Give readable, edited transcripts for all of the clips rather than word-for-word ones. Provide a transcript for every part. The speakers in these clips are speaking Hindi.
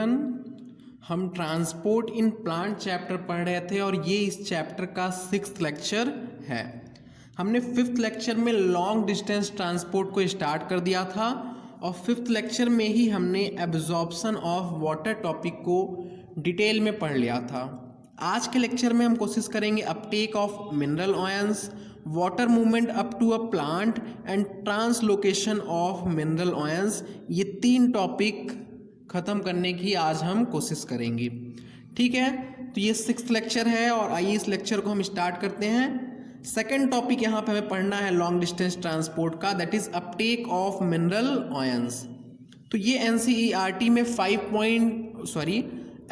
एवरीवन, हम ट्रांसपोर्ट इन प्लांट चैप्टर पढ़ रहे थे और ये इस चैप्टर का 6th लेक्चर है। हमने 5th लेक्चर में लॉन्ग डिस्टेंस ट्रांसपोर्ट को स्टार्ट कर दिया था और 5th लेक्चर में ही हमने एब्जॉर्प्शन ऑफ वाटर टॉपिक को डिटेल में पढ़ लिया था। आज के लेक्चर में हम कोशिश करेंगे uptake of mineral ions, water movement up to a plant and translocation of mineral ions, ये 3 टॉपिक ख़त्म करने की आज हम कोशिश करेंगे। ठीक है, तो ये 6th लेक्चर है और आइए इस लेक्चर को हम स्टार्ट करते हैं। सेकेंड टॉपिक यहाँ पे हमें पढ़ना है लॉन्ग डिस्टेंस ट्रांसपोर्ट का, that is Uptake of mineral ions. तो ये NCERT में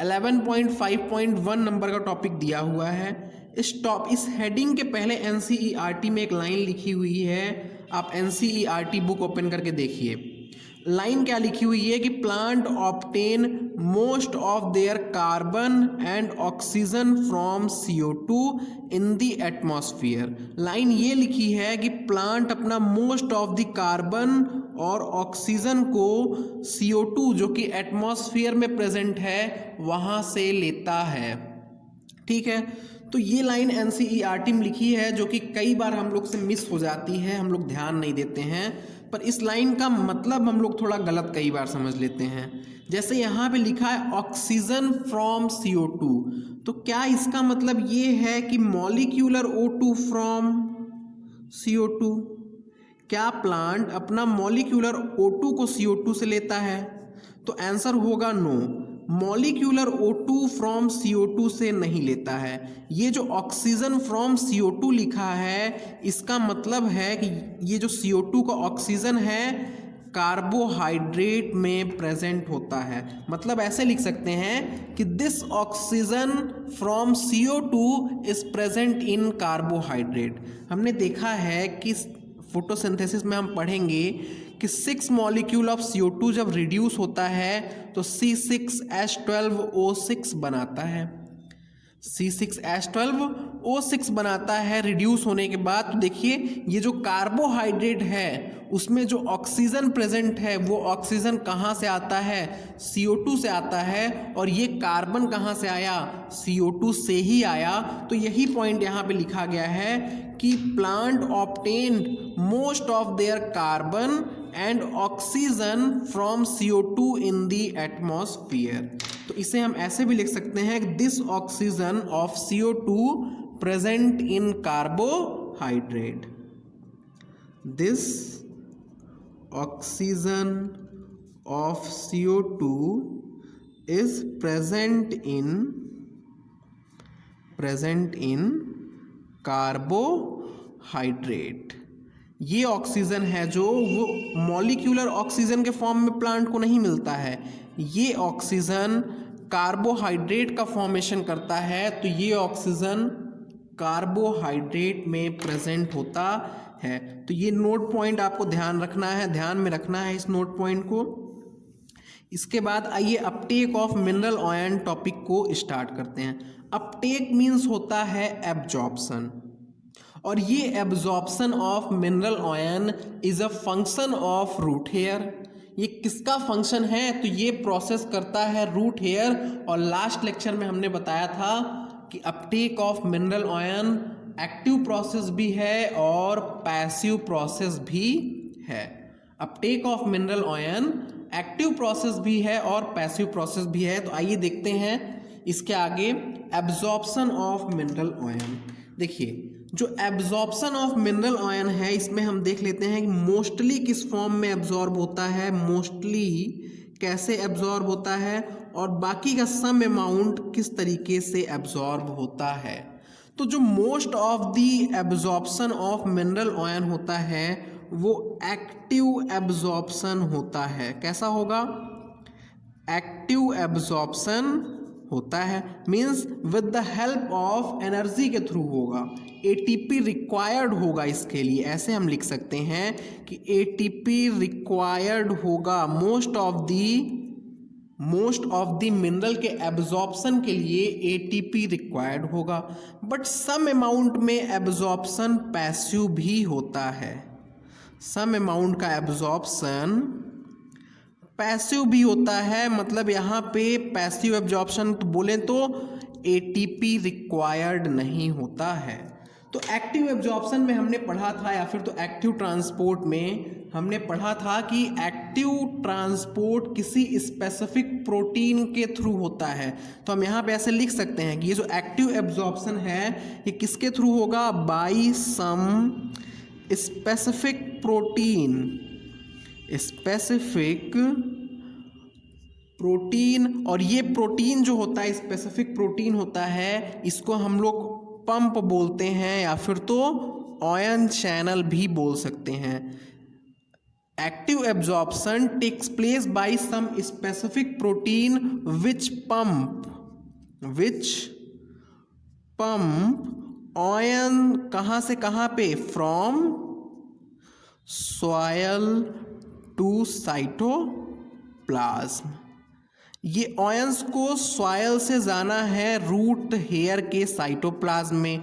11.5.1 नंबर का टॉपिक दिया हुआ है। इस हेडिंग के पहले NCERT में एक लाइन लिखी हुई है, आप NCERT बुक ओपन करके देखिए। लाइन क्या लिखी हुई है कि plant obtain most of there carbon and oxygen from CO2 in the atmosphere. Line ये लिखी है कि प्लांट अपना मोस्ट ऑफ द कार्बन और ऑक्सीजन को CO2 जो कि एटमॉस्फेयर में प्रेजेंट है वहाँ से लेता है। ठीक है, तो ये लाइन NCERT में लिखी है जो कि कई बार हम लोग से मिस हो जाती है, हम लोग ध्यान नहीं देते हैं, पर इस लाइन का मतलब हम लोग थोड़ा गलत कई बार समझ लेते हैं। जैसे यहाँ पे लिखा है ऑक्सीजन फ्रॉम CO2, तो क्या इसका मतलब ये है कि मॉलिक्यूलर O2 फ्रॉम CO2? क्या प्लांट अपना मॉलिक्यूलर O2 को CO2 से लेता है? तो आंसर होगा no, molecular O2 from CO2 से नहीं लेता है। ये जो ऑक्सीजन फ्रॉम CO2 लिखा है इसका मतलब है कि ये जो CO2 का ऑक्सीजन है कार्बोहाइड्रेट में प्रेजेंट होता है। मतलब ऐसे लिख सकते हैं कि this oxygen from CO2 is present in carbohydrate. हमने देखा है कि फोटोसिंथेसिस में हम पढ़ेंगे कि 6 मॉलिक्यूल ऑफ CO2 जब रिड्यूस होता है तो C6H12O6 बनाता है। C6H12O6 बनाता है रिड्यूस होने के बाद। तो देखिए ये जो कार्बोहाइड्रेट है उसमें जो ऑक्सीजन प्रेजेंट है वो ऑक्सीजन कहाँ से आता है? CO2 से आता है। और ये कार्बन कहाँ से आया? CO2 से ही आया। तो यही पॉइंट यहाँ पे लिखा गया है कि plant obtained most of there carbon and oxygen from CO2 in the atmosphere. तो इसे हम ऐसे भी लिख सकते हैं कि this oxygen of CO2 present in carbohydrate. This oxygen of CO2 is present in carbohydrate. ये ऑक्सीजन है जो वो मॉलिक्यूलर ऑक्सीजन के फॉर्म में प्लांट को नहीं मिलता है, ये ऑक्सीजन कार्बोहाइड्रेट का फॉर्मेशन करता है। तो ये ऑक्सीजन कार्बोहाइड्रेट में प्रेजेंट होता है। तो ये नोट पॉइंट आपको ध्यान में रखना है इस नोट पॉइंट को। इसके बाद आइए uptake of mineral ion topic को स्टार्ट करते हैं। अपटेक मीन्स होता है एब्जॉर्प्शन, और ये absorption of mineral ion is a function of root hair. ये किसका फंक्शन है? तो ये प्रोसेस करता है रूट हेयर। और लास्ट लेक्चर में हमने बताया था कि uptake of mineral ion active process भी है और पैसिव प्रोसेस भी है। Uptake of mineral ion active process भी है और पैसिव प्रोसेस भी है। तो आइए देखते हैं इसके आगे एब्जॉर्प्शन ऑफ मिनरल आयन। देखिए जो एब्जॉर्प्शन ऑफ मिनरल आयन है इसमें हम देख लेते हैं कि मोस्टली किस फॉर्म में एब्जॉर्ब होता है, मोस्टली कैसे एब्जॉर्ब होता है, और बाकी का सम अमाउंट किस तरीके से एब्जॉर्ब होता है। तो जो most of the absorption of mineral ion होता है वो एक्टिव एब्जॉर्प्शन होता है। कैसा होगा? एक्टिव एब्जॉर्प्शन होता है, means with the help of energy के थ्रू होगा। ATP रिक्वायर्ड होगा इसके लिए, ऐसे हम लिख सकते हैं कि ATP रिक्वायर्ड होगा मोस्ट ऑफ द मिनरल के एब्जॉर्प्शन के लिए ATP रिक्वायर्ड होगा। बट सम अमाउंट में एब्जॉर्प्शन पैसिव भी होता है, सम अमाउंट का एब्जॉर्प्शन पैसिव भी होता है, मतलब यहाँ पे पैसिव एब्जॉर्प्शन तो बोलें तो एटीपी रिक्वायर्ड नहीं होता है। तो एक्टिव एब्जॉर्प्शन में हमने पढ़ा था, या फिर तो एक्टिव ट्रांसपोर्ट में हमने पढ़ा था कि एक्टिव ट्रांसपोर्ट किसी स्पेसिफिक प्रोटीन के थ्रू होता है। तो हम यहाँ पे ऐसे लिख सकते हैं कि ये जो एक्टिव एब्जॉर्प्शन है ये किसके थ्रू होगा, बाय सम स्पेसिफिक प्रोटीन। और ये प्रोटीन जो होता है स्पेसिफिक प्रोटीन होता है, इसको हम लोग पंप बोलते हैं या फिर तो आयन चैनल भी बोल सकते हैं। Active absorption takes place by some specific protein which pump ion कहाँ से कहाँ पे, फ्रॉम सॉयल टू साइटोप्लाज्म। ये आयंस को सॉयल से जाना है रूट हेयर के साइटोप्लाज्म में।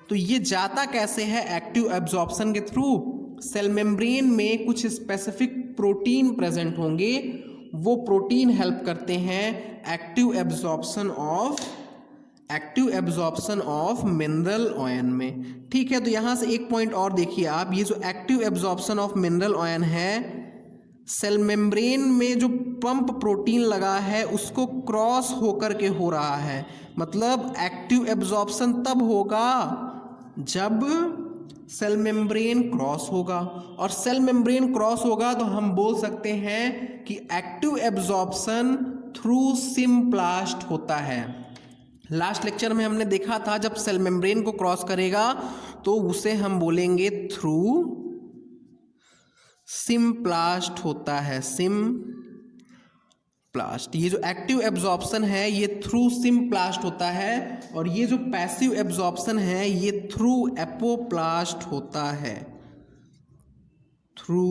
तो ये जाता कैसे है एक्टिव एब्जॉर्प्शन के थ्रू, सेल मेम्ब्रेन में कुछ स्पेसिफिक प्रोटीन प्रेजेंट होंगे, वो प्रोटीन हेल्प करते हैं active absorption of mineral ion में। ठीक है, तो यहाँ से एक पॉइंट और देखिए आप, ये जो active absorption of mineral ion है, सेल मेम्ब्रेन में जो पंप प्रोटीन लगा है उसको क्रॉस होकर के हो रहा है। मतलब एक्टिव एब्जॉर्प्शन तब होगा जब सेल मेम्ब्रेन क्रॉस होगा, और सेल मेम्ब्रेन क्रॉस होगा तो हम बोल सकते हैं कि एक्टिव एब्जॉर्प्शन थ्रू सिम्प्लास्ट होता है। लास्ट लेक्चर में हमने देखा था जब सेल मेम्ब्रेन को क्रॉस करेगा तो उसे हम बोलेंगे थ्रू सिम्प्लास्ट होता है, सिम्प्लास्ट। ये जो एक्टिव एब्जॉर्प्शन है ये थ्रू सिम्प्लास्ट होता है, और ये जो पैसिव एब्जॉर्प्शन है ये थ्रू एपोप्लास्ट होता है, थ्रू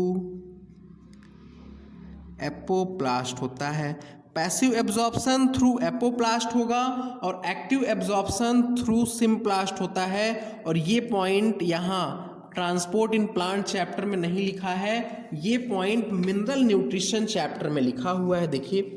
एपोप्लास्ट होता है। पैसिव एब्जॉर्प्शन थ्रू एपोप्लास्ट होगा और एक्टिव एब्जॉर्प्शन थ्रू सिम्प्लास्ट होता है। और ये पॉइंट यहाँ ट्रांसपोर्ट इन प्लांट चैप्टर में नहीं लिखा है, ये पॉइंट मिनरल न्यूट्रिशन चैप्टर में लिखा हुआ है। देखिए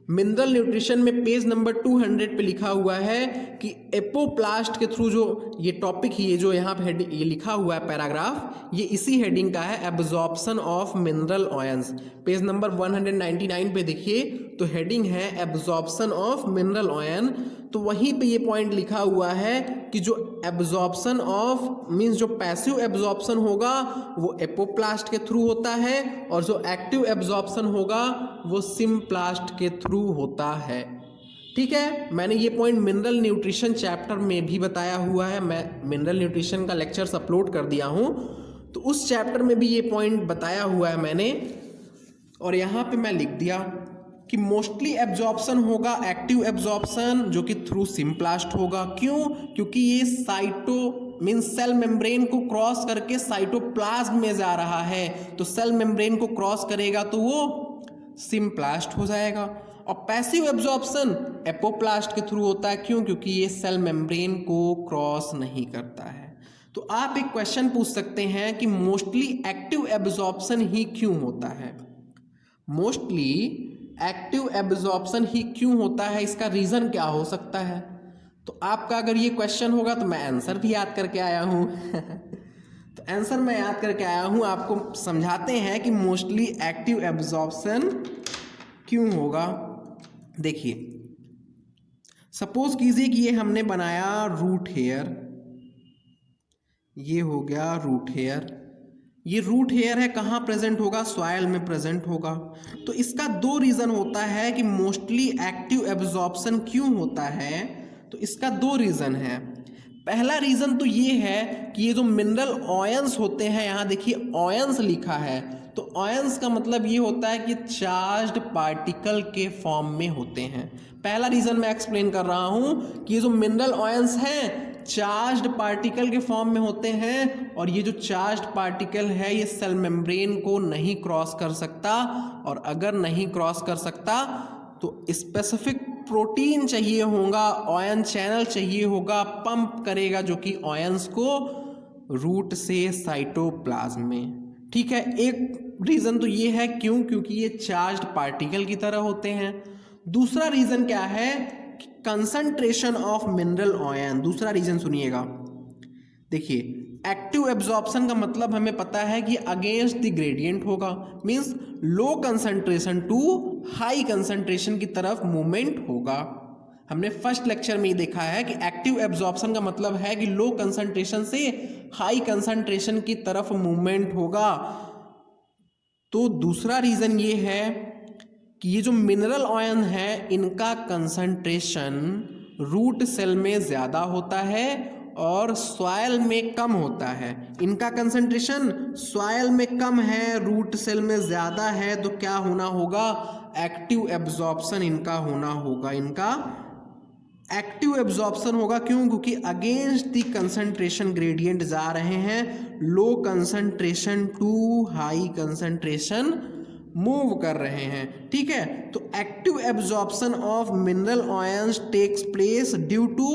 मिनरल न्यूट्रिशन में पेज नंबर 200 पे लिखा हुआ है कि एपोप्लास्ट के थ्रू जो ये टॉपिक ही ये जो यहाँ पे ये लिखा हुआ है पैराग्राफ, ये इसी हेडिंग का है, absorption of mineral ions. Page number 199 पे देखिए तो हेडिंग है एब्जॉर्प्शन ऑफ मिनरल आयन। तो वहीं पे ये पॉइंट लिखा हुआ है कि जो एब्जॉर्प्शन ऑफ मींस जो पैसिव एब्जॉर्प्शन होगा वो एपोप्लास्ट के थ्रू होता है, और जो एक्टिव एब्जॉर्प्शन होगा वो सिम्प्लास्ट के थ्रू होता है। ठीक है, मैंने ये पॉइंट मिनरल न्यूट्रिशन चैप्टर में भी बताया हुआ है, मैं मिनरल न्यूट्रिशन का लेक्चर्स अपलोड कर दिया हूँ, तो उस चैप्टर में भी ये पॉइंट बताया हुआ है मैंने। और यहाँ पे मैं लिख दिया कि मोस्टली एब्जॉर्प्शन होगा एक्टिव एब्जॉर्प्शन जो कि थ्रू सिम्प्लास्ट होगा। क्यों? क्योंकि ये सेल मेम्ब्रेन को क्रॉस करके साइटोप्लाज्म में जा रहा है, तो सेल मेम्ब्रेन को क्रॉस करेगा तो वो सिम्प्लास्ट हो जाएगा। और पैसिव एब्जॉर्प्शन एपोप्लास्ट के थ्रू होता है। क्यों? क्योंकि ये सेल मेम्ब्रेन को क्रॉस नहीं करता है। तो आप एक क्वेश्चन पूछ सकते हैं कि मोस्टली एक्टिव एब्जॉर्प्शन ही क्यों होता है, मोस्टली एक्टिव एब्जॉर्प्शन ही क्यों होता है, इसका रीज़न क्या हो सकता है। तो आपका अगर ये क्वेश्चन होगा तो मैं आंसर भी याद करके आया हूँ तो आंसर मैं याद करके आया हूँ, आपको समझाते हैं कि मोस्टली एक्टिव एब्जॉर्प्शन क्यों होगा। देखिए सपोज कीजिए कि ये हमने बनाया रूट हेयर, ये हो गया रूट हेयर। ये रूट हेयर है, कहाँ प्रेजेंट होगा, सॉइल में प्रेजेंट होगा। तो इसका दो रीज़न होता है कि मोस्टली एक्टिव एब्जॉर्प्शन क्यों होता है। तो इसका दो रीज़न है। पहला रीज़न तो ये है कि ये जो मिनरल आयंस होते हैं, यहाँ देखिए आयंस लिखा है, तो आयंस का मतलब ये होता है कि चार्ज्ड पार्टिकल के फॉर्म में होते हैं। पहला रीज़न मैं एक्सप्लेन कर रहा हूँ कि ये जो मिनरल आयंस हैं चार्ज्ड पार्टिकल के फॉर्म में होते हैं, और ये जो चार्ज्ड पार्टिकल है ये सेल मेम्ब्रेन को नहीं क्रॉस कर सकता, और अगर नहीं क्रॉस कर सकता तो स्पेसिफिक प्रोटीन चाहिए होगा, आयन चैनल चाहिए होगा, पंप करेगा जो कि आयंस को रूट से साइटोप्लाज्म में। ठीक है, एक रीज़न तो ये है क्योंकि ये चार्ज्ड पार्टिकल की तरह होते हैं। दूसरा रीज़न क्या है, कंसंट्रेशन ऑफ मिनरल आयन। दूसरा रीज़न सुनिएगा, देखिए एक्टिव एब्जॉर्प्शन का मतलब हमें पता है कि अगेंस्ट द ग्रेडियंट होगा, means low concentration to high concentration की तरफ मूवमेंट होगा। हमने फर्स्ट लेक्चर में ही देखा है कि एक्टिव एब्जॉर्प्शन का मतलब है कि लो कंसंट्रेशन से हाई कंसंट्रेशन की तरफ मूवमेंट होगा। तो दूसरा रीज़न ये है कि ये जो मिनरल आयन है इनका कंसंट्रेशन रूट सेल में ज़्यादा होता है और सॉइल में कम होता है। इनका कंसंट्रेशन सॉइल में कम है, रूट सेल में ज़्यादा है, तो क्या होना होगा, एक्टिव एब्जॉर्प्शन इनका होना होगा। इनका एक्टिव एब्जॉर्प्शन होगा, क्यों, क्योंकि अगेंस्ट द कंसंट्रेशन ग्रेडियंट जा रहे हैं, low concentration to high concentration move कर रहे हैं। ठीक है, तो active absorption of mineral ions takes place due to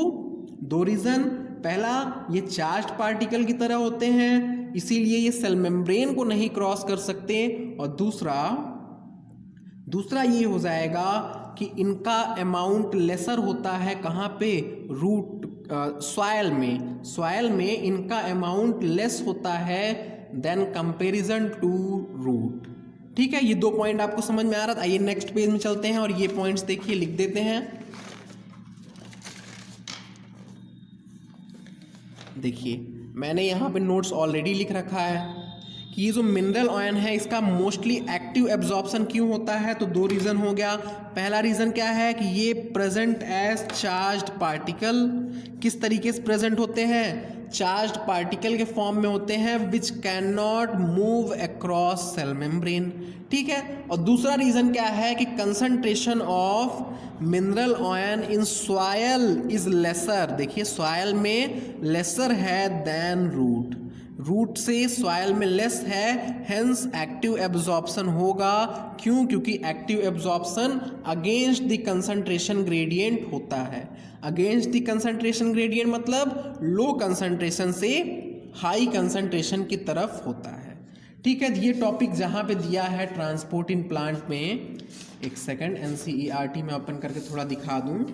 दो रीजन। पहला, ये चार्ज्ड पार्टिकल की तरह होते हैं, इसीलिए ये सेल मेम्ब्रेन को नहीं क्रॉस कर सकते। और दूसरा ये हो जाएगा कि इनका अमाउंट लेसर होता है, कहाँ पे, रूट सॉइल में इनका अमाउंट लेस होता है देन कंपैरिजन टू रूट। ठीक है, ये दो पॉइंट आपको समझ में आ रहा था। आइए नेक्स्ट पेज में चलते हैं और ये पॉइंट्स देखिए, लिख देते हैं। देखिए मैंने यहाँ पे नोट्स ऑलरेडी लिख रखा है कि ये जो मिनरल आयन है इसका मोस्टली एक्टिव एब्जॉर्प्शन क्यों होता है। तो दो रीज़न हो गया। पहला रीज़न क्या है कि ये प्रेजेंट एज चार्ज्ड पार्टिकल। किस तरीके से प्रेजेंट होते हैं, चार्ज्ड पार्टिकल के फॉर्म में होते हैं which can not move across cell membrane. ठीक है, और दूसरा रीज़न क्या है कि concentration of mineral ion in soil is lesser. देखिए सॉयल में लेसर है देन रूट से सॉयल में लेस है, हेंस एक्टिव एब्जॉर्प्शन होगा। क्यों, क्योंकि active absorption against the concentration gradient होता है। अगेंस्ट द कंसंट्रेशन ग्रेडियंट मतलब लो कंसंट्रेशन से हाई कंसंट्रेशन की तरफ होता है। ठीक है, ये टॉपिक जहाँ पे दिया है ट्रांसपोर्ट इन प्लांट में, एक सेकंड NCERT में ओपन करके थोड़ा दिखा दूँ।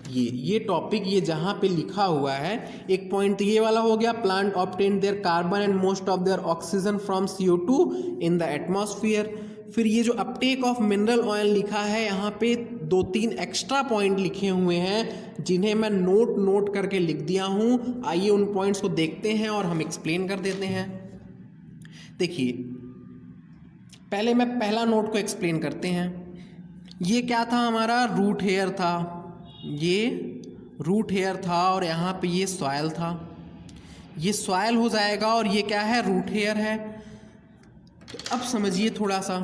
ये टॉपिक ये जहाँ पे लिखा हुआ है, एक पॉइंट तो ये वाला हो गया, plant obtain their carbon and most of their oxygen from CO2 in the atmosphere. फिर ये जो अपटेक ऑफ मिनरल ऑयल लिखा है, यहाँ पे 2-3 एक्स्ट्रा पॉइंट लिखे हुए हैं जिन्हें मैं नोट करके लिख दिया हूँ। आइए उन पॉइंट्स को देखते हैं और हम एक्सप्लेन कर देते हैं। देखिए पहले मैं पहला नोट को एक्सप्लेन करते हैं। ये क्या था, हमारा रूट हेयर था, ये रूट हेयर था और यहाँ पे ये सॉयल था। ये सॉयल हो जाएगा और ये क्या है, रूट हेयर है। तो अब समझिए थोड़ा सा,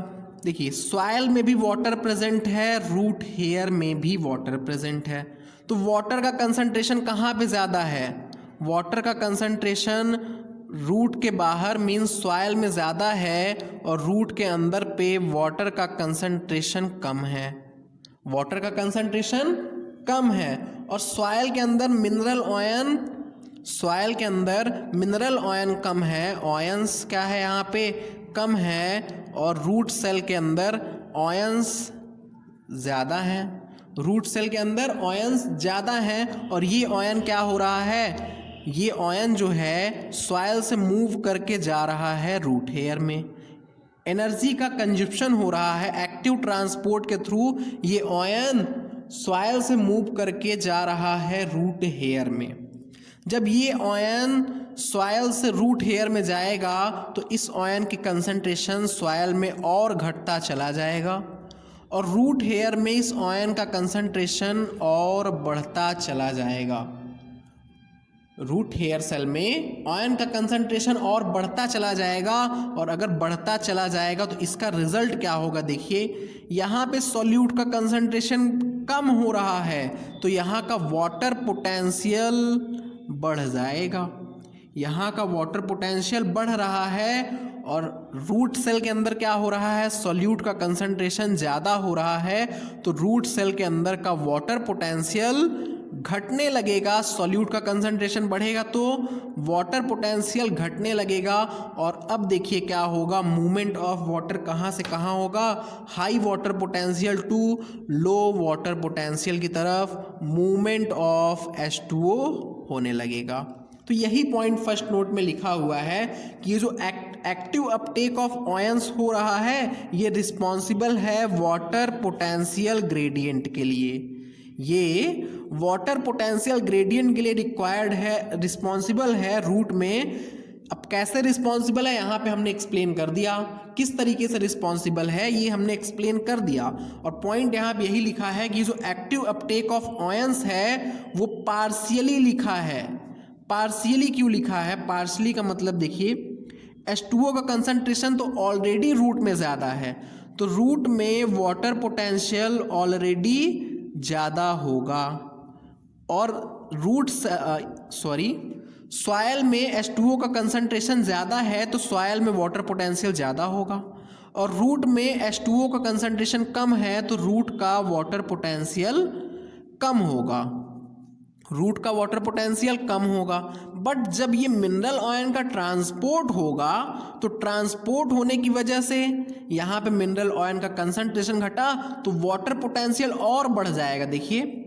देखिए सॉयल में भी वाटर प्रेजेंट है, रूट हेयर में भी वाटर प्रेजेंट है। तो वाटर का कंसंट्रेशन कहाँ पे ज़्यादा है, वाटर का कंसंट्रेशन रूट के बाहर मीन्स सॉयल में ज़्यादा है और रूट के अंदर पे वाटर का कंसंट्रेशन कम है। वाटर का कंसंट्रेशन कम है और सॉयल के अंदर मिनरल आयन कम है, आयंस क्या है यहाँ पे, कम है। और रूट सेल के अंदर आयंस ज़्यादा हैं, रूट सेल के अंदर आयंस ज़्यादा हैं। और ये आयन क्या हो रहा है, ये आयन जो है सॉयल से मूव करके जा रहा है रूट हेयर में, एनर्जी का कंजप्शन हो रहा है एक्टिव ट्रांसपोर्ट के थ्रू। ये आयन सॉयल से मूव करके जा रहा है रूट हेयर में। जब ये आयन सॉयल से रूट हेयर में जाएगा तो इस आयन की कंसंट्रेशन सॉयल में और घटता चला जाएगा और रूट हेयर में इस आयन का कंसंट्रेशन और बढ़ता चला जाएगा। रूट हेयर सेल में आयन का कंसंट्रेशन और बढ़ता चला जाएगा और अगर बढ़ता चला जाएगा तो इसका रिजल्ट क्या होगा, देखिए यहाँ पे सॉल्यूट का कंसंट्रेशन कम हो रहा है तो यहाँ का वाटर पोटेंशियल बढ़ जाएगा। यहाँ का वाटर पोटेंशियल बढ़ रहा है और रूट सेल के अंदर क्या हो रहा है, सॉल्यूट का कंसंट्रेशन ज़्यादा हो रहा है तो रूट सेल के अंदर का वाटर पोटेंशियल घटने लगेगा, सॉल्यूट का कंसंट्रेशन बढ़ेगा तो वाटर पोटेंशियल घटने लगेगा। और अब देखिए क्या होगा, मूवमेंट ऑफ वाटर कहाँ से कहाँ होगा, high water potential to low water potential की तरफ मूवमेंट ऑफ H2O होने लगेगा। तो यही पॉइंट फर्स्ट नोट में लिखा हुआ है कि ये जो एक्टिव अपटेक ऑफ आयंस हो रहा है ये रिस्पॉन्सिबल है वाटर पोटेंशियल ग्रेडियंट के लिए, ये वाटर पोटेंशियल ग्रेडियंट के लिए रिक्वायर्ड है, रिस्पॉन्सिबल है रूट में। अब कैसे रिस्पॉन्सिबल है यहाँ पे हमने एक्सप्लेन कर दिया, किस तरीके से रिस्पॉन्सिबल है ये हमने एक्सप्लेन कर दिया। और पॉइंट यहाँ पे यही लिखा है कि जो एक्टिव अपटेक ऑफ आयंस है वो पार्शियली लिखा है। पार्शियली क्यों लिखा है, पार्शियली का मतलब देखिए H2O का कंसंट्रेशन तो ऑलरेडी रूट में ज़्यादा है, तो रूट में वाटर पोटेंशियल ऑलरेडी ज़्यादा होगा और सॉयल में H2O का कंसंट्रेशन ज़्यादा है तो सॉयल में वाटर पोटेंशियल ज़्यादा होगा, और रूट में H2O का कंसंट्रेशन कम है तो रूट का वाटर पोटेंशियल कम होगा, रूट का वाटर पोटेंशियल कम होगा। बट जब ये मिनरल आयन का ट्रांसपोर्ट होगा तो ट्रांसपोर्ट होने की वजह से यहाँ पे मिनरल आयन का कंसंट्रेशन घटा तो वाटर पोटेंशियल और बढ़ जाएगा। देखिए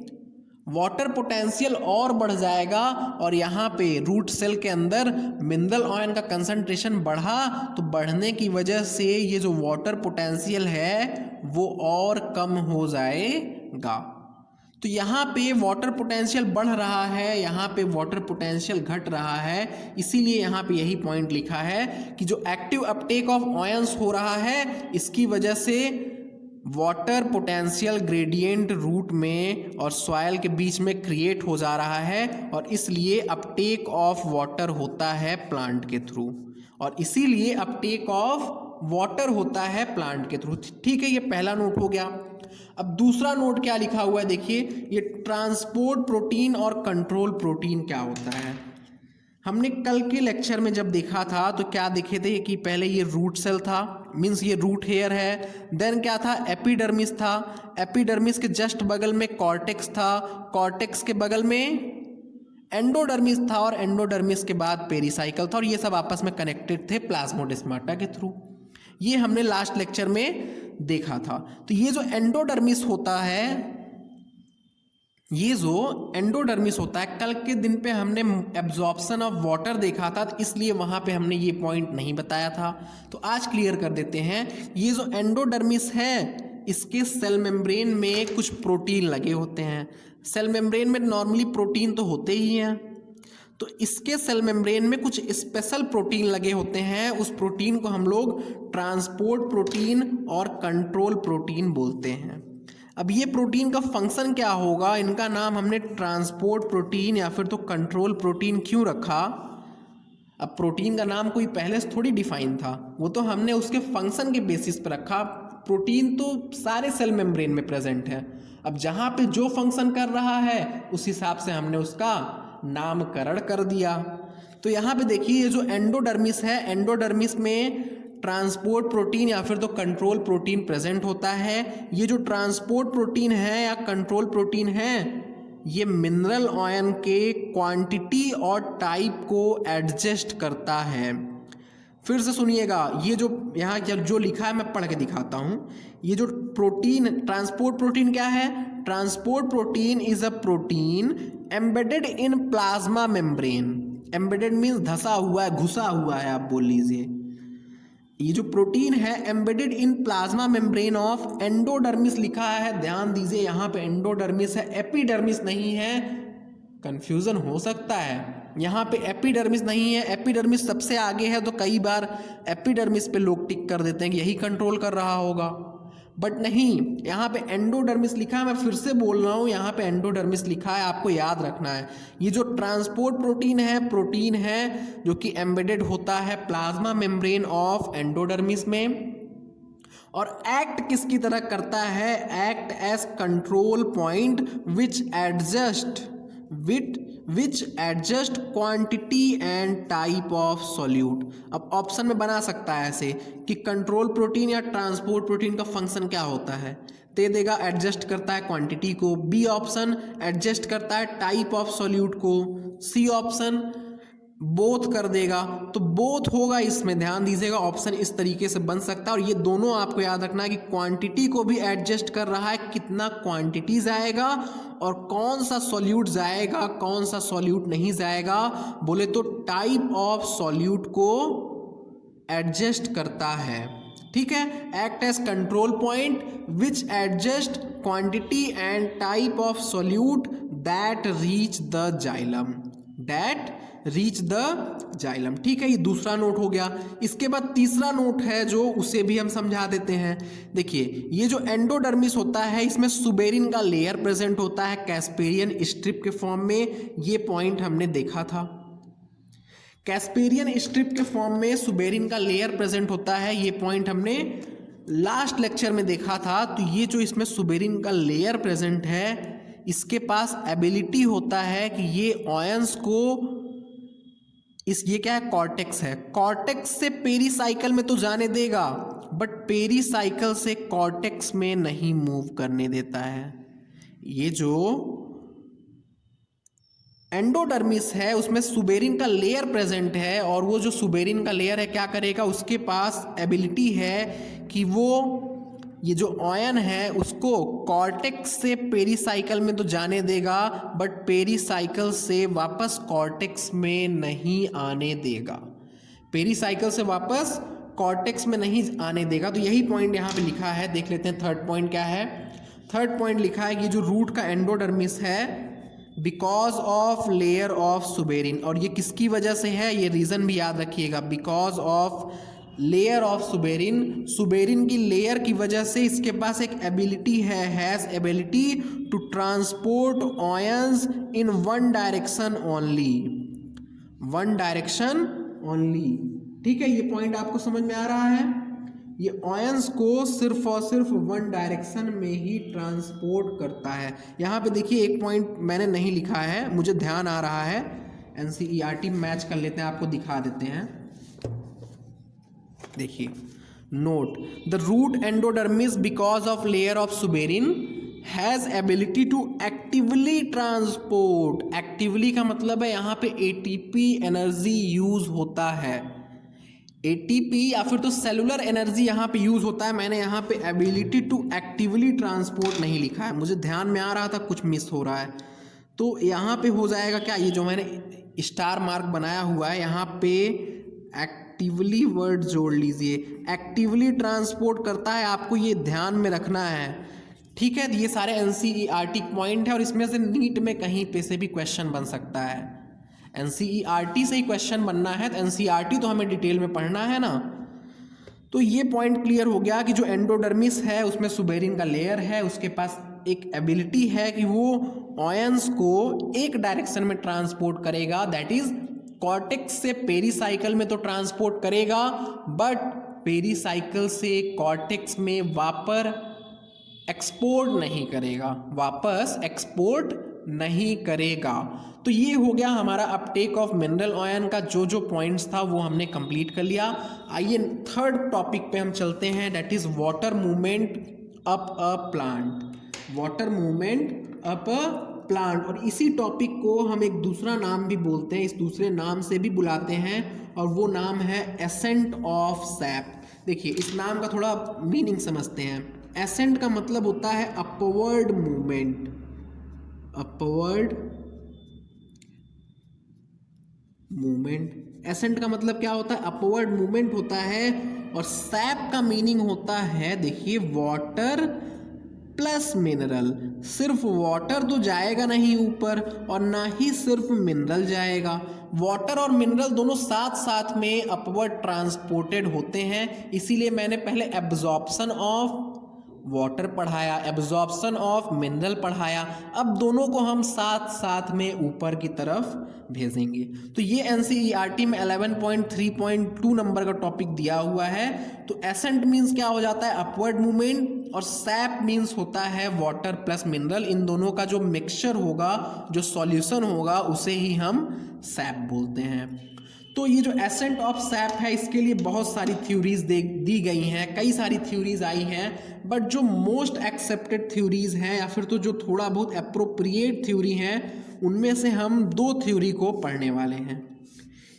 वाटर पोटेंशियल और बढ़ जाएगा और यहाँ पे रूट सेल के अंदर मिनरल आयन का कंसंट्रेशन बढ़ा तो बढ़ने की वजह से ये जो वाटर पोटेंशियल है वो और कम हो जाएगा। तो यहाँ पे वाटर पोटेंशियल बढ़ रहा है, यहाँ पे वाटर पोटेंशियल घट रहा है, इसीलिए यहाँ पे यही पॉइंट लिखा है कि जो एक्टिव अपटेक ऑफ आयंस हो रहा है इसकी वजह से वाटर पोटेंशियल ग्रेडियंट रूट में और सॉयल के बीच में क्रिएट हो जा रहा है और इसलिए अपटेक ऑफ वाटर होता है प्लांट के थ्रू, और इसीलिए अपटेक ऑफ वाटर होता है प्लांट के थ्रू। ठीक है, ये पहला नोट हो गया। अब दूसरा नोट क्या लिखा हुआ है देखिए, ये ट्रांसपोर्ट प्रोटीन और कंट्रोल प्रोटीन क्या होता है। हमने कल के लेक्चर में जब देखा था तो क्या देखे थे कि पहले ये रूट सेल था, मीन्स ये रूट हेयर है, देन क्या था एपिडर्मिस था, एपिडर्मिस के जस्ट बगल में कॉर्टेक्स था, कॉर्टेक्स के बगल में एंडोडर्मिस था और एंडोडर्मिस के बाद पेरिसाइकल था और ये सब आपस में कनेक्टेड थे प्लाज्मोडेस्माटा के थ्रू। ये हमने लास्ट लेक्चर में देखा था। तो ये जो एंडोडर्मिस होता है, ये जो एंडोडर्मिस होता है, कल के दिन पे हमने एब्जॉर्प्शन ऑफ वाटर देखा था तो इसलिए वहाँ पे हमने ये पॉइंट नहीं बताया था, तो आज क्लियर कर देते हैं। ये जो एंडोडर्मिस है इसके सेल मेम्ब्रेन में कुछ प्रोटीन लगे होते हैं। सेल मेम्ब्रेन में नॉर्मली प्रोटीन तो होते ही हैं, तो इसके सेल मेम्ब्रेन में कुछ स्पेशल प्रोटीन लगे होते हैं, उस प्रोटीन को हम लोग ट्रांसपोर्ट प्रोटीन और कंट्रोल प्रोटीन बोलते हैं। अब ये प्रोटीन का फंक्शन क्या होगा, इनका नाम हमने ट्रांसपोर्ट प्रोटीन या फिर तो कंट्रोल प्रोटीन क्यों रखा। अब प्रोटीन का नाम कोई पहले से थोड़ी डिफाइन था, वो तो हमने उसके फंक्शन के बेसिस पर रखा। प्रोटीन तो सारे सेल मेम्ब्रेन में प्रेजेंट है, अब जहाँ पे जो फंक्शन कर रहा है उस हिसाब से हमने उसका नामकरण कर दिया। तो यहाँ पे देखिए ये जो एंडोडर्मिस है, एंडोडर्मिस में ट्रांसपोर्ट प्रोटीन या फिर तो कंट्रोल प्रोटीन प्रेजेंट होता है। ये जो ट्रांसपोर्ट प्रोटीन है या कंट्रोल प्रोटीन है ये मिनरल आयन के क्वांटिटी और टाइप को एडजस्ट करता है। फिर से सुनिएगा, ये जो यहाँ जो लिखा है मैं पढ़ के दिखाता हूँ। ये जो प्रोटीन ट्रांसपोर्ट प्रोटीन क्या है, transport protein is a protein embedded in plasma membrane. Embedded means धसा हुआ है, घुसा हुआ है, आप बोल लीजिए। ये जो प्रोटीन है embedded in plasma membrane of endodermis लिखा है, ध्यान दीजिए यहाँ पे एंडोडर्मिस है, एपिडर्मिस नहीं है, कंफ्यूजन हो सकता है। यहाँ पे एपिडर्मिस नहीं है, एपिडर्मिस सबसे आगे है तो कई बार एपिडर्मिस पे लोग टिक कर देते हैं कि यही कंट्रोल कर रहा होगा, बट नहीं, यहाँ पे एंडोडर्मिस लिखा है। मैं फिर से बोल रहा हूँ, यहाँ पे एंडोडर्मिस लिखा है, आपको याद रखना है। ये जो ट्रांसपोर्ट प्रोटीन है जो कि एम्बेडेड होता है प्लाज्मा मेम्ब्रेन ऑफ एंडोडर्मिस में, और एक्ट किसकी तरह करता है, act as control point which adjust quantity and type of solute. अब ऑप्शन में बना सकता है ऐसे कि कंट्रोल प्रोटीन या ट्रांसपोर्ट प्रोटीन का फंक्शन क्या होता है, दे देगा एडजस्ट करता है क्वांटिटी को, बी ऑप्शन एडजस्ट करता है टाइप ऑफ सॉल्यूट को, सी ऑप्शन बोथ कर देगा। तो बोथ होगा, इसमें ध्यान दीजिएगा, ऑप्शन इस तरीके से बन सकता है। और ये दोनों आपको याद रखना है कि क्वांटिटी को भी एडजस्ट कर रहा है, कितना क्वांटिटी जाएगा और कौन सा सॉल्यूट जाएगा कौन सा सॉल्यूट नहीं जाएगा, बोले तो टाइप ऑफ सॉल्यूट को एडजस्ट करता है। ठीक है, act as control point which adjust quantity and type of solute that reach the xylem, that reach the xylem. ठीक है, ये दूसरा नोट हो गया। इसके बाद तीसरा नोट है जो उसे भी हम समझा देते हैं। देखिए, ये जो एंडोडर्मिस होता है इसमें सुबेरिन का लेयर प्रेजेंट होता है कैस्पेरियन स्ट्रिप के फॉर्म में, ये पॉइंट हमने देखा था। कैस्पेरियन स्ट्रिप के फॉर्म में सुबेरिन का लेयर प्रेजेंट होता है, ये पॉइंट हमने लास्ट लेक्चर में देखा था। तो ये जो इसमें सुबेरिन का लेयर प्रेजेंट है, इसके पास एबिलिटी होता है कि ये ऑयंस को ये क्या है, कॉर्टेक्स है, कॉर्टेक्स से पेरीसाइकिल में तो जाने देगा बट पेरीसाइकिल से कॉर्टेक्स में नहीं मूव करने देता है। ये जो एंडोडर्मिस है उसमें सुबेरिन का लेयर प्रेजेंट है और वो जो सुबेरिन का लेयर है क्या करेगा, उसके पास एबिलिटी है कि वो ये जो ऑयन है उसको कॉर्टेक्स से पेरीसाइकिल में तो जाने देगा बट पेरीसाइकिल से वापस कॉर्टेक्स में नहीं आने देगा, पेरीसाइकिल से वापस कॉर्टेक्स में नहीं आने देगा। तो यही पॉइंट यहाँ पे लिखा है, देख लेते हैं थर्ड पॉइंट क्या है। थर्ड पॉइंट लिखा है कि जो रूट का एंडोडर्मिस है because of layer of suberin, और ये किसकी वजह से है, ये रीज़न भी याद रखिएगा, because of layer of suberin, suberin की लेयर की वजह से इसके पास एक एबिलिटी है, has ability to transport ions in one direction only, one direction only. ठीक है, ये पॉइंट आपको समझ में आ रहा है, ये ऑयंस को सिर्फ और सिर्फ वन डायरेक्शन में ही ट्रांसपोर्ट करता है। यहाँ पे देखिए एक पॉइंट मैंने नहीं लिखा है, मुझे ध्यान आ रहा है, एनसीईआरटी मैच कर लेते हैं, आपको दिखा देते हैं। देखिए note, the root endodermis because of layer of suberin has ability to actively transport, actively का मतलब है यहाँ पे एटीपी एनर्जी यूज होता है, एटीपी या फिर तो सेलुलर एनर्जी यहाँ पे यूज होता है। मैंने यहाँ पे एबिलिटी टू एक्टिवली ट्रांसपोर्ट नहीं लिखा है, मुझे ध्यान में आ रहा था कुछ मिस हो रहा है, तो यहाँ पे हो जाएगा क्या, ये जो मैंने स्टार मार्क बनाया हुआ है यहाँ पे एक्टिवली वर्ड जोड़ लीजिए, एक्टिवली ट्रांसपोर्ट करता है, आपको ये ध्यान में रखना है। ठीक है, ये सारे एनसीईआरटी पॉइंट है और इसमें से नीट में कहीं पे से भी क्वेश्चन बन सकता है, एनसीईआरटी से ही क्वेश्चन बनना है, तो एनसीईआरटी तो हमें डिटेल में पढ़ना है ना। तो ये पॉइंट क्लियर हो गया कि जो एंडोडर्मिस है उसमें सुबेरिन का लेयर है, उसके पास एक एबिलिटी है कि वो ऑयंस को एक डायरेक्शन में ट्रांसपोर्ट करेगा, दैट इज कॉर्टेक्स से पेरीसाइकिल में तो ट्रांसपोर्ट करेगा बट पेरीसाइकिल से कॉर्टेक्स में वापस एक्सपोर्ट नहीं करेगा, वापस एक्सपोर्ट नहीं करेगा। तो ये हो गया हमारा अपटेक ऑफ मिनरल आयन का जो जो पॉइंट्स था वो हमने कंप्लीट कर लिया। आइए थर्ड टॉपिक पे हम चलते हैं, that is water movement up a plant, water movement up a plant. और इसी टॉपिक को हम एक दूसरा नाम भी बोलते हैं, इस दूसरे नाम से भी बुलाते हैं और वो नाम है एसेंट ऑफ सैप। देखिए इस नाम का थोड़ा मीनिंग समझते हैं। एसेंट का मतलब होता है upward movement, upward movement. Ascent का मतलब क्या होता है, अपवर्ड मूवमेंट होता है। और सैप का मीनिंग होता है, देखिए वाटर प्लस मिनरल। सिर्फ वाटर तो जाएगा नहीं ऊपर और ना ही सिर्फ मिनरल जाएगा, वाटर और मिनरल दोनों साथ साथ में अपवर्ड ट्रांसपोर्टेड होते हैं। इसीलिए मैंने पहले एब्जॉर्प्शन ऑफ वाटर पढ़ाया, एब्जॉर्प्शन ऑफ मिनरल पढ़ाया, अब दोनों को हम साथ साथ में ऊपर की तरफ भेजेंगे। तो ये एनसीईआरटी में 11.3.2 नंबर का टॉपिक दिया हुआ है। तो एसेंट मीन्स क्या हो जाता है, अपवर्ड मूवमेंट, और सैप मीन्स होता है वाटर प्लस मिनरल। इन दोनों का जो मिक्सचर होगा, जो सॉल्यूशन होगा, उसे ही हम सैप बोलते हैं। तो ये जो एसेंट ऑफ सैप है, इसके लिए बहुत सारी थ्योरीज दी गई हैं, कई सारी थ्योरीज आई हैं, बट जो मोस्ट एक्सेप्टेड थ्योरीज हैं या फिर तो जो थोड़ा बहुत अप्रोप्रिएट थ्योरी हैं, उनमें से हम दो थ्योरी को पढ़ने वाले हैं।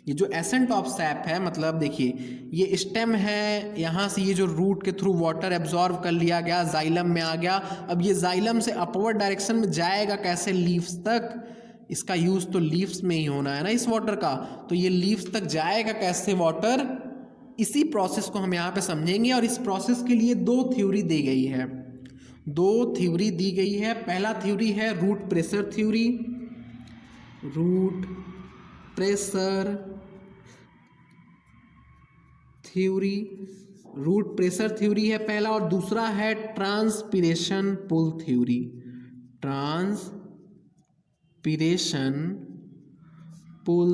ये जो एसेंट ऑफ सैप है, मतलब देखिए ये स्टेम है, यहाँ से ये जो रूट के थ्रू वाटर एब्जॉर्व कर लिया गया, जाइलम में आ गया। अब ये जाइलम से अपवर्ड डायरेक्शन में जाएगा कैसे लीव्स तक, इसका यूज़ तो लीव्स में ही होना है ना इस वाटर का, तो ये लीव्स तक जाएगा कैसे वाटर, इसी प्रोसेस को हम यहाँ पे समझेंगे। और इस प्रोसेस के लिए दो थ्योरी दी गई है, दो थ्योरी दी गई है। पहला थ्योरी है root pressure theory, root pressure theory, root pressure theory है पहला, और दूसरा है transpiration pull theory, transpiration pull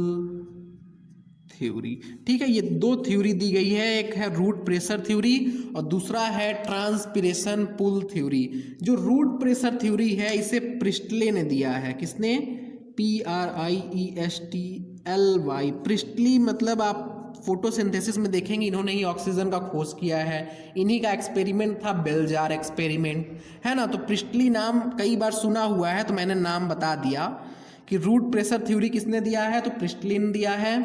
theory. ठीक है, ये दो थ्योरी दी गई है, एक है रूट प्रेशर थ्योरी और दूसरा है ट्रांसपिरेशन पुल थ्योरी। जो रूट प्रेशर थ्योरी है इसे प्रिस्टले ने दिया है, किसने, PRIESTLY, प्रिस्टली, मतलब आप फोटोसिंथेसिस में देखेंगे इन्होंने ही ऑक्सीजन का खोज किया है, इन्हीं का एक्सपेरिमेंट था बेल जार एक्सपेरिमेंट, है ना। तो प्रिस्टली नाम कई बार सुना हुआ है, तो मैंने नाम बता दिया कि रूट प्रेशर थ्योरी किसने दिया है, तो प्रिस्टली ने दिया है।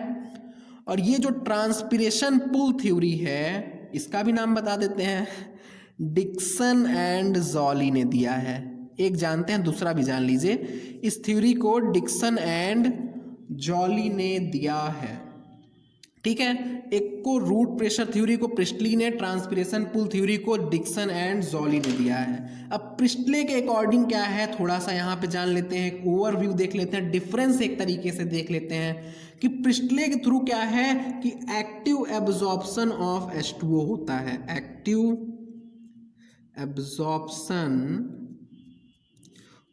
और ये जो ट्रांसपिरेशन पुल थ्योरी है, इसका भी नाम बता देते हैं, डिक्सन एंड जॉली ने दिया है। एक जानते हैं, दूसरा भी जान लीजिए। इस थ्योरी को डिक्सन एंड जॉली ने दिया है, ठीक है। एक को रूट प्रेशर थ्योरी को प्रिस्टली ने, ट्रांसपिरेशन पुल थ्योरी को डिक्सन एंड जॉली ने दिया है। अब प्रिस्टले के अकॉर्डिंग क्या है, थोड़ा सा यहाँ पे जान लेते हैं, एक ओवरव्यू देख लेते हैं, डिफरेंस एक तरीके से देख लेते हैं कि प्रिस्टले के थ्रू क्या है कि एक्टिव एब्जॉर्प्शन ऑफ H2O होता है, एक्टिव एब्जॉर्प्शन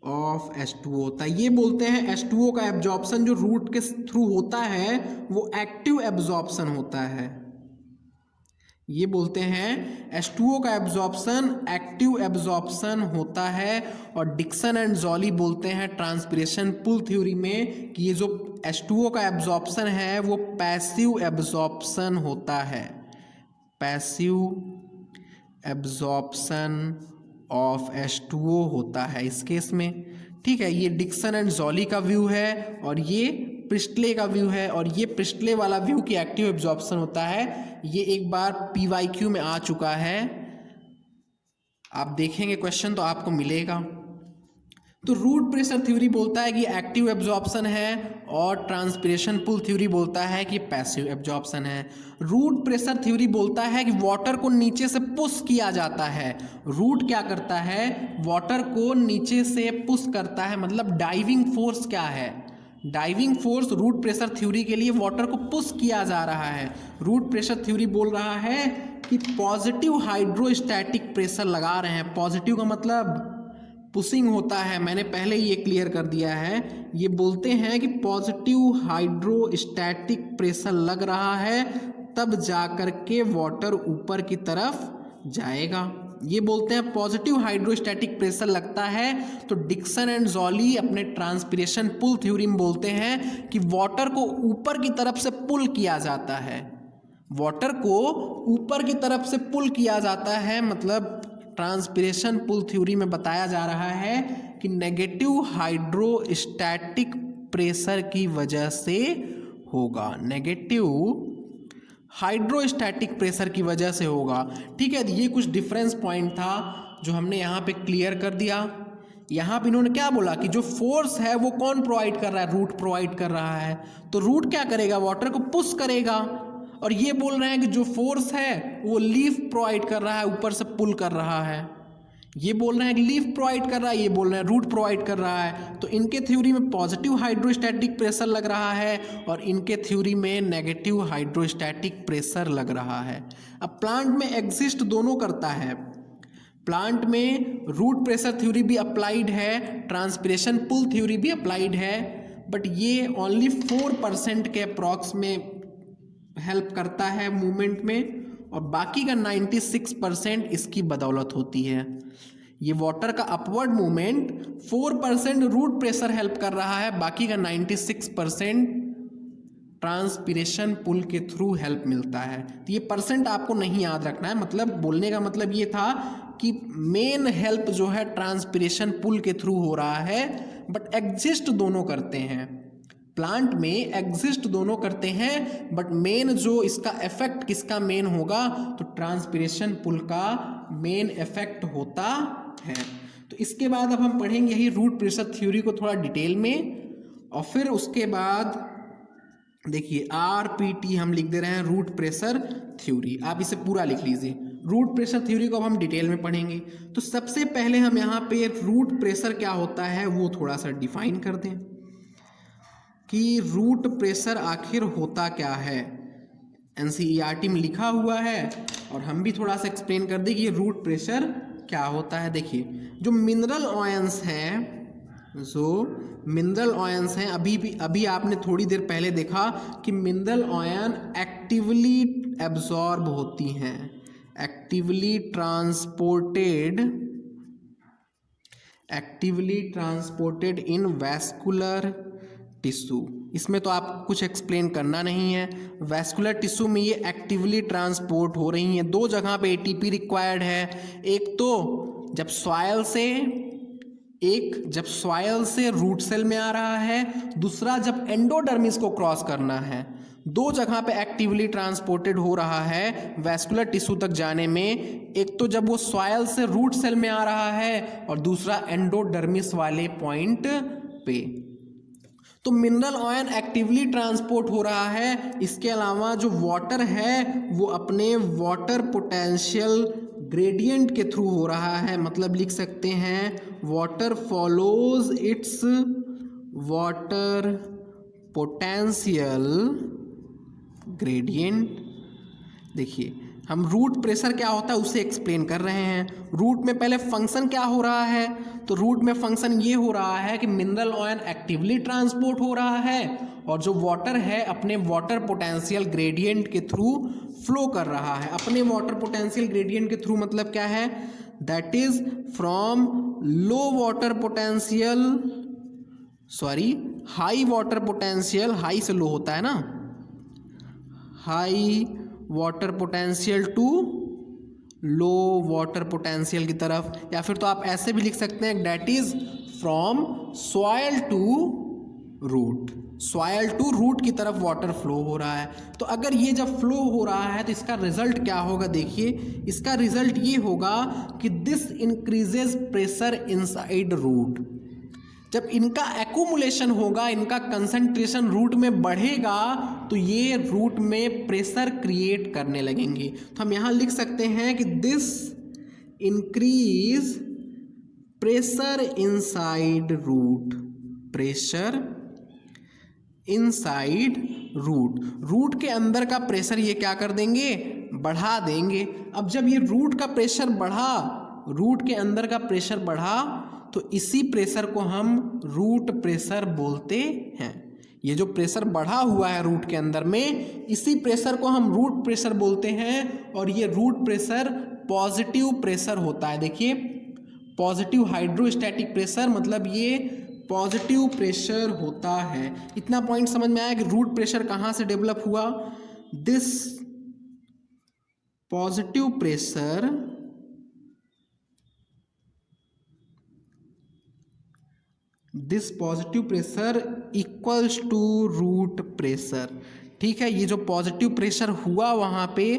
ऑफ H2O होता है। ये बोलते हैं H2O का एब्जॉर्प्शन जो रूट के थ्रू होता है वो एक्टिव एब्जॉर्प्शन होता है। ये बोलते हैं H2O का एब्जॉर्प्शन एक्टिव एब्जॉर्प्शन होता है। और डिक्सन एंड जॉली बोलते हैं ट्रांसपिरेशन पुल थ्योरी में कि ये जो H2O का एब्जॉर्प्शन है वो पैसिव एब्जॉर्प्शन होता है, पैसिव एब्जॉर्प्शन ऑफ H2O होता है इस केस में। ठीक है, ये डिक्सन एंड जॉली का व्यू है और ये प्रिस्टले का व्यू है। और ये प्रिस्टले वाला व्यू कि एक्टिव एब्जॉर्प्शन होता है, ये एक बार PYQ में आ चुका है, आप देखेंगे क्वेश्चन तो आपको मिलेगा। तो रूट प्रेशर थ्योरी बोलता है कि एक्टिव एब्जॉर्प्शन है और ट्रांसपिरेशन पुल थ्योरी बोलता है कि पैसिव एब्जॉर्प्शन है। रूट प्रेशर थ्योरी बोलता है कि वाटर को नीचे से पुश किया जाता है। रूट क्या करता है, वाटर को नीचे से पुश करता है, मतलब डाइविंग फोर्स क्या है, driving force root pressure theory के लिए वाटर को पुश किया जा रहा है। रूट प्रेशर थ्योरी बोल रहा है कि पॉजिटिव हाइड्रोस्टैटिक प्रेशर लगा रहे हैं। पॉजिटिव का मतलब पुशिंग होता है, मैंने पहले ही ये क्लियर कर दिया है। ये बोलते हैं कि पॉजिटिव हाइड्रोस्टैटिक प्रेशर लग रहा है, तब जाकर के वाटर ऊपर की तरफ जाएगा। ये बोलते हैं पॉजिटिव हाइड्रोस्टैटिक प्रेशर लगता है। तो डिक्सन एंड जॉली अपने ट्रांसपिरेशन पुल थ्योरी में बोलते हैं कि वाटर को ऊपर की तरफ से पुल किया जाता है, वाटर को ऊपर की तरफ से पुल किया जाता है। मतलब ट्रांसपिरेशन पुल थ्योरी में बताया जा रहा है कि नेगेटिव हाइड्रोस्टैटिक प्रेशर की वजह से होगा, नेगेटिव हाइड्रोस्टैटिक प्रेशर की वजह से होगा। ठीक है, ये कुछ डिफरेंस पॉइंट था जो हमने यहाँ पे क्लियर कर दिया। यहाँ पे इन्होंने क्या बोला कि जो फोर्स है वो कौन प्रोवाइड कर रहा है, रूट प्रोवाइड कर रहा है। तो रूट क्या करेगा, वाटर को पुश करेगा। और ये बोल रहे हैं कि जो फोर्स है वो लीफ प्रोवाइड कर रहा है, ऊपर से पुल कर रहा है। ये बोल रहे हैं कि लीफ प्रोवाइड कर रहा है, ये बोल रहे हैं रूट प्रोवाइड कर रहा है। तो इनके थ्योरी में पॉजिटिव हाइड्रोस्टैटिक प्रेशर लग रहा है और इनके थ्योरी में नेगेटिव हाइड्रोस्टैटिक प्रेशर लग रहा है। अब प्लांट में एग्जिस्ट दोनों करता है, प्लांट में रूट प्रेशर थ्योरी भी अप्लाइड है, ट्रांसपिरेशन पुल थ्योरी भी अप्लाइड है, बट ये ओनली 4% के अप्रॉक्स में हेल्प करता है मूवमेंट में, और बाकी का 96% इसकी बदौलत होती है। ये वाटर का upward movement 4% root pressure help कर रहा है, बाकी का 96% ट्रांसपिरेशन पुल के थ्रू हेल्प मिलता है। तो ये परसेंट आपको नहीं याद रखना है, मतलब बोलने का मतलब ये था कि मेन हेल्प जो है ट्रांसपिरेशन पुल के थ्रू हो रहा है, बट एग्जिस्ट दोनों करते हैं प्लांट में, एग्जिस्ट दोनों करते हैं, बट मेन जो इसका इफेक्ट किसका मेन होगा, तो ट्रांसपिरेशन पुल का मेन इफेक्ट होता है। तो इसके बाद अब हम पढ़ेंगे यही रूट प्रेशर थ्योरी को थोड़ा डिटेल में, और फिर उसके बाद देखिए RPT हम लिख दे रहे हैं रूट प्रेशर थ्योरी, आप इसे पूरा लिख लीजिए। रूट प्रेशर थ्योरी को अब हम डिटेल में पढ़ेंगे। तो सबसे पहले हम यहाँ पे रूट प्रेशर क्या होता है वो थोड़ा सा डिफाइन कर दें कि रूट प्रेशर आखिर होता क्या है। NCERT में लिखा हुआ है और हम भी थोड़ा सा एक्सप्लेन कर दें कि ये रूट प्रेशर क्या होता है। देखिए जो मिनरल ऑयंस हैं, अभी आपने थोड़ी देर पहले देखा कि मिनरल ऑयन एक्टिवली एब्जॉर्ब होती हैं, actively transported in vascular tissue. इसमें तो आप कुछ एक्सप्लेन करना नहीं है, वैस्कुलर टिश्यू में ये एक्टिवली ट्रांसपोर्ट हो रही हैं। दो जगह पे ATP रिक्वायर्ड है, एक तो जब सॉयल से रूट सेल में आ रहा है, दूसरा जब एंडोडर्मिस को क्रॉस करना है। दो जगह पे एक्टिवली ट्रांसपोर्टेड हो रहा है वैस्कुलर टिश्यू तक जाने में, एक तो जब वो सॉयल से रूट सेल में आ रहा है और दूसरा एंडोडर्मिस वाले पॉइंट पे। तो मिनरल ऑयन एक्टिवली ट्रांसपोर्ट हो रहा है। इसके अलावा जो वाटर है वो अपने वाटर पोटेंशियल ग्रेडियंट के थ्रू हो रहा है, मतलब लिख सकते हैं water follows it's water potential gradient. देखिए हम रूट प्रेशर क्या होता है उसे एक्सप्लेन कर रहे हैं। रूट में पहले फंक्शन क्या हो रहा है, तो रूट में फंक्शन ये हो रहा है कि मिनरल ऑयल एक्टिवली ट्रांसपोर्ट हो रहा है और जो वाटर है अपने वाटर पोटेंशियल ग्रेडियंट के थ्रू फ्लो कर रहा है। अपने वाटर पोटेंशियल ग्रेडियंट के थ्रू मतलब क्या है, that is from low water potential, high water potential, high से लो होता है ना, high water potential to low water potential की तरफ, या फिर तो आप ऐसे भी लिख सकते हैं that is from soil to root, soil to root की तरफ वाटर फ्लो हो रहा है। तो अगर ये जब फ्लो हो रहा है तो इसका रिजल्ट क्या होगा, देखिए इसका रिजल्ट ये होगा कि this increases pressure inside root. जब इनका एक्यूमुलेशन होगा, इनका कंसंट्रेशन रूट में बढ़ेगा तो ये रूट में प्रेशर क्रिएट करने लगेंगे। तो हम यहाँ लिख सकते हैं कि this increase pressure inside root, pressure inside root, root के अंदर का प्रेशर ये क्या कर देंगे, बढ़ा देंगे। अब जब ये रूट का प्रेशर बढ़ा, रूट के अंदर का प्रेशर बढ़ा, तो इसी प्रेशर को हम रूट प्रेशर बोलते हैं। ये जो प्रेशर बढ़ा हुआ है रूट के अंदर में, इसी प्रेशर को हम रूट प्रेशर बोलते हैं और ये रूट प्रेशर पॉजिटिव प्रेशर होता है। देखिए पॉजिटिव हाइड्रोस्टैटिक प्रेशर मतलब ये पॉजिटिव प्रेशर होता है। इतना पॉइंट समझ में आया कि रूट प्रेशर कहाँ से डेवलप हुआ। This positive pressure equals to root pressure. ठीक है, ये जो पॉजिटिव प्रेशर हुआ वहाँ पे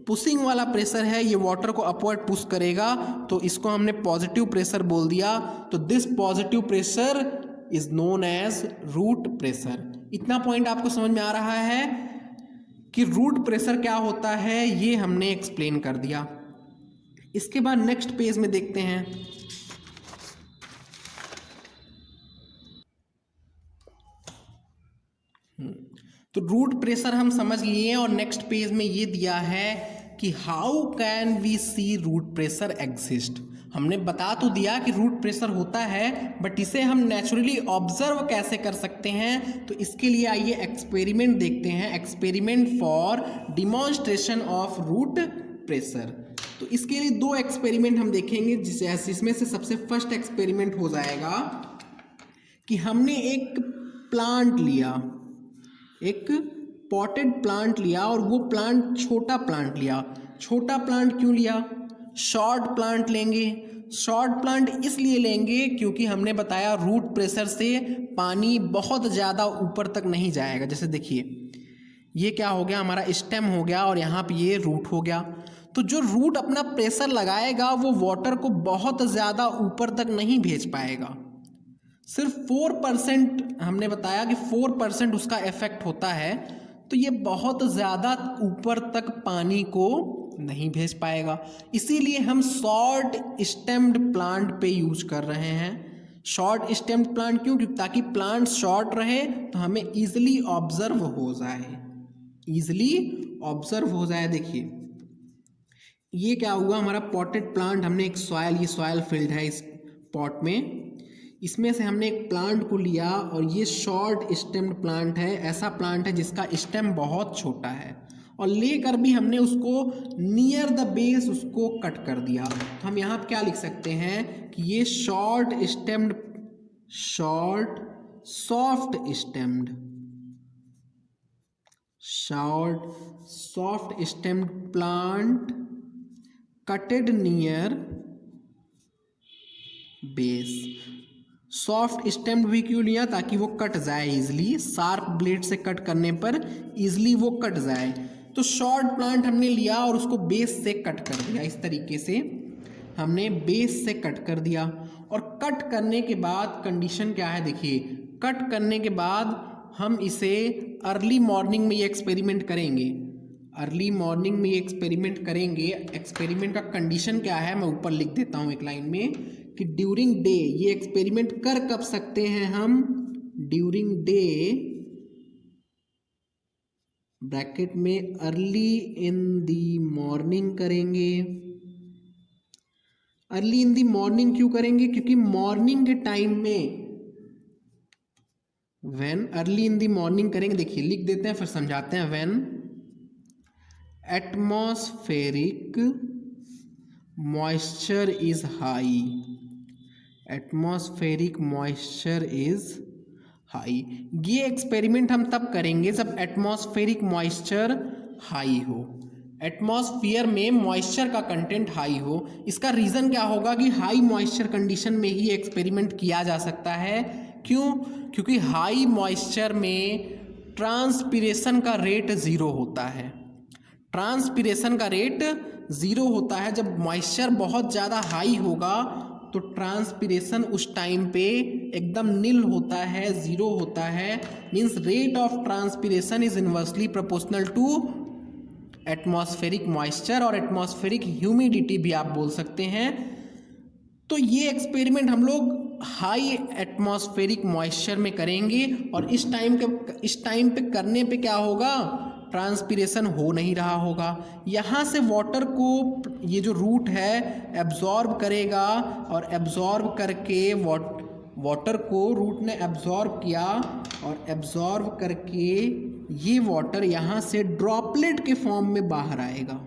पुशिंग वाला प्रेशर है, ये वाटर को अपवर्ड पुश करेगा, तो इसको हमने पॉजिटिव प्रेशर बोल दिया। तो this positive pressure is known as root pressure. इतना पॉइंट आपको समझ में आ रहा है कि रूट प्रेशर क्या होता है, ये हमने एक्सप्लेन कर दिया। इसके बाद नेक्स्ट पेज में देखते हैं। तो रूट प्रेशर हम समझ लिए और नेक्स्ट पेज में ये दिया है कि how can we see root pressure exist. हमने बता तो दिया कि रूट प्रेशर होता है, बट इसे हम नेचुरली ऑब्जर्व कैसे कर सकते हैं, तो इसके लिए आइए एक्सपेरिमेंट देखते हैं। Experiment for demonstration of root pressure. तो इसके लिए दो एक्सपेरिमेंट हम देखेंगे, जिसमें से सबसे फर्स्ट एक्सपेरिमेंट हो जाएगा कि हमने एक प्लांट लिया, एक पॉटेड प्लांट लिया, और वो प्लांट छोटा प्लांट लिया। छोटा प्लांट क्यों लिया? शॉर्ट प्लांट लेंगे। शॉर्ट प्लांट इसलिए लेंगे क्योंकि हमने बताया रूट प्रेशर से पानी बहुत ज़्यादा ऊपर तक नहीं जाएगा। जैसे देखिए ये क्या हो गया, हमारा स्टेम हो गया और यहाँ पे ये रूट हो गया। तो जो रूट अपना प्रेशर लगाएगा वो वाटर को बहुत ज़्यादा ऊपर तक नहीं भेज पाएगा। सिर्फ 4% हमने बताया कि 4% उसका इफेक्ट होता है, तो ये बहुत ज़्यादा ऊपर तक पानी को नहीं भेज पाएगा। इसीलिए हम शॉर्ट स्टेम्ड प्लांट पे यूज कर रहे हैं। शॉर्ट स्टेम्ड प्लांट क्यों? क्योंकि ताकि प्लांट शॉर्ट रहे तो हमें ईजिली ऑब्जर्व हो जाए, ईजिली ऑब्जर्व हो जाए। देखिए ये क्या हुआ, हमारा पॉटेड प्लांट, हमने एक सॉयल, ये सॉयल फिल्ड है इस पॉट में, इसमें से हमने एक प्लांट को लिया और ये शॉर्ट स्टेम्ड प्लांट है। ऐसा प्लांट है जिसका स्टेम बहुत छोटा है, और लेकर भी हमने उसको नियर द बेस उसको कट कर दिया। तो हम यहाँ क्या लिख सकते हैं कि ये short stemmed, short soft stemmed, short soft stemmed plant cutted near base. Soft stemmed भी क्यों लिया? ताकि वो कट जाए इजली, शार्प ब्लेड से कट करने पर इजली वो कट जाए। तो शॉर्ट प्लांट हमने लिया और उसको बेस से कट कर दिया। इस तरीके से हमने बेस से कट कर दिया, और कट करने के बाद कंडीशन क्या है देखिए, कट करने के बाद हम इसे अर्ली मॉर्निंग में ये एक्सपेरिमेंट करेंगे। अर्ली मॉर्निंग में ये एक्सपेरिमेंट करेंगे। एक्सपेरिमेंट का कंडीशन क्या है मैं ऊपर लिख देता हूँ एक लाइन में, कि ड्यूरिंग डे। ये एक्सपेरिमेंट कर कब सकते हैं हम? ड्यूरिंग डे, ब्रैकेट में अर्ली इन दी मॉर्निंग करेंगे। अर्ली इन दी मॉर्निंग क्यों करेंगे? क्योंकि मॉर्निंग के टाइम में, when early in the morning करेंगे, देखिए लिख देते हैं फिर समझाते हैं। When atmospheric moisture is high, atmospheric moisture is high. ये एक्सपेरिमेंट हम तब करेंगे जब एटमॉस्फेरिक मॉइस्चर हाई हो, एटमॉस्फेयर में मॉइस्चर का कंटेंट हाई हो। इसका रीज़न क्या होगा कि हाई मॉइस्चर कंडीशन में ही एक्सपेरिमेंट किया जा सकता है। क्यों? क्योंकि हाई मॉइस्चर में ट्रांसपिरेशन का रेट ज़ीरो होता है। ट्रांसपिरेशन का रेट ज़ीरो होता है। जब मॉइस्चर बहुत ज़्यादा हाई होगा तो ट्रांसपिरेशन उस टाइम पे एकदम नील होता है, ज़ीरो होता है। Means rate of transpiration is inversely proportional to atmospheric moisture, और एटमॉस्फेरिक ह्यूमिडिटी भी आप बोल सकते हैं। तो ये एक्सपेरिमेंट हम लोग हाई एटमॉस्फेरिक मॉइस्चर में करेंगे, और इस टाइम पे करने पे क्या होगा, ट्रांसपिरेशन हो नहीं रहा होगा। यहाँ से वाटर को ये जो रूट है एब्जॉर्ब करेगा, और एब्जॉर्ब करके वाटर को रूट ने एब्जॉर्ब किया, और एब्जॉर्ब करके ये वाटर यहाँ से ड्रॉपलेट के फॉर्म में बाहर आएगा।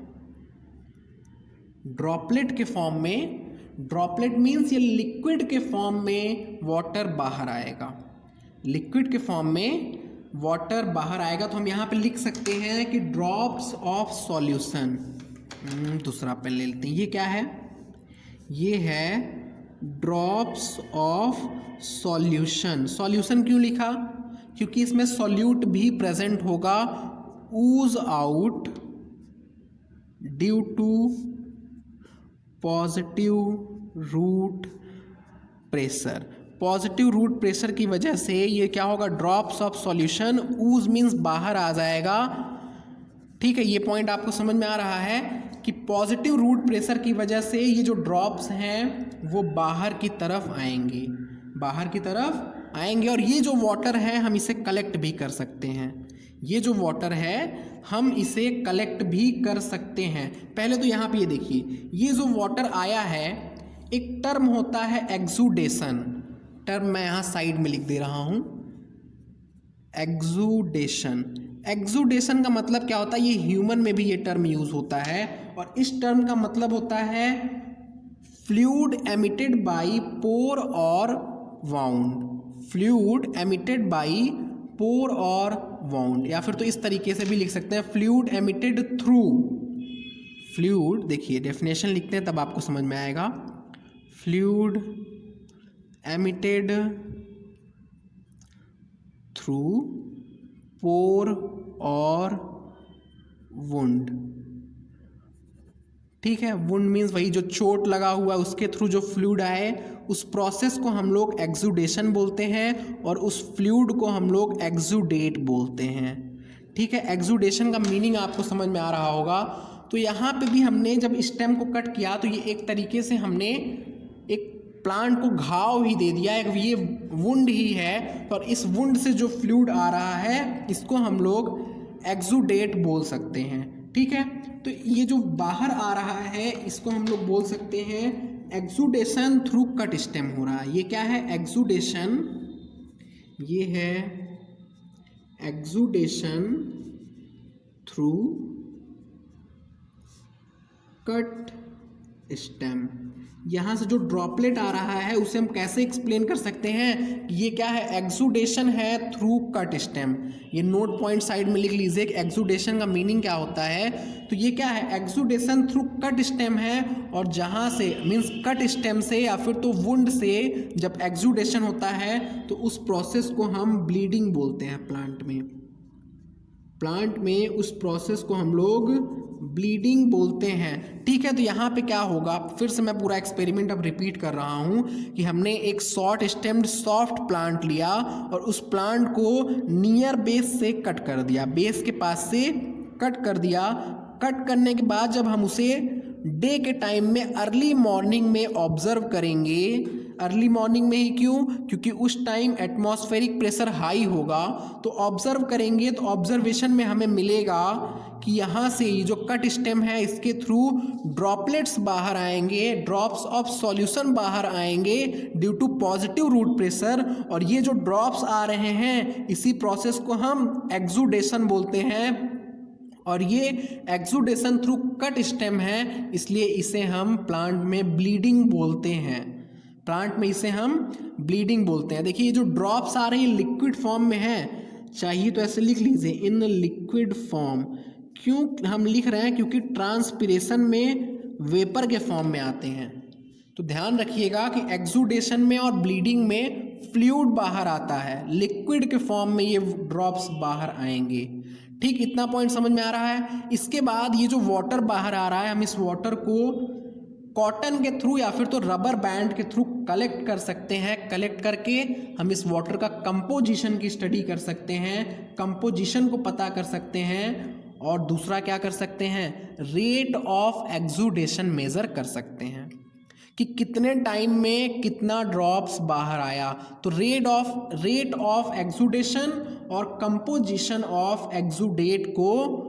ड्रॉपलेट के फॉर्म में, ड्रॉपलेट मीन्स ये लिक्विड के फॉर्म में वाटर बाहर आएगा। लिक्विड के फॉर्म में वाटर बाहर आएगा। तो हम यहाँ पे लिख सकते हैं कि ड्रॉप्स ऑफ सॉल्यूशन। दूसरा पेन ले लेते हैं। ये क्या है? ये है ड्रॉप्स ऑफ सॉल्यूशन। सॉल्यूशन क्यों लिखा? क्योंकि इसमें सॉल्यूट भी प्रेजेंट होगा। Ooze out due to positive root pressure. Positive root pressure की वजह से ये क्या होगा, drops of solution. Ooze means बाहर आ जाएगा। ठीक है, ये पॉइंट आपको समझ में आ रहा है कि पॉजिटिव रूट प्रेशर की वजह से ये जो ड्रॉप्स हैं वो बाहर की तरफ आएंगे, बाहर की तरफ आएंगे। और ये जो वाटर है हम इसे कलेक्ट भी कर सकते हैं। ये जो वाटर है हम इसे कलेक्ट भी कर सकते हैं। पहले तो यहाँ पे ये देखिए, ये जो वाटर आया है एक टर्म होता है एक्सुडेशन, टर्म मैं यहाँ साइड में लिख दे रहा हूँ, एक्सुडेशन। एक्सुडेशन का मतलब क्या होता है, ये ह्यूमन में भी ये टर्म यूज होता है, और इस टर्म का मतलब होता है फ्लूइड एमिटेड बाय पोर और वाउंड, फ्लूइड एमिटेड बाय पोर और वाउंड, या फिर तो इस तरीके से भी लिख सकते हैं फ्लूइड एमिटेड थ्रू, फ्लूइड, देखिए डेफिनेशन लिखते हैं तब आपको समझ में आएगा, फ्लूइड एमिटेड थ्रू पोर और वुंड। ठीक है, वुंड मीन्स वही जो चोट लगा हुआ है उसके थ्रू जो फ्लूइड आए, उस प्रोसेस को हम लोग एक्सुडेशन बोलते हैं, और उस फ्लूइड को हम लोग एक्सुडेट बोलते हैं। ठीक है, एक्सुडेशन का मीनिंग आपको समझ में आ रहा होगा। तो यहाँ पे भी हमने जब स्टेम को कट किया तो ये एक तरीके से हमने एक प्लांट को घाव ही दे दिया, एक ये वुंड ही है, और इस वुंड से जो फ्लूइड आ रहा है इसको हम लोग एक्सुडेट बोल सकते हैं। ठीक है, तो ये जो बाहर आ रहा है इसको हम लोग बोल सकते हैं एक्सुडेशन थ्रू कट स्टेम हो रहा है। ये क्या है, एक्सुडेशन, ये है एक्सुडेशन थ्रू कट स्टेम। यहाँ से जो ड्रॉपलेट आ रहा है उसे हम कैसे एक्सप्लेन कर सकते हैं, ये क्या है, एक्सुडेशन है थ्रू कट स्टेम। ये नोट पॉइंट साइड में लिख लीजिए कि एक्सुडेशन का मीनिंग क्या होता है। तो ये क्या है, एक्सुडेशन थ्रू कट स्टेम है, और जहाँ से मीन्स कट स्टेम से या फिर तो वुंड से जब एक्सुडेशन होता है तो उस प्रोसेस को हम ब्लीडिंग बोलते हैं। प्लांट में उस प्रोसेस को हम लोग ब्लीडिंग बोलते हैं। ठीक है, तो यहाँ पे क्या होगा, फिर से मैं पूरा एक्सपेरिमेंट अब रिपीट कर रहा हूँ कि हमने एक शॉर्ट स्टेम्ड सॉफ्ट प्लांट लिया और उस प्लांट को नियर बेस से कट कर दिया, बेस के पास से कट कर दिया। कट करने के बाद जब हम उसे डे के टाइम में अर्ली मॉर्निंग में ऑब्जर्व करेंगे, अर्ली मॉर्निंग में ही क्यों, क्योंकि उस टाइम एटमॉस्फेरिक प्रेशर हाई होगा, तो ऑब्जर्व करेंगे तो ऑब्जर्वेशन में हमें मिलेगा कि यहाँ से ये जो कट स्टेम है इसके थ्रू ड्रॉपलेट्स बाहर आएंगे, ड्रॉप्स ऑफ सॉल्यूशन बाहर आएंगे due to positive root pressure, और ये जो ड्रॉप्स आ रहे हैं इसी प्रोसेस को हम एक्सुडेशन बोलते हैं, और ये एक्सुडेशन थ्रू कट स्टेम है, इसलिए इसे हम प्लांट में ब्लीडिंग बोलते हैं। प्लांट में इसे हम ब्लीडिंग बोलते हैं। देखिए ये जो ड्रॉप्स आ रही है लिक्विड फॉर्म में है, चाहिए तो ऐसे लिख लीजिए इन लिक्विड फॉर्म। क्यों हम लिख रहे हैं, क्योंकि ट्रांसपिरेशन में वेपर के फॉर्म में आते हैं। तो ध्यान रखिएगा कि एक्सुडेशन में और ब्लीडिंग में फ्लूइड बाहर आता है, लिक्विड के फॉर्म में ये ड्रॉप्स बाहर आएंगे। ठीक, इतना पॉइंट समझ में आ रहा है। इसके बाद ये जो वाटर बाहर आ रहा है, हम इस वाटर को कॉटन के थ्रू या फिर तो रबर बैंड के थ्रू कलेक्ट कर सकते हैं। कलेक्ट करके हम इस वाटर का कंपोजिशन की स्टडी कर सकते हैं, कंपोजिशन को पता कर सकते हैं, और दूसरा क्या कर सकते हैं, रेट ऑफ एक्सुडेशन मेजर कर सकते हैं कि कितने टाइम में कितना ड्रॉप्स बाहर आया। तो रेट ऑफ एक्सुडेशन और कंपोजिशन ऑफ एक्सुडेट को,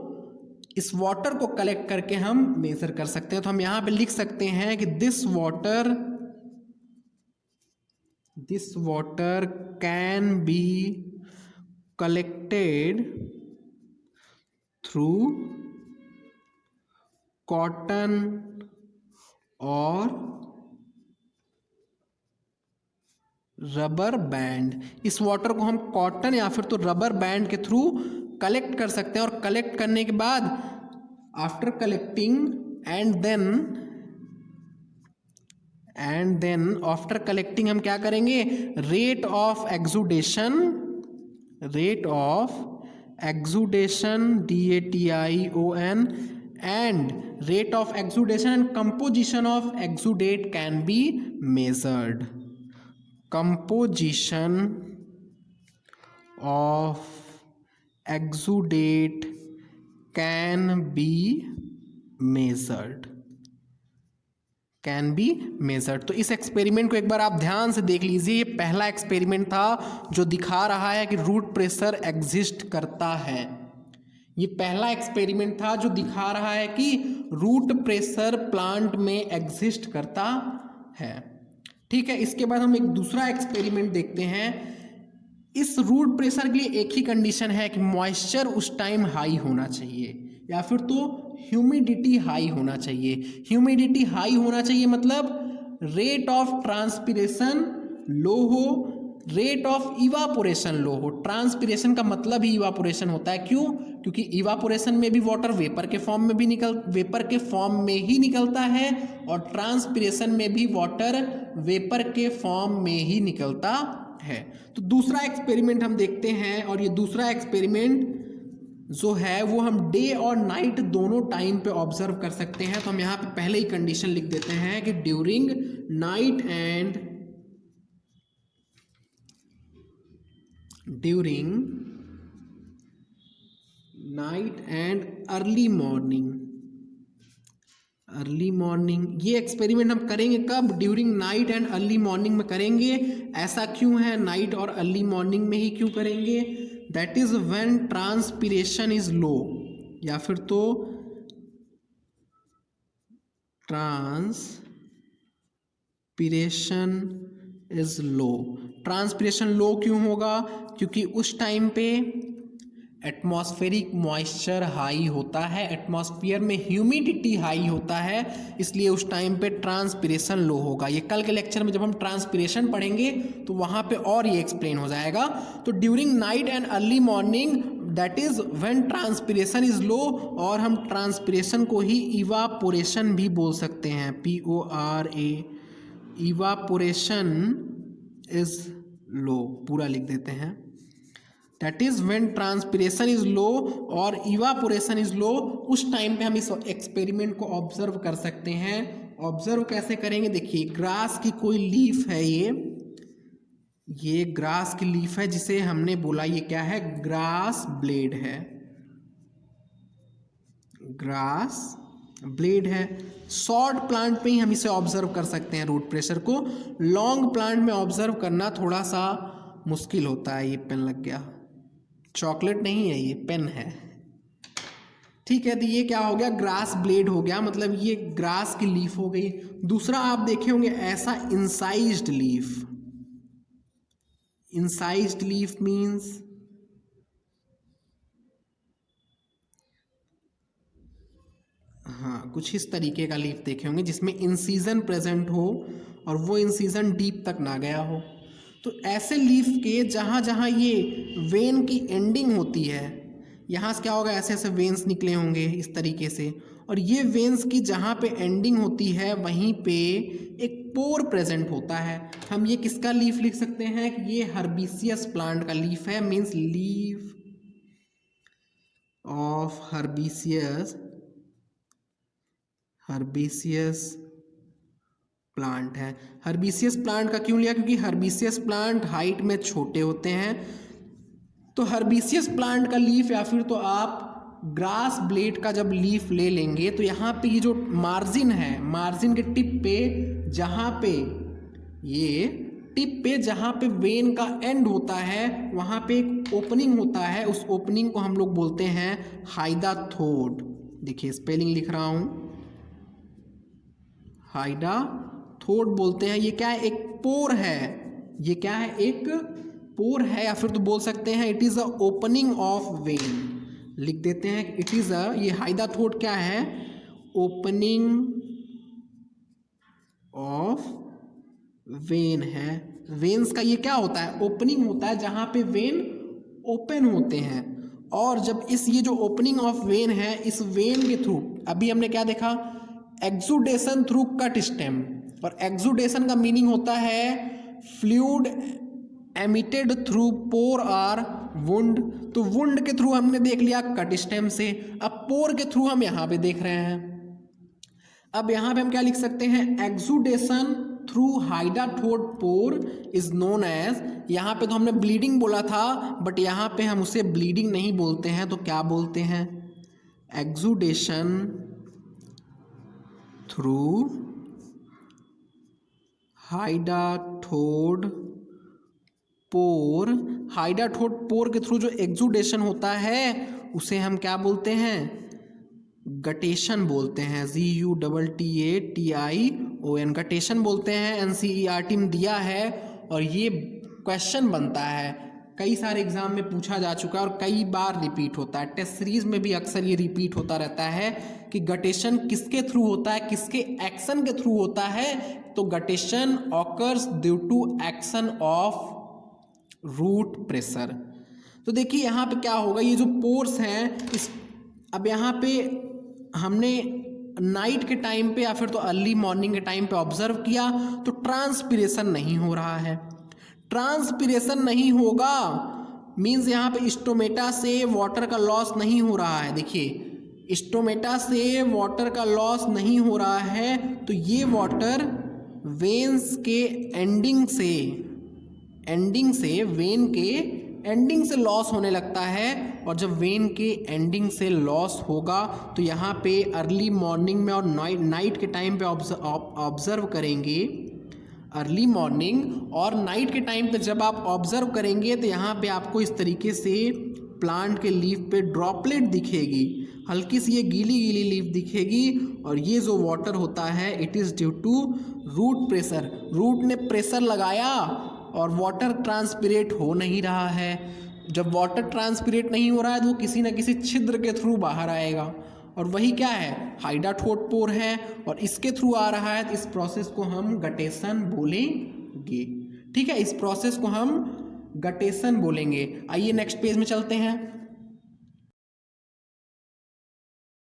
इस वाटर को कलेक्ट करके हम मेजर कर सकते हैं। तो हम यहाँ पे लिख सकते हैं कि this water can be collected through cotton और रबर बैंड। इस वाटर को हम कॉटन या फिर तो रबर बैंड के थ्रू कलेक्ट कर सकते हैं, और कलेक्ट करने के बाद after collecting and then after collecting हम क्या करेंगे, rate of exudation DATION and rate of exudation and composition of exudate can be measured. Composition of exudate can be measured. तो इस एक्सपेरिमेंट को एक बार आप ध्यान से देख लीजिए। ये पहला एक्सपेरिमेंट था जो दिखा रहा है कि रूट प्रेशर एग्जिस्ट करता है। ये पहला एक्सपेरिमेंट था जो दिखा रहा है कि रूट प्रेशर प्लांट में एग्जिस्ट करता है। ठीक है, इसके बाद हम एक दूसरा एक्सपेरिमेंट देखते हैं। इस रूट प्रेशर के लिए एक ही कंडीशन है कि मॉइस्चर उस टाइम हाई होना चाहिए या फिर तो ह्यूमिडिटी हाई होना चाहिए। ह्यूमिडिटी हाई होना चाहिए मतलब रेट ऑफ ट्रांसपिरेशन लो हो, रेट ऑफ इवापोरेशन लो हो। ट्रांसपिरेशन का मतलब ही इवापोरेशन होता है। क्यों? क्योंकि इवापोरेशन में भी वाटर वेपर के फॉर्म में ही निकलता है और ट्रांसपिरेशन में भी वाटर वेपर के फॉर्म में ही निकलता है। तो दूसरा एक्सपेरिमेंट हम देखते हैं, और ये दूसरा एक्सपेरिमेंट जो है वो हम डे और नाइट दोनों टाइम पे ऑब्जर्व कर सकते हैं। तो हम यहाँ पे पहले ही कंडीशन लिख देते हैं कि during night and early morning. ये एक्सपेरिमेंट हम करेंगे कब? During night and early morning में करेंगे। ऐसा क्यों है? नाइट और अर्ली मॉर्निंग में ही क्यों करेंगे? That is when transpiration is low, या फिर तो ट्रांसपिरेशन लो क्यों होगा? क्योंकि उस टाइम पे एटमॉस्फेरिक मॉइस्चर हाई होता है, एटमॉस्फेयर में ह्यूमिडिटी हाई होता है, इसलिए उस टाइम पे ट्रांसपिरेशन लो होगा। ये कल के लेक्चर में जब हम ट्रांसपिरेशन पढ़ेंगे तो वहाँ पे और ये एक्सप्लेन हो जाएगा। तो during night and early morning that is when transpiration is low, और हम ट्रांसपिरेशन को ही इवापोरेशन भी बोल सकते हैं, PORA, इवापोरेशन इज लो पूरा लिख देते हैं। That is when transpiration is low और इवापोरेशन इज लो, उस टाइम पे हम इस एक्सपेरिमेंट को ऑब्जर्व कर सकते हैं। ऑब्जर्व कैसे करेंगे? देखिए, ग्रास की कोई लीफ है, ये ग्रास की लीफ है जिसे हमने बोला ये क्या है? ग्रास ब्लेड है, ग्रास ब्लेड है। शॉर्ट प्लांट पे ही हम इसे ऑब्जर्व कर सकते हैं रूट प्रेशर को। लॉन्ग प्लांट में ऑब्जर्व करना थोड़ा सा मुश्किल होता है। ये पेन लग गया, चॉकलेट नहीं है, ये पेन है। ठीक है, तो ये क्या हो गया? ग्रास ब्लेड हो गया, मतलब ये ग्रास की लीफ हो गई। दूसरा आप देखे होंगे ऐसा incised leaf. Incised leaf means हाँ, कुछ इस तरीके का लीफ देखे होंगे जिसमें इंसीजन प्रेजेंट हो और वो इंसीजन डीप तक ना गया हो। तो ऐसे लीफ के जहाँ जहाँ ये वेन की एंडिंग होती है, यहाँ से क्या होगा? ऐसे ऐसे वेन्स निकले होंगे इस तरीके से, और ये वेन्स की जहाँ पे एंडिंग होती है वहीं पे एक पोर प्रेजेंट होता है। हम ये किसका लीफ लिख सकते हैं कि ये हर्बिसियस प्लांट का लीफ है, मीन्स लीफ ऑफ हर्बिसियस प्लांट है। हर्बिसियस प्लांट का क्यों लिया? क्योंकि हर्बिसियस प्लांट हाइट में छोटे होते हैं। तो हर्बिसियस प्लांट का लीफ या फिर तो आप ग्रास ब्लेड का जब लीफ ले लेंगे तो यहाँ पे ये जो मार्जिन है, मार्जिन के टिप पे जहाँ पे ये टिप पे जहाँ पे वेन का एंड होता है वहाँ पे एक ओपनिंग होता है। उस ओपनिंग को हम लोग बोलते हैं हाइडाथोड। देखिए स्पेलिंग लिख रहा हूँ, हाइडाथोड बोलते हैं। ये क्या है? एक पोर है। ये क्या है? एक पोर है, या फिर तो बोल सकते हैं it is a opening of when. लिख देते हैं इट इज़ अ, ये हाइडाथोड क्या है? ओपनिंग ऑफ वेन है। वेन्स का ये क्या होता है? ओपनिंग होता है जहाँ पे वेन ओपन होते हैं। और जब ये जो ओपनिंग ऑफ वेन है, इस वेन के थ्रू अभी हमने क्या देखा? Exudation through cut stem. और एक्सुडेशन का मीनिंग होता है fluid emitted through pore or wound. तो वुंड के थ्रू हमने देख लिया कट स्टेम से, अब पोर के थ्रू हम यहाँ पे देख रहे हैं। अब यहाँ पे हम क्या लिख सकते हैं? Exudation through hydathode pore is known as, यहाँ पे तो हमने ब्लीडिंग बोला था बट यहाँ पे हम उसे ब्लीडिंग नहीं बोलते हैं, तो क्या बोलते हैं? एक्सुडेशन थ्रू हाइडाथोड पोर। हाइडाथोड पोर के थ्रू जो एक्सुडेशन होता है उसे हम क्या बोलते हैं? गटेशन बोलते हैं, GUTTATION ON गटेशन बोलते हैं, NCERT में दिया है और ये क्वेश्चन बनता है, कई सारे एग्जाम में पूछा जा चुका है और कई बार रिपीट होता है। टेस्ट सीरीज में भी अक्सर ये रिपीट होता रहता है कि गटेशन किसके थ्रू होता है, किसके एक्शन के थ्रू होता है। तो guttation occurs due to action of root pressure. तो देखिए यहाँ पे क्या होगा, ये जो पोर्स हैं इस, अब यहाँ पे हमने नाइट के टाइम पे या फिर तो अर्ली मॉर्निंग के टाइम पे ऑब्जर्व किया तो ट्रांसपिरेशन नहीं हो रहा है। ट्रांसपिरेशन नहीं होगा मीन्स यहाँ पे स्टोमेटा से वाटर का लॉस नहीं हो रहा है। देखिए स्टोमेटा से वाटर का लॉस नहीं हो रहा है तो ये वाटर वेन्स के एंडिंग से वेन के एंडिंग से लॉस होने लगता है। और जब वेन के एंडिंग से लॉस होगा तो यहाँ पे अर्ली मॉर्निंग में और नाइट के टाइम पे ऑब्जर्व करेंगे। अर्ली मॉर्निंग और नाइट के टाइम पे जब आप ऑब्जर्व करेंगे तो यहाँ पे आपको इस तरीके से प्लांट के लीफ पे ड्रॉपलेट दिखेगी, हल्की सी ये गीली गीली लीफ दिखेगी। और ये जो वाटर होता है it is due to root pressure. Root ने प्रेशर लगाया और वाटर ट्रांसपिरेट हो नहीं रहा है। जब वाटर ट्रांसपिरेट नहीं हो रहा है तो वो किसी न किसी छिद्र के थ्रू बाहर आएगा और वही क्या है, हाइडाथोट पोर है और इसके थ्रू आ रहा है। तो इस प्रोसेस को हम गटेशन बोलेंगे। ठीक है, इस प्रोसेस को हम गटेशन बोलेंगे। आइए नेक्स्ट पेज में चलते हैं।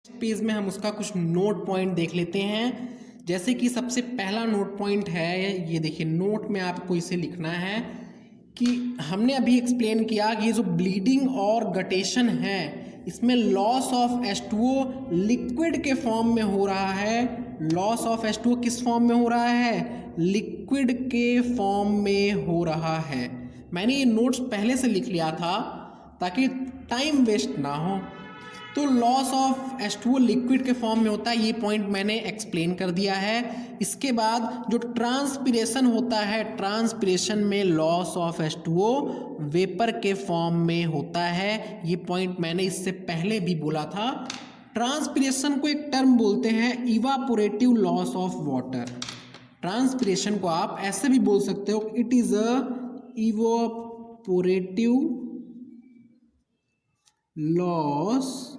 पेज में हम उसका कुछ नोट पॉइंट देख लेते हैं। जैसे कि सबसे पहला नोट पॉइंट है, ये देखिए नोट में आपको इसे लिखना है कि हमने अभी एक्सप्लेन किया कि ये जो ब्लीडिंग और गटेशन है इसमें लॉस ऑफ H2O लिक्विड के फॉर्म में हो रहा है। लॉस ऑफ H2O किस फॉर्म में हो रहा है, लिक्विड के फॉर्म में हो रहा है। मैंने ये नोट्स पहले से लिख लिया था ताकि टाइम वेस्ट ना हो। तो लॉस ऑफ H2O लिक्विड के फॉर्म में होता है, ये पॉइंट मैंने एक्सप्लेन कर दिया है। इसके बाद जो ट्रांसपिरेशन होता है, ट्रांसपिरेशन में लॉस ऑफ H2O वेपर के फॉर्म में होता है। ये पॉइंट मैंने इससे पहले भी बोला था। ट्रांसपिरेशन को एक टर्म बोलते हैं evaporative loss of water. Transpiration को आप ऐसे भी बोल सकते हो, it is a evaporative loss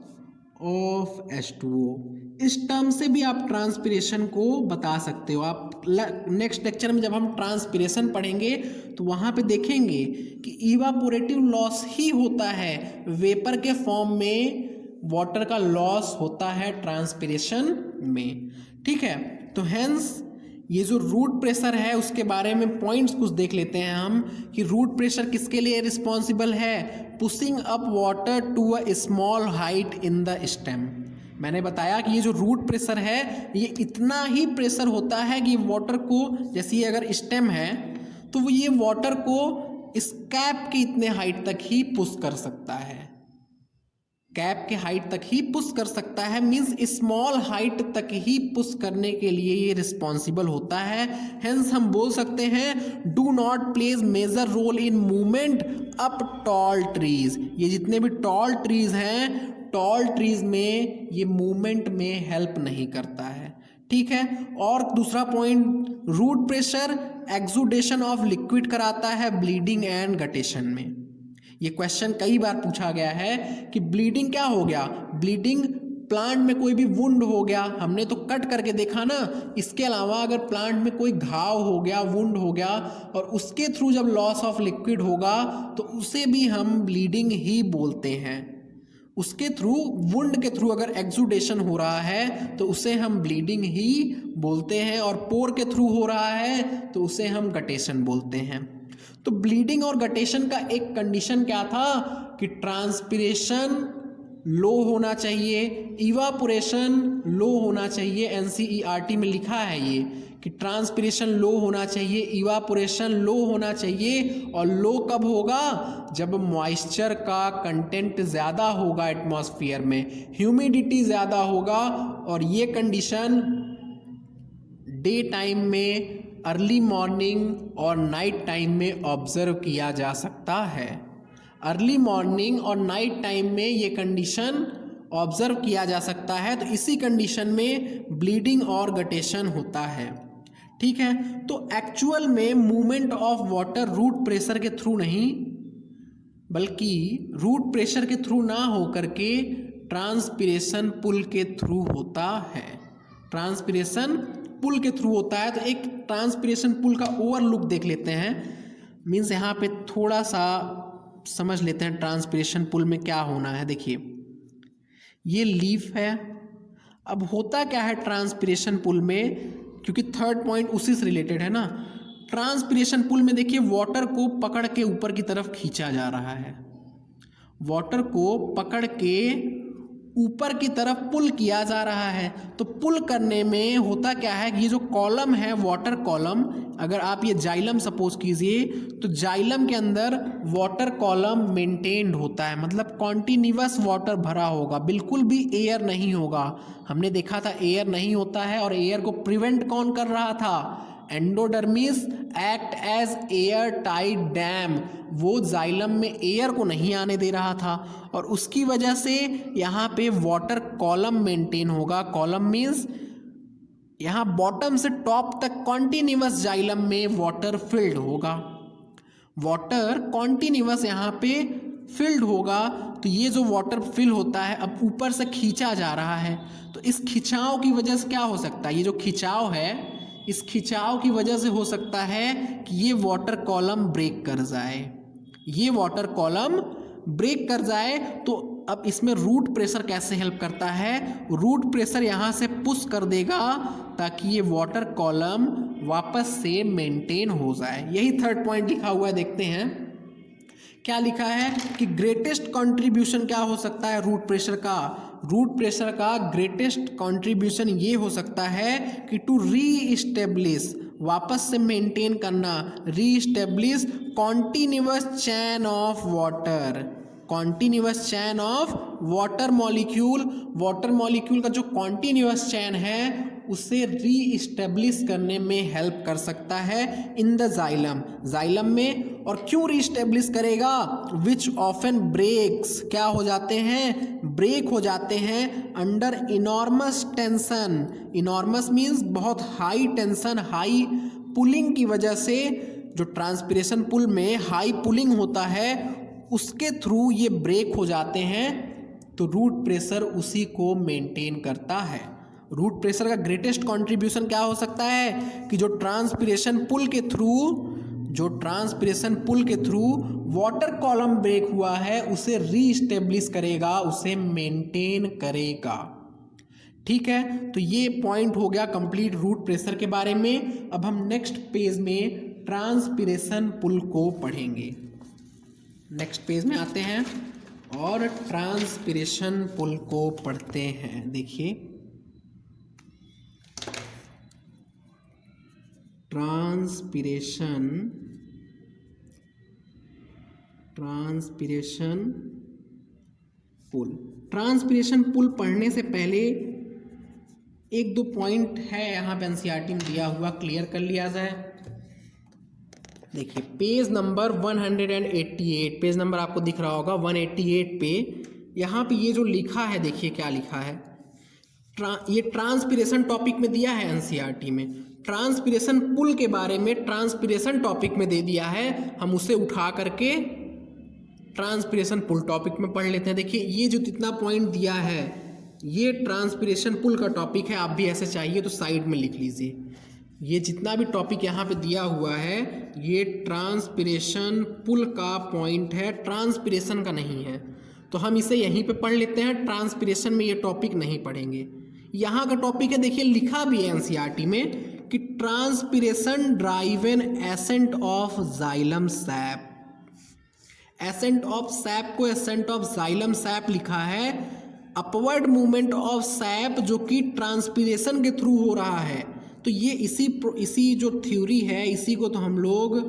of H2O। इस टर्म से भी आप ट्रांसपिरेशन को बता सकते हो। आप नेक्स्ट लेक्चर में जब हम ट्रांसपिरेशन पढ़ेंगे तो वहाँ पे देखेंगे कि इवापोरेटिव लॉस ही होता है, वेपर के फॉर्म में वाटर का लॉस होता है ट्रांसपिरेशन में। ठीक है, तो हेंस ये जो रूट प्रेशर है उसके बारे में पॉइंट्स कुछ देख लेते हैं हम कि रूट प्रेशर किसके लिए रिस्पॉन्सिबल है, pushing up water to a small height in the stem. मैंने बताया कि ये जो रूट प्रेशर है ये इतना ही प्रेशर होता है कि वाटर को, जैसे ये अगर स्टेम है तो वो ये वाटर को इस कैप के इतने हाइट तक ही पुश कर सकता है, कैप के हाइट तक ही पुश कर सकता है। मींस स्मॉल हाइट तक ही पुश करने के लिए ये रिस्पॉन्सिबल होता है। हेंस हम बोल सकते हैं do not plays major role in movement up tall trees. ये जितने भी टॉल ट्रीज हैं, टॉल ट्रीज में ये मूवमेंट में हेल्प नहीं करता है। ठीक है, और दूसरा point, root pressure exudation of liquid कराता है ब्लीडिंग एंड गटेशन में। ये क्वेश्चन कई बार पूछा गया है कि ब्लीडिंग क्या हो गया, ब्लीडिंग प्लांट में कोई भी वुंड हो गया, हमने तो कट करके देखा ना। इसके अलावा अगर प्लांट में कोई घाव हो गया, वुंड हो गया और उसके थ्रू जब लॉस ऑफ लिक्विड होगा तो उसे भी हम ब्लीडिंग ही बोलते हैं। उसके थ्रू, वुंड के थ्रू अगर एक्सुडेशन हो रहा है तो उसे हम ब्लीडिंग ही बोलते हैं, और पोर के थ्रू हो रहा है तो उसे हम गटेशन बोलते हैं। तो ब्लीडिंग और गटेशन का एक कंडीशन क्या था कि ट्रांसपिरेशन लो होना चाहिए, इवापोरेशन लो होना चाहिए। एनसीईआरटी में लिखा है ये कि ट्रांसपिरेशन लो होना चाहिए, इवापोरेशन लो होना चाहिए। और लो कब होगा, जब मॉइस्चर का कंटेंट ज़्यादा होगा एटमॉस्फेयर में, ह्यूमिडिटी ज़्यादा होगा। और ये कंडीशन डे टाइम में, अर्ली मॉर्निंग और नाइट टाइम में ऑब्जर्व किया जा सकता है। अर्ली मॉर्निंग और नाइट टाइम में ये कंडीशन ऑब्जर्व किया जा सकता है। तो इसी कंडीशन में ब्लीडिंग और गटेशन होता है। ठीक है, तो एक्चुअल में movement of water root pressure के थ्रू नहीं, बल्कि रूट प्रेशर के थ्रू ना होकर के ट्रांसपिरेशन पुल के थ्रू होता है। ट्रांसपिरेशन पुल के थ्रू होता है। तो एक ट्रांसपिरेशन पुल का ओवरलुक देख लेते हैं। मीन्स यहाँ पे थोड़ा सा समझ लेते हैं ट्रांसपिरेशन पुल में क्या होना है। देखिए ये लीफ है। अब होता क्या है ट्रांसपिरेशन पुल में, क्योंकि थर्ड पॉइंट उसी से रिलेटेड है ना। ट्रांसपिरेशन पुल में देखिए वाटर को पकड़ के ऊपर की तरफ खींचा जा रहा है। वाटर को पकड़ के ऊपर की तरफ पुल किया जा रहा है। तो पुल करने में होता क्या है कि ये जो कॉलम है वाटर कॉलम, अगर आप ये जाइलम सपोज कीजिए तो जाइलम के अंदर वाटर कॉलम मेंटेन्ड होता है, मतलब कॉन्टिन्यूअस वाटर भरा होगा, बिल्कुल भी एयर नहीं होगा। हमने देखा था एयर नहीं होता है, और एयर को प्रिवेंट कौन कर रहा था? Endodermis act as air tight dam, वो जाइलम में एयर को नहीं आने दे रहा था, और उसकी वजह से यहाँ पे वाटर कॉलम मेंटेन होगा। कॉलम मीन्स यहाँ बॉटम से टॉप तक कॉन्टिन्यूअस जाइलम में वाटर फिल्ड होगा। वाटर कॉन्टिन्यूअस यहाँ पे फिल्ड होगा। तो ये जो वाटर फिल होता है अब ऊपर से खींचा जा रहा है। तो इस खिंचाव की वजह से क्या हो सकता है? ये जो खिंचाव है, इस खिंचाव की वजह से हो सकता है कि ये वाटर कॉलम ब्रेक कर जाए। ये वाटर कॉलम ब्रेक कर जाए तो अब इसमें रूट प्रेशर कैसे हेल्प करता है? रूट प्रेशर यहाँ से पुश कर देगा ताकि ये वाटर कॉलम वापस से मेंटेन हो जाए। यही थर्ड पॉइंट लिखा हुआ है, देखते हैं क्या लिखा है कि ग्रेटेस्ट कंट्रीब्यूशन क्या हो सकता है रूट प्रेशर का। रूट प्रेशर का ग्रेटेस्ट कंट्रीब्यूशन ये हो सकता है कि टू रीइस्टेब्लिश, वापस से मेंटेन करना, reestablish continuous chain of water, continuous chain of water molecule. Water molecule का जो कॉन्टिन्यूअस चैन है उसे रीइस्टेब्लिश करने में हेल्प कर सकता है इन द जाइलम, जाइलम में। और क्यों रीइस्टेब्लिश करेगा? विच ऑफन ब्रेक्स, क्या हो जाते हैं? ब्रेक हो जाते हैं under enormous tension. Enormous means बहुत हाई टेंशन, हाई पुलिंग की वजह से, जो ट्रांसपिरेशन पुल में हाई पुलिंग होता है उसके थ्रू ये ब्रेक हो जाते हैं। तो रूट प्रेशर उसी को मेंटेन करता है। रूट प्रेशर का ग्रेटेस्ट कंट्रीब्यूशन क्या हो सकता है कि जो ट्रांसपिरेशन पुल के थ्रू वाटर कॉलम ब्रेक हुआ है उसे रीइस्टेब्लिश करेगा, उसे मेंटेन करेगा। ठीक है, तो ये पॉइंट हो गया कंप्लीट रूट प्रेशर के बारे में। अब हम नेक्स्ट पेज में ट्रांसपिरेशन पुल को पढ़ेंगे। नेक्स्ट पेज में आते हैं और ट्रांसपिरेशन पुल को पढ़ते हैं। देखिए ट्रांसपिरेशन पुल। ट्रांसपिरेशन पुल पढ़ने से पहले एक दो पॉइंट है यहाँ पे एनसीईआरटी में दिया हुआ, क्लियर कर लिया जाए। देखिए पेज नंबर 188, पेज नंबर आपको दिख रहा होगा 188 पे, यहाँ पे ये जो लिखा है देखिए क्या लिखा है। ये ट्रांसपिरेशन टॉपिक में दिया है एनसीईआरटी में, ट्रांसपिरेशन पुल के बारे में ट्रांसपिरेशन टॉपिक में दे दिया है। हम उसे उठा करके ट्रांसपिरेशन पुल टॉपिक में पढ़ लेते हैं। देखिए ये जो जितना पॉइंट दिया है ये ट्रांसपिरेशन पुल का टॉपिक है। आप भी ऐसे चाहिए तो साइड में लिख लीजिए। ये जितना भी टॉपिक यहाँ पे दिया हुआ है ये ट्रांसपिरेशन पुल का पॉइंट है, ट्रांसपिरेशन का नहीं है। तो हम इसे यहीं पे पढ़ लेते हैं, ट्रांसपिरेशन में ये टॉपिक नहीं पढ़ेंगे। यहाँ का टॉपिक है, देखिए लिखा भी है एनसीईआरटी में कि transpiration drive an ascent of xylem sap. Ascent of sap को एसेंट ऑफ जाइलम सैप लिखा है। अपवर्ड मूवमेंट ऑफ सैप जो कि ट्रांसपिरेशन के थ्रू हो रहा है। तो ये इसी जो थ्योरी है इसी को तो हम लोग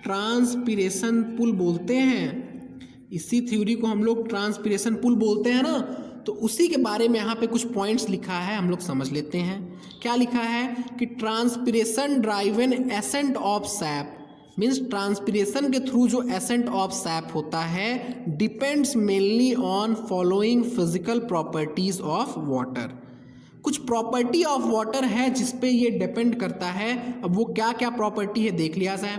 ट्रांसपिरेशन पुल बोलते हैं। इसी थ्योरी को हम लोग ट्रांसपिरेशन पुल बोलते हैं ना। तो उसी के बारे में यहाँ पे कुछ पॉइंट्स लिखा है, हम लोग समझ लेते हैं। क्या लिखा है कि transpiration drive an ascent of sap, means transpiration के थ्रू जो एसेंट ऑफ सैप होता है depends mainly on following physical properties of water. कुछ प्रॉपर्टी ऑफ वाटर है जिस पे ये डिपेंड करता है। अब वो क्या क्या प्रॉपर्टी है देख लिया जाए।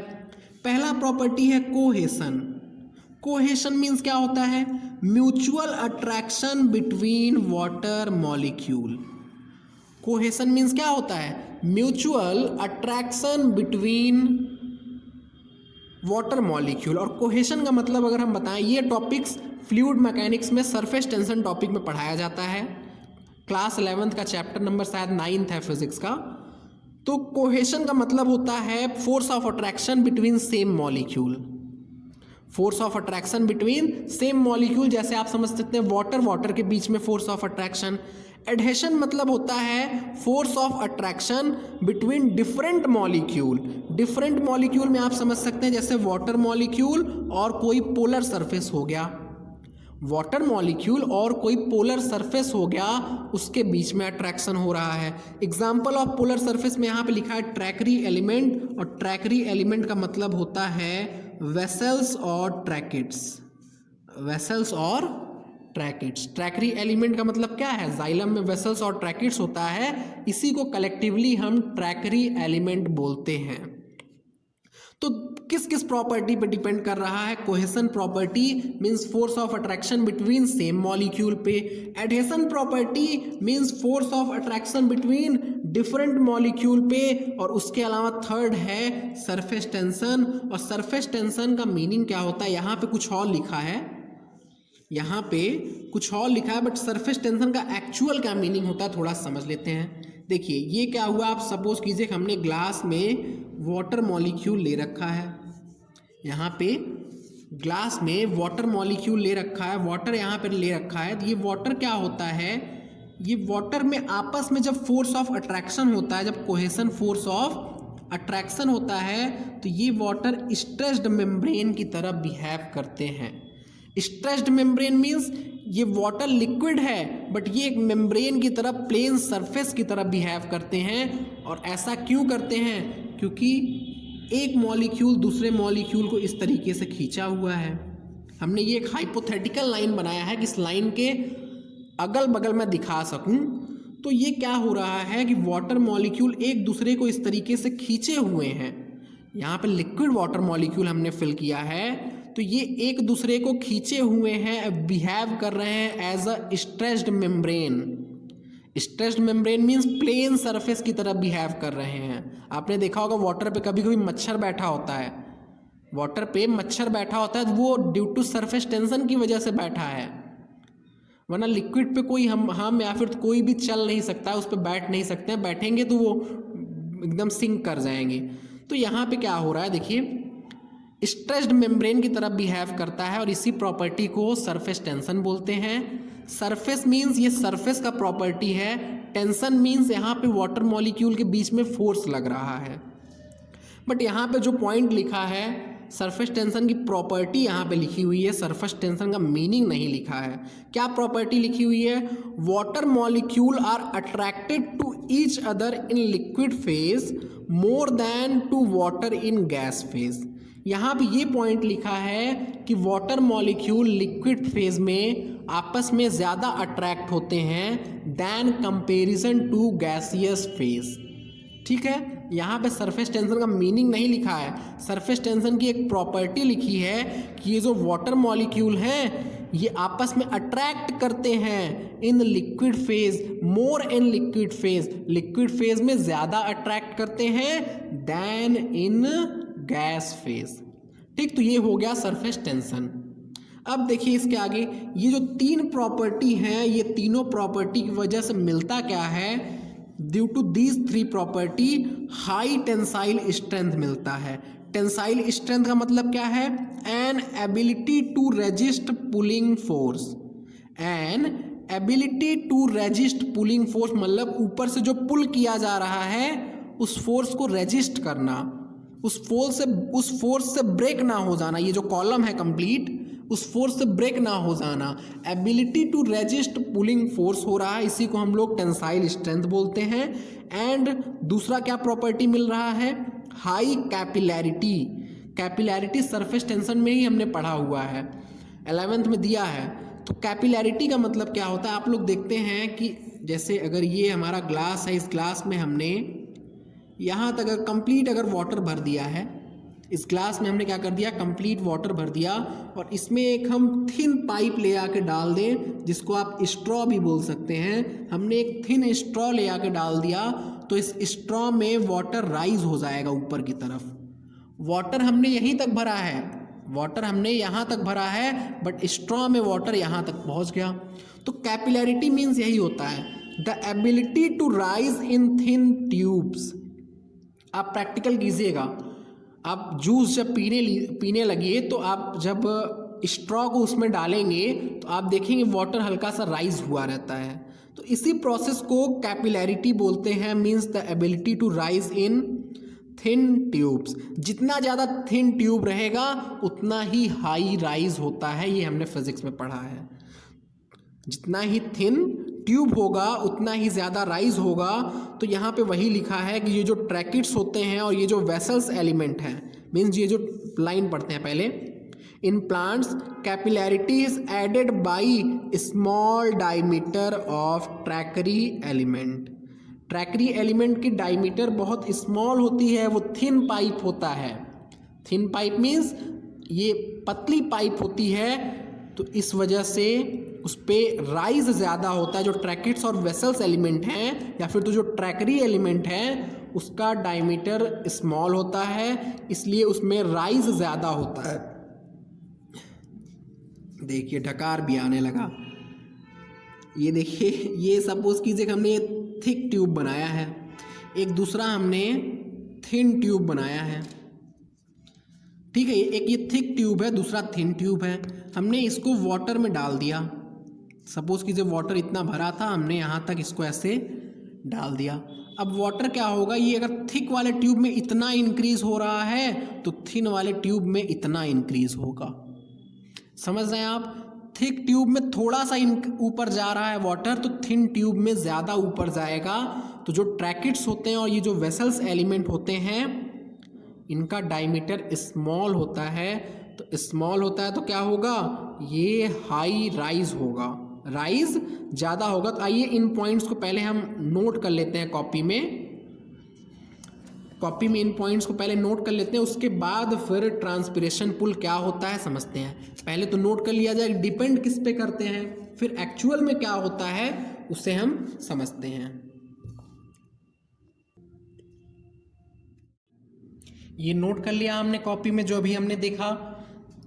पहला प्रॉपर्टी है कोहेशन। कोहेशन मीन्स क्या होता है? Mutual attraction between water molecule. Cohesion means क्या होता है? Mutual attraction between water molecule. और कोहेशन का मतलब अगर हम बताएं, ये टॉपिक्स फ्लूइड मैकेनिक्स में सरफेस टेंशन टॉपिक में पढ़ाया जाता है। क्लास 11th का चैप्टर नंबर शायद 9th है फिजिक्स का। तो कोहेशन का मतलब होता है force of attraction between same molecule. Force of attraction between same molecule, जैसे आप समझ सकते हैं वाटर के बीच में फोर्स ऑफ अट्रैक्शन। एडहेशन मतलब होता है force of attraction between different molecule. Different molecule में आप समझ सकते हैं जैसे वाटर मॉलिक्यूल और कोई पोलर सरफेस हो गया। वाटर मॉलिक्यूल और कोई पोलर सरफेस हो गया, उसके बीच में अट्रैक्शन हो रहा है। एग्जाम्पल ऑफ पोलर सरफेस में यहाँ पे लिखा है ट्रैकरी एलिमेंट, और ट्रैकरी एलिमेंट का मतलब होता है वेसल्स और ट्रैकेट्स। वेसल्स और ट्रैकेट्स। ट्रैकरी एलिमेंट का मतलब क्या है? जाइलम में वेसल्स और ट्रैकेट्स होता है, इसी को कलेक्टिवली हम ट्रैकरी एलिमेंट बोलते हैं। तो किस किस प्रॉपर्टी पे डिपेंड कर रहा है? Cohesion property means force of attraction between same molecule पे। Adhesion property means force of attraction between different molecule पे। और उसके अलावा थर्ड है सरफेस टेंशन। और सरफेस टेंशन का मीनिंग क्या होता है? यहाँ पे कुछ और लिखा है, यहाँ पे कुछ और लिखा है, बट सरफेस टेंशन का एक्चुअल क्या मीनिंग होता है थोड़ा समझ लेते हैं। देखिए ये क्या हुआ, आप सपोज कीजिए हमने ग्लास में वाटर मॉलिक्यूल ले रखा है। यहाँ पे ग्लास में वाटर मॉलिक्यूल ले रखा है, वाटर यहाँ पे ले रखा है। तो ये वाटर क्या होता है? ये वाटर में आपस में जब फोर्स ऑफ अट्रैक्शन होता है, जब कोहेशन फोर्स ऑफ अट्रैक्शन होता है, तो ये वाटर स्ट्रेच्ड मेम्ब्रेन की तरह बिहेव करते हैं। स्ट्रेच्ड मेम्ब्रेन मीन्स ये वाटर लिक्विड है, बट ये एक मेम्ब्रेन की तरह, प्लेन सरफेस की तरह बिहेव करते हैं। और ऐसा क्यों करते हैं? क्योंकि एक मॉलिक्यूल दूसरे मॉलिक्यूल को इस तरीके से खींचा हुआ है। हमने ये एक हाइपोथेटिकल लाइन बनाया है कि इस लाइन के अगल बगल में दिखा सकूं। तो ये क्या हो रहा है कि वाटर मॉलिक्यूल एक दूसरे को इस तरीके से खींचे हुए हैं। यहाँ पे लिक्विड वाटर मॉलिक्यूल हमने फिल किया है, तो ये एक दूसरे को खींचे हुए हैं, बिहेव कर रहे हैं as a stretched membrane. Stretched membrane means plane surface की तरह बिहेव कर रहे हैं। आपने देखा होगा वाटर पे कभी कभी मच्छर बैठा होता है, वाटर पे मच्छर बैठा होता है, वो ड्यू टू सरफेस टेंशन की वजह से बैठा है, वरना लिक्विड पे कोई हम या फिर कोई भी चल नहीं सकता है, उस पर बैठ नहीं सकते हैं। बैठेंगे तो वो एकदम सिंक कर जाएंगे। तो यहाँ पे क्या हो रहा है, देखिए स्ट्रेच्ड मेम्ब्रेन की तरह बिहेव करता है, और इसी प्रॉपर्टी को सरफेस टेंशन बोलते हैं। सरफेस मीन्स ये सरफेस का प्रॉपर्टी है, टेंशन मीन्स यहाँ पे वाटर मॉलिक्यूल के बीच में फोर्स लग रहा है। बट यहाँ पे जो पॉइंट लिखा है, सरफेस टेंशन की प्रॉपर्टी यहाँ पे लिखी हुई है, सरफेस टेंशन का मीनिंग नहीं लिखा है। क्या प्रॉपर्टी लिखी हुई है? Water molecule are attracted to each other in liquid phase more than to water in gas phase. यहाँ पे ये पॉइंट लिखा है कि वाटर मॉलिक्यूल लिक्विड फेज में आपस में ज़्यादा अट्रैक्ट होते हैं than comparison to gaseous phase. ठीक है, यहाँ पे सरफेस टेंशन का मीनिंग नहीं लिखा है, सरफेस टेंशन की एक प्रॉपर्टी लिखी है कि ये जो वाटर मॉलिक्यूल हैं ये आपस में अट्रैक्ट करते हैं इन liquid phase, more in liquid phase, liquid phase में ज़्यादा अट्रैक्ट करते हैं दैन इन गैस फेज। ठीक, तो ये हो गया सरफेस टेंशन। अब देखिए इसके आगे ये जो तीन प्रॉपर्टी हैं, ये तीनों प्रॉपर्टी की वजह से मिलता क्या है? Due to these three property high tensile strength मिलता है। टेंसाइल स्ट्रेंथ का मतलब क्या है? An ability to resist pulling force. An ability to resist pulling force मतलब ऊपर से जो पुल किया जा रहा है उस फोर्स को रेजिस्ट करना, उस फोर्स से ब्रेक ना हो जाना। ये जो कॉलम है कंप्लीट, उस फोर्स से ब्रेक ना हो जाना, ability to resist pulling force हो रहा है, इसी को हम लोग टेंसाइल स्ट्रेंथ बोलते हैं। एंड दूसरा क्या प्रॉपर्टी मिल रहा है? High capillarity. Capillarity surface tension में ही हमने पढ़ा हुआ है, 11th में दिया है। तो कैपिलैरिटी का मतलब क्या होता है? आप लोग देखते हैं कि जैसे अगर ये हमारा ग्लास है, इस ग्लास में हमने यहाँ तक अगर कंप्लीट अगर वाटर भर दिया है, इस ग्लास में हमने क्या कर दिया, कंप्लीट वाटर भर दिया, और इसमें एक हम थिन पाइप ले आके डाल दें, जिसको आप स्ट्रॉ भी बोल सकते हैं। हमने एक थिन स्ट्रॉ ले आके डाल दिया, तो इस स्ट्रॉ में वाटर राइज हो जाएगा ऊपर की तरफ। वाटर हमने यहीं तक भरा है, वाटर हमने यहाँ तक भरा है, बट स्ट्रॉ में वाटर यहाँ तक पहुँच गया। तो कैपिलैरिटी मीन्स यही होता है, the ability to rise in thin tubes. आप प्रैक्टिकल कीजिएगा, आप जूस जब पीने लगिए तो आप जब स्ट्रॉ को उसमें डालेंगे तो आप देखेंगे वाटर हल्का सा राइज हुआ रहता है। तो इसी प्रोसेस को कैपिलैरिटी बोलते हैं, means the ability to rise in thin tubes. जितना ज़्यादा थिन ट्यूब रहेगा उतना ही हाई राइज होता है, ये हमने फिजिक्स में पढ़ा है। जितना ही थिन ट्यूब होगा उतना ही ज़्यादा राइज होगा। तो यहाँ पे वही लिखा है कि ये जो ट्रैकिट्स होते हैं और ये जो वेसल्स एलिमेंट हैं, मीन्स ये जो लाइन पढ़ते हैं पहले, in plants capillarity is aided by small diameter of tracheary element. Tracheary element की डायमीटर बहुत स्मॉल होती है, वो थिन पाइप होता है। थिन पाइप मीन्स ये पतली पाइप होती है, तो इस वजह से उस पर राइज ज़्यादा होता है। जो ट्रैकिट्स और वेसल्स एलिमेंट हैं या फिर तो जो ट्रैकरी एलिमेंट है उसका डायमीटर स्मॉल होता है, इसलिए उसमें राइज ज़्यादा होता है। देखिए ढकार भी आने लगा। ये देखिए, ये सपोज कीजिए कि हमने थिक ट्यूब बनाया है, एक दूसरा हमने थिन ट्यूब बनाया है, ठीक है। एक ये थिक ट्यूब है, दूसरा थिन ट्यूब है। हमने इसको वाटर में डाल दिया, सपोज कीजिए वाटर इतना भरा था, हमने यहाँ तक इसको ऐसे डाल दिया। अब वाटर क्या होगा, ये अगर थिक वाले ट्यूब में इतना इंक्रीज हो रहा है तो थिन वाले ट्यूब में इतना इंक्रीज होगा। समझ रहे हैं आप? थिक ट्यूब में थोड़ा सा ऊपर जा रहा है वाटर, तो थिन ट्यूब में ज़्यादा ऊपर जाएगा। तो जो ट्रैकिट्स होते हैं और ये जो वेसल्स एलिमेंट होते हैं, इनका डायमीटर स्मॉल होता है। तो स्मॉल होता है तो क्या होगा, ये हाई राइज होगा, राइज ज़्यादा होगा। तो आइए इन पॉइंट्स को पहले हम नोट कर लेते हैं कॉपी में। कॉपी में इन पॉइंट्स को पहले नोट कर लेते हैं, उसके बाद फिर ट्रांसपिरेशन पुल क्या होता है समझते हैं। पहले तो नोट कर लिया जाए डिपेंड किस पे करते हैं, फिर एक्चुअल में क्या होता है उसे हम समझते हैं। ये नोट कर लिया हमने कॉपी में, जो अभी हमने देखा।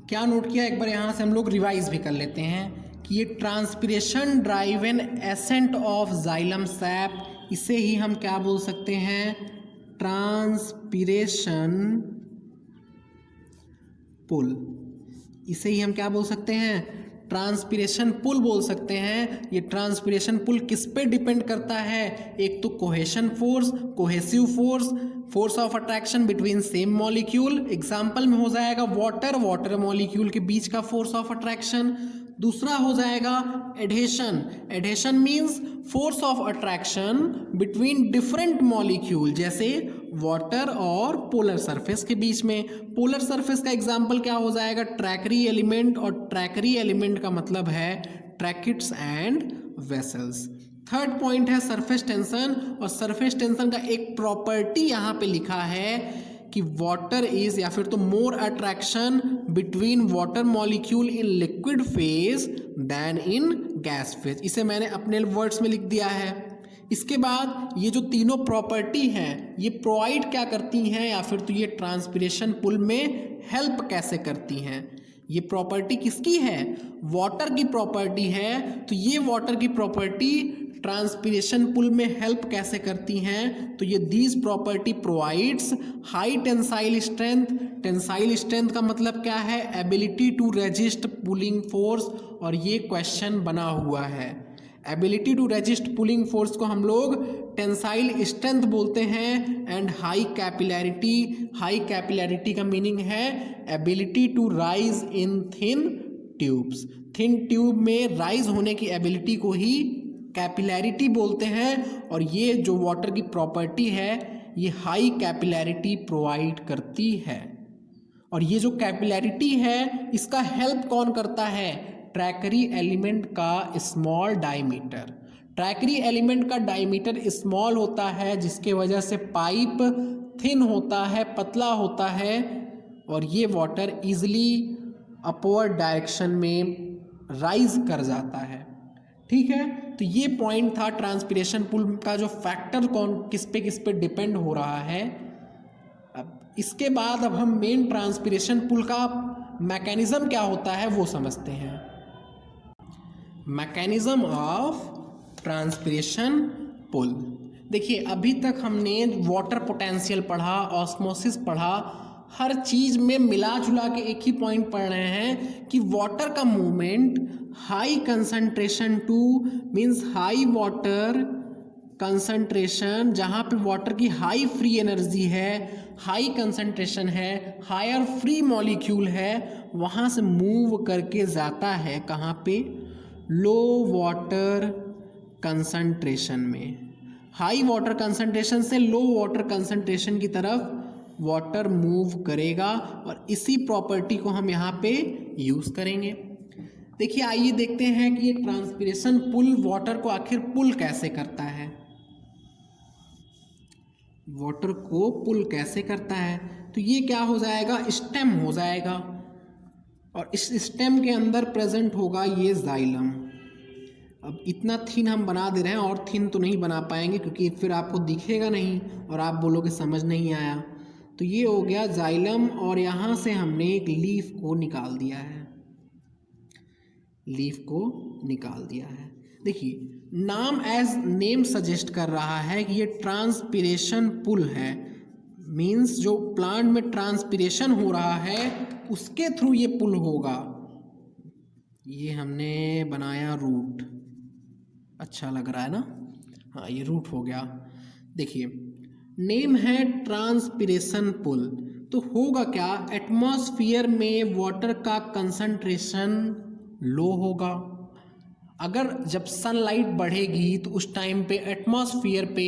क्या नोट किया, एक बार यहाँ से हम लोग रिवाइज भी कर लेते हैं कि ये transpiration driven accent of xylem SAP, इसे ही हम क्या बोल सकते हैं, ट्रांसपिरेशन पुल। इसे ही हम क्या बोल सकते हैं, ट्रांसपिरेशन पुल बोल सकते हैं। ये ट्रांसपिरेशन पुल किस पे डिपेंड करता है, एक तो cohesion force, cohesive force, force of attraction between same molecule, example में हो जाएगा वाटर, वाटर मॉलिक्यूल के बीच का फोर्स ऑफ अट्रैक्शन। दूसरा हो जाएगा adhesion, adhesion means force of attraction between different molecule, जैसे वाटर और पोलर सरफेस के बीच में। पोलर सरफेस का एग्जाम्पल क्या हो जाएगा, ट्रैकरी एलिमेंट, और ट्रैकरी एलिमेंट का मतलब है ट्रैकिट्स एंड वेसल्स। थर्ड पॉइंट है सरफेस टेंशन, और सरफेस टेंशन का एक प्रॉपर्टी यहाँ पे लिखा है कि वाटर इज, या फिर तो more attraction between water molecule in liquid phase than in gas phase. इसे मैंने अपने वर्ड्स में लिख दिया है। इसके बाद ये जो तीनों प्रॉपर्टी हैं ये प्रोवाइड क्या करती हैं, या फिर तो ये ट्रांसपिरेशन पुल में हेल्प कैसे करती हैं। ये प्रॉपर्टी किसकी है, वाटर की प्रॉपर्टी है। तो ये वाटर की प्रॉपर्टी ट्रांसपिरेशन पुल में हेल्प कैसे करती हैं, तो ये these property provides high tensile strength. Tensile strength का मतलब क्या है, ability to resist pulling force, और ये क्वेश्चन बना हुआ है। Ability to resist pulling force को हम लोग टेंसाइल स्ट्रेंथ बोलते हैं। And high capillarity, high capillarity का मीनिंग है ability to rise in thin tubes. Thin tube में राइज होने की एबिलिटी को ही कैपिलैरिटी बोलते हैं। और ये जो वाटर की प्रॉपर्टी है ये हाई कैपिलैरिटी प्रोवाइड करती है। और ये जो कैपिलैरिटी है इसका हेल्प कौन करता है, ट्रैकरी एलिमेंट का स्मॉल डायमीटर। ट्रैकरी एलिमेंट का डायमीटर स्मॉल होता है, जिसके वजह से पाइप थिन होता है, पतला होता है, और ये वाटर इजीली अपवर्ड डायरेक्शन में राइज कर जाता है। ठीक है, तो ये पॉइंट था ट्रांसपिरेशन पुल का, जो फैक्टर कौन किस पे डिपेंड हो रहा है। अब इसके बाद अब हम मेन ट्रांसपिरेशन पुल का मैकेनिज्म क्या होता है वो समझते हैं। Mechanism of transpiration pull. देखिए, अभी तक हमने वाटर पोटेंशियल पढ़ा, ऑस्मोसिस पढ़ा, हर चीज़ में मिला जुला के एक ही पॉइंट पढ़ रहे हैं कि वाटर का movement high concentration two means high water concentration, जहाँ पे वाटर की हाई फ्री एनर्जी है, हाई कंसंट्रेशन है, हायर फ्री मॉलिक्यूल है, वहाँ से मूव करके जाता है कहाँ पे, लो वाटर कंसंट्रेशन में। हाई वाटर कंसंट्रेशन से लो वाटर कंसंट्रेशन की तरफ वाटर मूव करेगा, और इसी प्रॉपर्टी को हम यहाँ पे यूज़ करेंगे। देखिए, आइए देखते हैं कि ये ट्रांसपिरेशन पुल वाटर को आखिर पुल कैसे करता है। वाटर को पुल कैसे करता है, तो ये क्या हो जाएगा, स्टेम हो जाएगा, और इस स्टेम के अंदर प्रेजेंट होगा ये जाइलम। अब इतना थिन हम बना दे रहे हैं, और थिन तो नहीं बना पाएंगे क्योंकि फिर आपको दिखेगा नहीं और आप बोलोगे समझ नहीं आया। तो ये हो गया जाइलम, और यहाँ से हमने एक लीफ को निकाल दिया है, लीफ को निकाल दिया है। देखिए, नाम एज नेम सजेस्ट कर रहा है कि ये ट्रांसपिरेशन पुल है, मीन्स जो प्लांट में ट्रांसपिरेशन हो रहा है उसके थ्रू ये पुल होगा। ये हमने बनाया रूट, अच्छा लग रहा है ना, हाँ ये रूट हो गया। देखिए, नेम है ट्रांसपिरेशन पुल, तो होगा क्या, एटमॉस्फेयर में वाटर का कंसंट्रेशन लो होगा। अगर जब सनलाइट बढ़ेगी तो उस टाइम पे एटमॉस्फेयर पे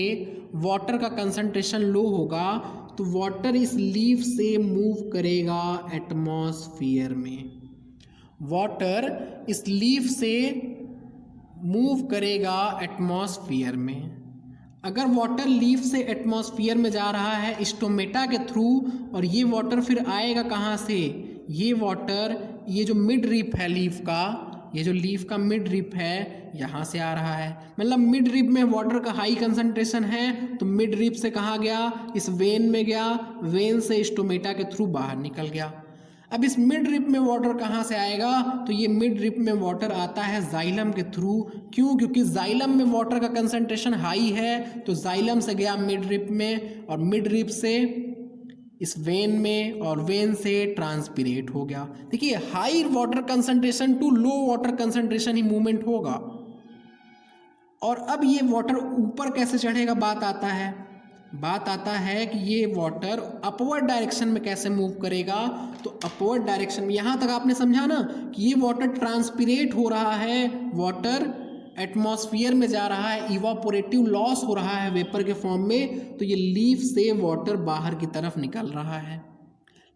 वाटर का कंसंट्रेशन लो होगा, तो वाटर इस लीफ से मूव करेगा एटमॉस्फेयर में। वाटर इस लीफ से मूव करेगा एटमॉस्फेयर में। अगर वाटर लीफ से एटमॉस्फेयर में जा रहा है स्टोमेटा के थ्रू, और ये वाटर फिर आएगा कहाँ से, ये वाटर ये जो मिड रिप है लीफ का, ये जो लीफ का मिड रिप है यहाँ से आ रहा है। मतलब मिड रिप में वाटर का हाई कंसंट्रेशन है, तो मिड रिप से कहाँ गया, इस वेन में गया, वेन से स्टोमेटा के थ्रू बाहर निकल गया। अब इस मिड रिप में वाटर कहाँ से आएगा, तो ये मिड रिप में वाटर आता है जाइलम के थ्रू। क्यों, क्योंकि जाइलम में वाटर का कंसंट्रेशन हाई है, तो जाइलम से गया मिड रिप में, और मिड रिप से इस वेन में, और वेन से ट्रांसपिरेट हो गया। देखिए, high water concentration to low water concentration ही मूवमेंट होगा। और अब ये वाटर ऊपर कैसे चढ़ेगा, बात आता है कि ये वाटर अपवर्ड डायरेक्शन में कैसे मूव करेगा। तो अपवर्ड डायरेक्शन में, यहाँ तक आपने समझा ना कि ये वाटर ट्रांसपिरेट हो रहा है, वाटर एटमॉस्फेयर में जा रहा है, इवापोरेटिव लॉस हो रहा है वेपर के फॉर्म में, तो ये लीफ से वाटर बाहर की तरफ निकल रहा है।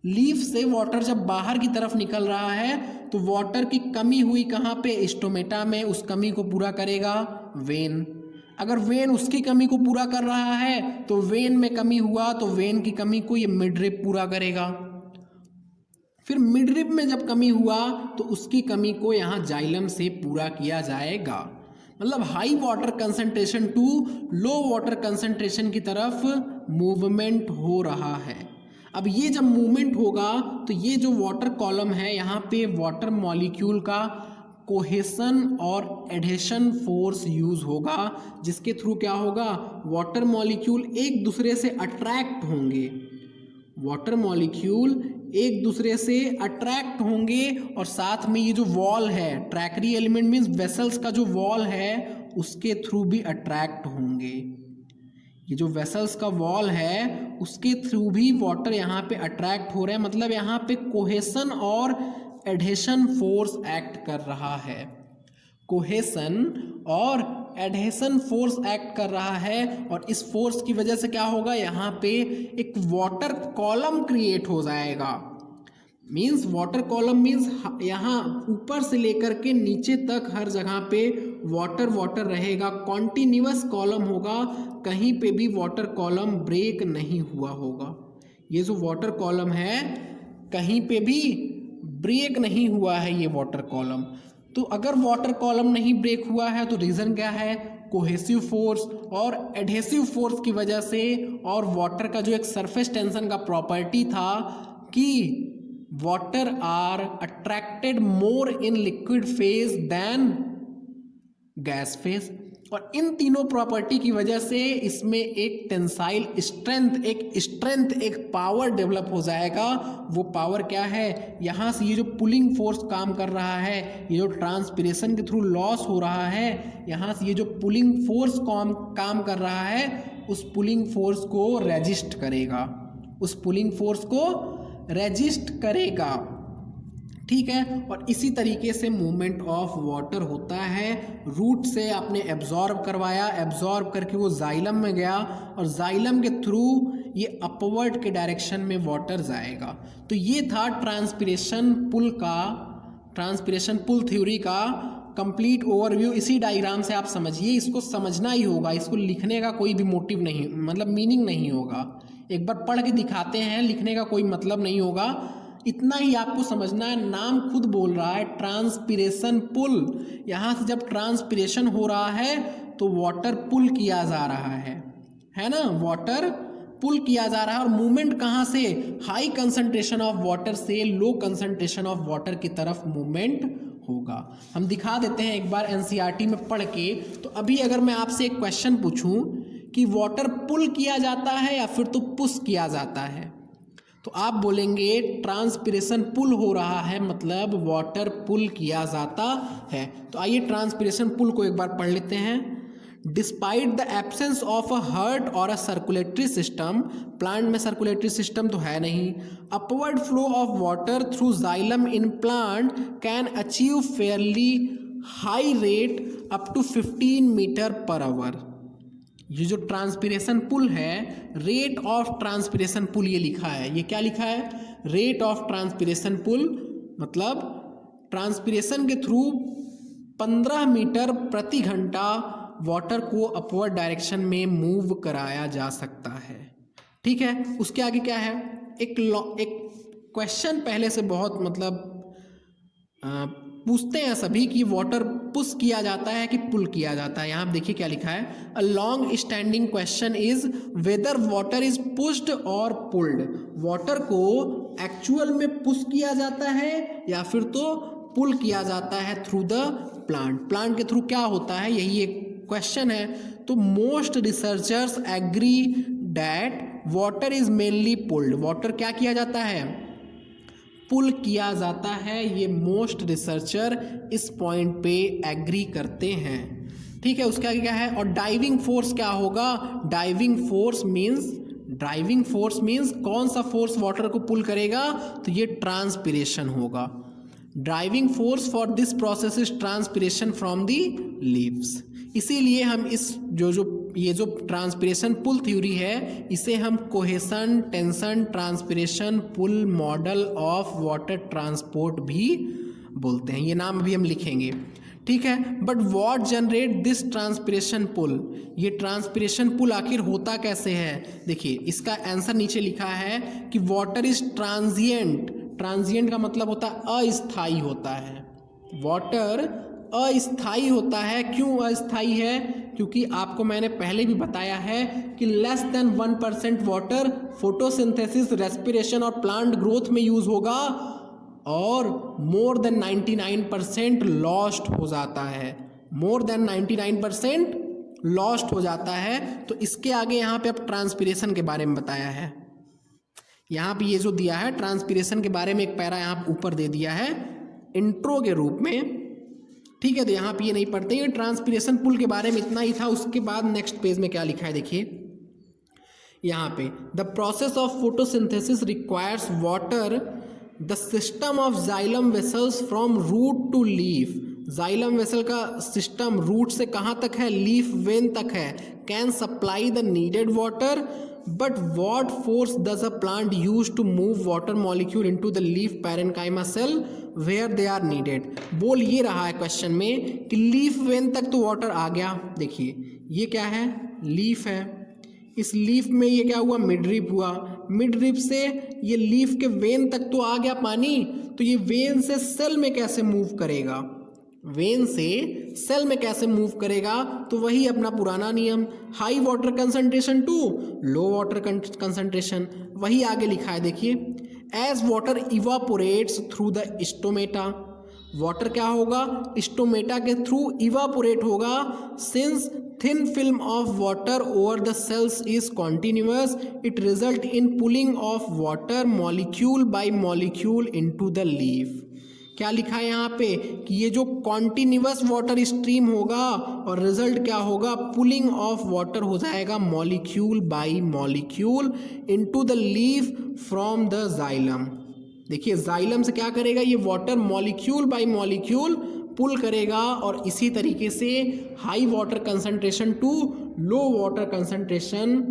लीफ से वाटर जब बाहर की तरफ निकल रहा है, तो वाटर की कमी हुई कहाँ पे, स्टोमेटा में, उस कमी को पूरा करेगा वेन। अगर वेन उसकी कमी को पूरा कर रहा है, तो वेन में कमी हुआ, तो वेन की कमी को ये मिड रिप पूरा करेगा। फिर मिड रिप में जब कमी हुआ, तो उसकी कमी को यहाँ जाइलम से पूरा किया जाएगा। मतलब high water concentration to low water concentration की तरफ मूवमेंट हो रहा है। अब ये जब मूवमेंट होगा, तो ये जो वाटर कॉलम है, यहाँ पे वाटर मॉलिक्यूल का कोहेसन और एडहेशन फोर्स यूज होगा, जिसके थ्रू क्या होगा, वाटर मॉलिक्यूल एक दूसरे से अट्रैक्ट होंगे, वाटर मॉलिक्यूल एक दूसरे से अट्रैक्ट होंगे, और साथ में ये जो वॉल है, ट्रैकरी एलिमेंट मीन्स वेसल्स का जो वॉल है, उसके थ्रू भी अट्रैक्ट होंगे। ये जो वेसल्स का वॉल है उसके थ्रू भी वाटर यहाँ पे अट्रैक्ट हो रहा है। मतलब यहाँ पे कोहेसन और एडहेशन फोर्स एक्ट कर रहा है, कोहेसन और एडहेशन फोर्स एक्ट कर रहा है, और इस फोर्स की वजह से क्या होगा, यहाँ पे एक वाटर कॉलम क्रिएट हो जाएगा। मीन्स वाटर कॉलम मीन्स यहाँ ऊपर से लेकर के नीचे तक हर जगह पे वाटर वाटर रहेगा, कॉन्टिन्यूअस कॉलम होगा, कहीं पे भी वाटर कॉलम ब्रेक नहीं हुआ होगा। ये जो वाटर कॉलम है कहीं पे भी ब्रेक नहीं हुआ है ये वाटर कॉलम। तो अगर वाटर कॉलम नहीं ब्रेक हुआ है तो रीज़न क्या है? कोहेसिव फोर्स और एडहेसिव फोर्स की वजह से, और वाटर का जो एक सरफेस टेंशन का प्रॉपर्टी था कि water are attracted more in liquid phase than gas phase, और इन तीनों प्रॉपर्टी की वजह से इसमें एक टेंसाइल स्ट्रेंथ, एक पावर डेवलप हो जाएगा। वो पावर क्या है? यहाँ से ये जो पुलिंग फोर्स काम कर रहा है, ये जो ट्रांसपिरेशन के थ्रू लॉस हो रहा है, यहाँ से ये जो पुलिंग फोर्स काम कर रहा है, उस पुलिंग फोर्स को रेजिस्ट करेगा, उस पुलिंग फोर्स को रेजिस्ट करेगा। ठीक है, और इसी तरीके से मूवमेंट ऑफ वाटर होता है। रूट से आपने एब्जॉर्ब करवाया, एब्जॉर्ब करके वो जाइलम में गया, और जाइलम के थ्रू ये अपवर्ड के डायरेक्शन में वाटर जाएगा। तो ये था ट्रांसपिरेशन पुल थ्योरी का कंप्लीट ओवरव्यू। इसी डायग्राम से आप समझिए, इसको समझना ही होगा, इसको लिखने का कोई भी मोटिव नहीं, मतलब मीनिंग नहीं होगा। एक बार पढ़ के दिखाते हैं, लिखने का कोई मतलब नहीं होगा, इतना ही आपको समझना है। नाम खुद बोल रहा है ट्रांसपिरेशन पुल। यहाँ से जब ट्रांसपिरेशन हो रहा है तो वाटर पुल किया जा रहा है ना, वाटर पुल किया जा रहा है। और मूवमेंट कहाँ से? हाई कंसंट्रेशन ऑफ वाटर से लो कंसंट्रेशन ऑफ वाटर की तरफ मूवमेंट होगा। हम दिखा देते हैं एक बार एनसीईआरटी में पढ़ के। तो अभी अगर मैं आपसे एक क्वेश्चन पूछूं कि वाटर पुल किया जाता है या फिर तो पुश किया जाता है, तो आप बोलेंगे ट्रांसपिरेशन पुल हो रहा है, मतलब वाटर पुल किया जाता है। तो आइए ट्रांसपिरेशन पुल को एक बार पढ़ लेते हैं। Despite the absence of a heart और अ सर्कुलेटरी सिस्टम, प्लांट में सर्कुलेटरी सिस्टम तो है नहीं, upward flow of water through xylem in plant can achieve fairly high rate up to 15 metre per hour. ये जो ट्रांसपिरेशन पुल है, रेट ऑफ ट्रांसपिरेशन पुल ये लिखा है, ये क्या लिखा है? रेट ऑफ ट्रांसपिरेशन पुल, मतलब ट्रांसपिरेशन के थ्रू 15 मीटर प्रति घंटा वाटर को अपवर्ड डायरेक्शन में मूव कराया जा सकता है। ठीक है, उसके आगे क्या है? एक क्वेश्चन पहले से बहुत मतलब पूछते हैं सभी कि वाटर पुश किया जाता है कि पुल किया जाता है। यहाँ देखिए क्या लिखा है, a long standing question is whether water is pushed और पुल्ड। वाटर को एक्चुअल में पुश किया जाता है या फिर तो पुल किया जाता है थ्रू द प्लांट के थ्रू क्या होता है, यही एक क्वेश्चन है। तो most researchers agree that water is mainly pulled. वाटर क्या किया जाता है? पुल किया जाता है। ये मोस्ट रिसर्चर इस पॉइंट पे एग्री करते हैं। ठीक है, उसके आगे क्या है? और डाइविंग फोर्स क्या होगा? डाइविंग फोर्स मीन्स कौन सा फोर्स वाटर को पुल करेगा? तो ये ट्रांसपिरेशन होगा। Driving force for this process is transpiration from the leaves. इसीलिए हम इस ये जो ट्रांसपिरेशन पुल थ्योरी है, इसे हम cohesion tension transpiration pull model of water transport भी बोलते हैं। ये नाम भी हम लिखेंगे। ठीक है, but what generate this transpiration pull? ये ट्रांसपिरेशन पुल आखिर होता कैसे है? देखिए इसका आंसर नीचे लिखा है कि वाटर इज ट्रांजिएंट। ट्रांजिएंट का मतलब होता है अस्थायी होता है। वाटर अस्थायी होता है। क्यों अस्थायी है? क्योंकि आपको मैंने पहले भी बताया है कि less than 1% water photosynthesis, respiration और प्लांट ग्रोथ में यूज होगा, और मोर देन 99% लॉस्ट हो जाता है। मोर देन 99% लॉस्ट हो जाता है। तो इसके आगे यहाँ पे अब ट्रांसपिरेशन के बारे में बताया है। यहाँ पे ये जो दिया है ट्रांसपिरेशन के बारे में एक पैरा यहाँ ऊपर दे दिया है इंट्रो के रूप में। ठीक है, तो यहाँ पे ये नहीं पढ़ते, ये ट्रांसपिरेशन पुल के बारे में इतना ही था। उसके बाद नेक्स्ट पेज में क्या लिखा है देखिए यहाँ पे, the process of photosynthesis requires water, the system of xylem vessels from root to leaf. Xylem vessel का सिस्टम रूट से कहाँ तक है? लीफ वेन तक है। Can supply the needed water but what force does a plant use to move water molecule into the leaf parenchyma cell where they are needed. बोल ये रहा है क्वेश्चन में कि लीफ वेन तक तो वाटर आ गया। देखिए ये क्या है, लीफ है, इस लीफ में ये क्या हुआ, मिड ड्रिप हुआ, मिड ड्रिप से ये लीफ के वेन तक तो आ गया पानी, तो ये वेन से सेल में कैसे मूव करेगा, वेन से सेल में कैसे मूव करेगा, तो वही अपना पुराना नियम, high water concentration to low water concentration, वही आगे लिखा है। देखिए as water evaporates through the stomata, water क्या होगा, स्टोमेटा के थ्रू इवापोरेट होगा, since thin film of water over the cells is continuous, it result in pulling of water molecule by molecule into the leaf। क्या लिखा है यहाँ पे कि ये जो कॉन्टिन्यूअस वाटर स्ट्रीम होगा और रिजल्ट क्या होगा, पुलिंग ऑफ वाटर हो जाएगा molecule by molecule into the leaf from the xylem. देखिए जाइलम से क्या करेगा, ये water molecule by molecule pull करेगा और इसी तरीके से high water concentration to low water concentration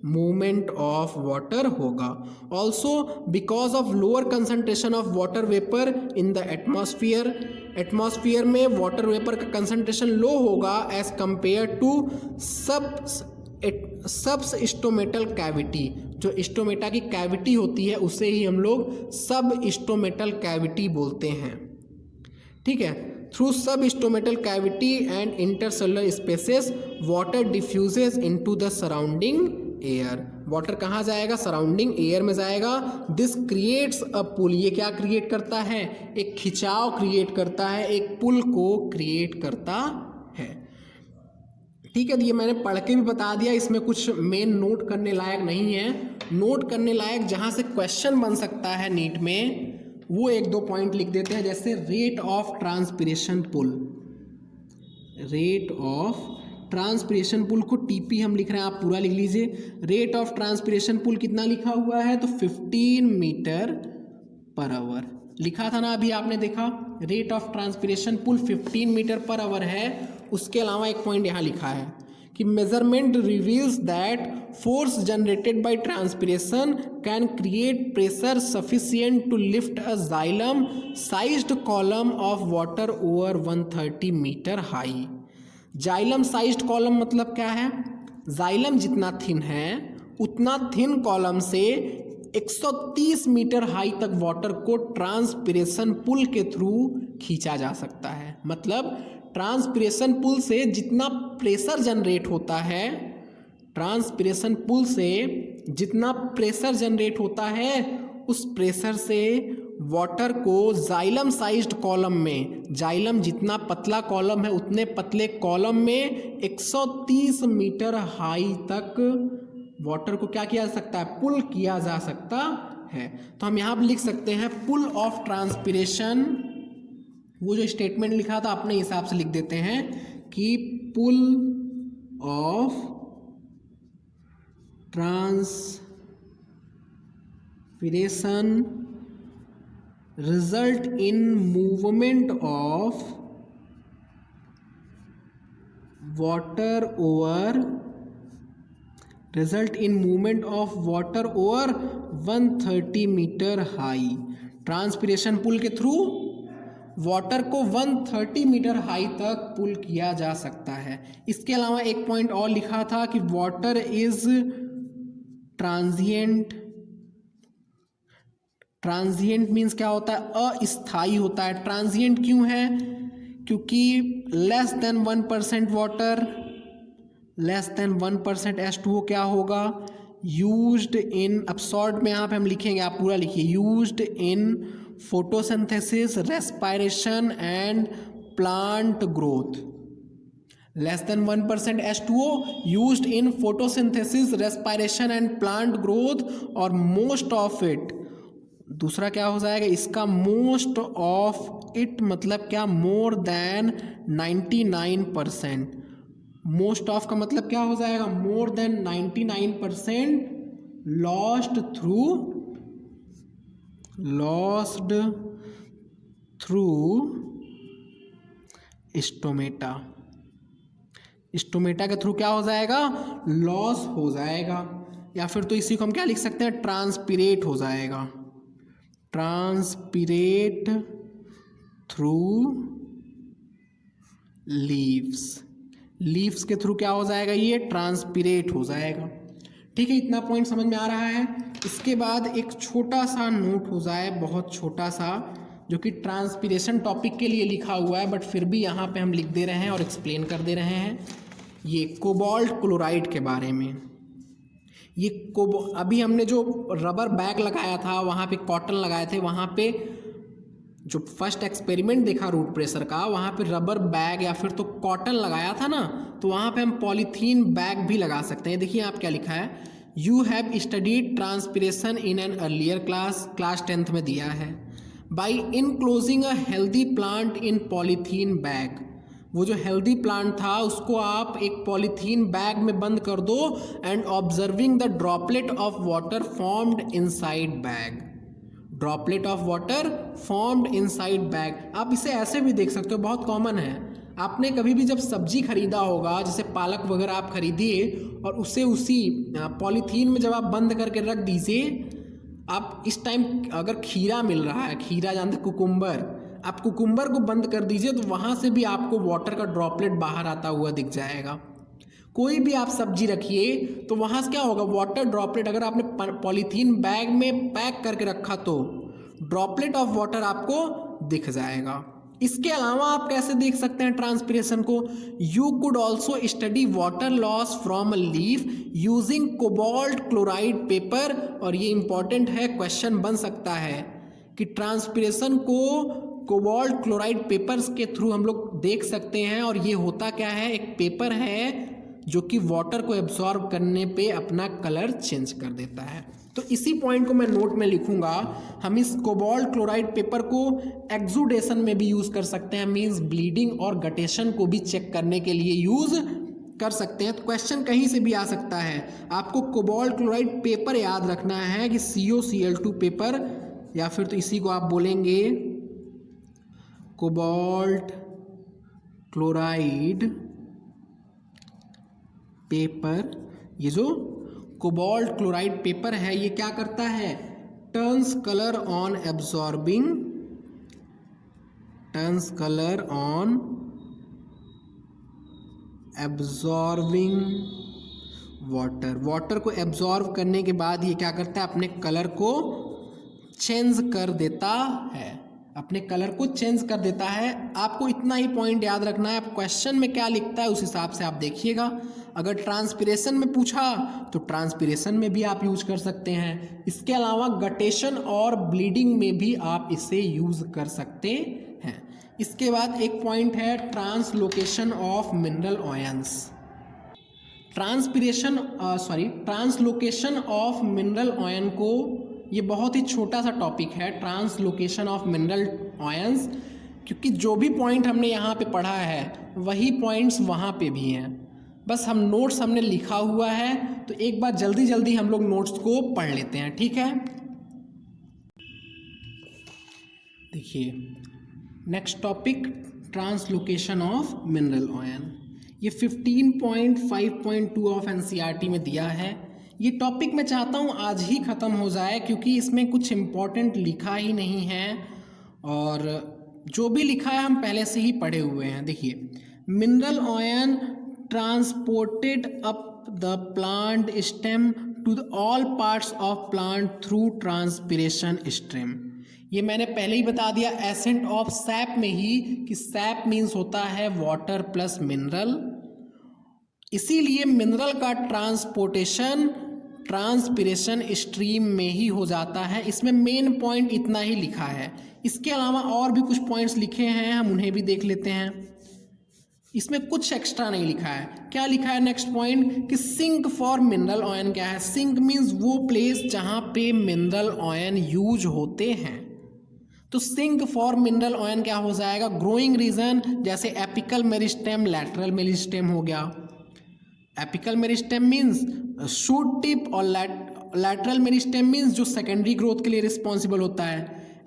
movement of water होगा। Also because of lower concentration of water vapour in the atmosphere, atmosphere में वाटर वेपर का कंसंट्रेशन लो होगा as compare to sub stomatal cavity, जो स्टोमेटा की कैविटी होती है उसे ही हम लोग सब स्टोमेटल कैविटी बोलते हैं। ठीक है, थ्रू सब stomatal cavity and intercellular spaces water diffuses into the surrounding air, water कहाँ जाएगा, सराउंडिंग एयर में जाएगा। दिस क्रिएट्स अ पुल, ये क्या क्रिएट करता है, एक खिंचाव क्रिएट करता है, एक पुल को क्रिएट करता है। ठीक है, ये मैंने पढ़ के भी बता दिया, इसमें कुछ मेन नोट करने लायक नहीं है। नोट करने लायक जहाँ से क्वेश्चन बन सकता है नीट में वो एक दो पॉइंट लिख देते हैं, जैसे rate of transpiration pull, rate of transpiration pull को टीपी हम लिख रहे हैं, आप पूरा लिख लीजिए। रेट ऑफ ट्रांसपिरेशन पुल कितना लिखा हुआ है, तो 15 मीटर पर आवर लिखा था ना, अभी आपने देखा rate of transpiration pull 15 metre per hour है। उसके अलावा एक पॉइंट यहाँ लिखा है कि measurement reveals that force generated by transpiration can create pressure sufficient to lift a xylem sized column of water over 130 metre high. Xylem sized column मतलब क्या है, जाइलम जितना थिन है उतना थिन कॉलम से 130 मीटर हाई तक वाटर को ट्रांसपिरेशन पुल के थ्रू खींचा जा सकता है। मतलब ट्रांसपिरेशन पुल से जितना प्रेशर जनरेट होता है, ट्रांसपिरेशन पुल से जितना प्रेशर जनरेट होता है उस प्रेशर से वाटर को जाइलम साइज्ड कॉलम में, जाइलम जितना पतला कॉलम है उतने पतले कॉलम में 130 मीटर हाई तक वाटर को क्या किया जा सकता है, पुल किया जा सकता है। तो हम यहाँ पर लिख सकते हैं पुल ऑफ ट्रांसपिरेशन, वो जो स्टेटमेंट लिखा था अपने हिसाब से लिख देते हैं कि pull of transpiration result in movement of water over, result in movement of water over 130 metre high. Transpiration pull के थ्रू वाटर को 130 मीटर हाई तक पुल किया जा सकता है। इसके अलावा एक पॉइंट और लिखा था कि water is transient, transient means क्या होता है, अस्थायी होता है। ट्रांजिएंट क्यों है, क्योंकि less than 1% water, less than 1% H2O क्या होगा, यूज्ड इन, अब शॉर्ट में यहाँ पे हम लिखेंगे, आप पूरा लिखिए, used in photosynthesis, respiration and plant growth. Less than 1% H2O used in photosynthesis, respiration and plant growth, और मोस्ट ऑफ इट, दूसरा क्या हो जाएगा इसका, मोस्ट ऑफ इट मतलब क्या, मोर देन 99%। मोस्ट ऑफ का मतलब क्या हो जाएगा, more than 99% lost through stomata, stomata के थ्रू क्या हो जाएगा, लॉस हो जाएगा। या फिर तो इसी को हम क्या लिख सकते हैं, ट्रांसपिरेट हो जाएगा, ट्रांसपिरेट थ्रू लीव्स, लीव्स के थ्रू क्या हो जाएगा, ये ट्रांसपिरेट हो जाएगा। ठीक है, इतना पॉइंट समझ में आ रहा है। इसके बाद एक छोटा सा नोट हो जाए, बहुत छोटा सा, जो कि ट्रांसपिरेशन टॉपिक के लिए लिखा हुआ है, बट फिर भी यहाँ पे हम लिख दे रहे हैं और एक्सप्लेन कर दे रहे हैं। ये कोबाल्ट क्लोराइड के बारे में, ये अभी हमने जो रबर बैग लगाया था, वहाँ पे कॉटन लगाए थे, वहाँ पे जो फर्स्ट एक्सपेरिमेंट देखा रूट प्रेशर का, वहाँ पे रबर बैग या फिर तो कॉटन लगाया था ना, तो वहाँ पे हम पॉलीथीन बैग भी लगा सकते हैं। देखिए आप क्या लिखा है, you have studied transpiration in an earlier class 10th में दिया है, by enclosing a healthy plant in polythene bag. वो जो हेल्दी प्लांट था उसको आप एक पॉलीथीन बैग में बंद कर दो, and observing the droplet of water formed inside bag, droplet of water formed inside bag. आप इसे ऐसे भी देख सकते हो, बहुत कॉमन है। आपने कभी भी जब सब्जी खरीदा होगा, जैसे पालक वगैरह आप खरीदिए और उसे उसी पॉलीथीन में जब आप बंद करके रख दीजिए, आप इस टाइम अगर खीरा मिल रहा है, खीरा जानते कुकुम्बर, आप कुकुम्बर को बंद कर दीजिए तो वहाँ से भी आपको वाटर का ड्रॉपलेट बाहर आता हुआ दिख जाएगा। कोई भी आप सब्जी रखिए तो वहाँ से क्या होगा, वाटर ड्रॉपलेट, अगर आपने पॉलीथीन बैग में पैक करके रखा तो ड्रॉपलेट ऑफ वाटर आपको दिख जाएगा। इसके अलावा आप कैसे देख सकते हैं ट्रांसपिरेशन को, you could also study water loss from a leaf using cobalt chloride paper. और ये इंपॉर्टेंट है, क्वेश्चन बन सकता है कि ट्रांसपिरेशन को कोबाल्ट क्लोराइड पेपर्स के थ्रू हम लोग देख सकते हैं। और ये होता क्या है, एक पेपर है जो कि वाटर को एब्जॉर्ब करने पे अपना कलर चेंज कर देता है। तो इसी पॉइंट को मैं नोट में लिखूंगा। हम इस कोबाल्ट क्लोराइड पेपर को एक्सुडेशन में भी यूज़ कर सकते हैं, मींस ब्लीडिंग और गटेशन को भी चेक करने के लिए यूज़ कर सकते हैं। तो क्वेश्चन कहीं से भी आ सकता है। आपको कोबाल्ट क्लोराइड पेपर याद रखना है कि COCl2 पेपर, या फिर तो इसी को आप बोलेंगे कोबाल्ट क्लोराइड पेपर। ये जो कोबाल्ट क्लोराइड पेपर है ये क्या करता है, turns colour on absorbing, turns colour on absorbing water, water को एब्जॉर्ब करने के बाद ये क्या करता है, अपने कलर को चेंज कर देता है, अपने कलर को चेंज कर देता है। आपको इतना ही पॉइंट याद रखना है, आप क्वेश्चन में क्या लिखता है उस हिसाब से आप देखिएगा। अगर ट्रांसपिरेशन में पूछा तो ट्रांसपिरेशन में भी आप यूज कर सकते हैं। इसके अलावा गटेशन और ब्लीडिंग में भी आप इसे यूज कर सकते हैं। इसके बाद एक पॉइंट है translocation of mineral ions. Translocation of mineral ion को, ये बहुत ही छोटा सा टॉपिक है, ट्रांसलोकेशन ऑफ मिनरल आयंस, क्योंकि जो भी पॉइंट हमने यहाँ पे पढ़ा है वही पॉइंट्स वहाँ पे भी हैं। बस हम नोट्स हमने लिखा हुआ है, तो एक बार जल्दी जल्दी हम लोग नोट्स को पढ़ लेते हैं, ठीक है। देखिए next topic, translocation of mineral ion. ये 15.5.2 ऑफ NCERT में दिया है। ये टॉपिक मैं चाहता हूँ आज ही ख़त्म हो जाए, क्योंकि इसमें कुछ इम्पोर्टेंट लिखा ही नहीं है, और जो भी लिखा है हम पहले से ही पढ़े हुए हैं। देखिए, mineral ion transported up the plant stem to all parts of plant through transpiration stream. ये मैंने पहले ही बता दिया एसेंट ऑफ सैप में ही, कि सैप मीन्स होता है वाटर प्लस मिनरल, इसीलिए मिनरल का ट्रांसपोर्टेशन ट्रांसपिरेशन स्ट्रीम में ही हो जाता है। इसमें मेन पॉइंट इतना ही लिखा है। इसके अलावा और भी कुछ पॉइंट्स लिखे हैं, हम उन्हें भी देख लेते हैं। इसमें कुछ एक्स्ट्रा नहीं लिखा है। क्या लिखा है नेक्स्ट पॉइंट, कि सिंक फॉर मिनरल आयन क्या है, सिंक मीन्स वो प्लेस जहाँ पे मिनरल आयन यूज होते हैं। तो सिंक फॉर मिनरल आयन क्या हो जाएगा, ग्रोइंग रीजन, जैसे एपिकल मेरिस्टेम, लैटरल मेरिस्टेम हो गया। Apical meristem means shoot tip, और लैटरल मेरिस्टेम मीन्स जो सेकेंडरी ग्रोथ के लिए रिस्पॉन्सिबल होता है।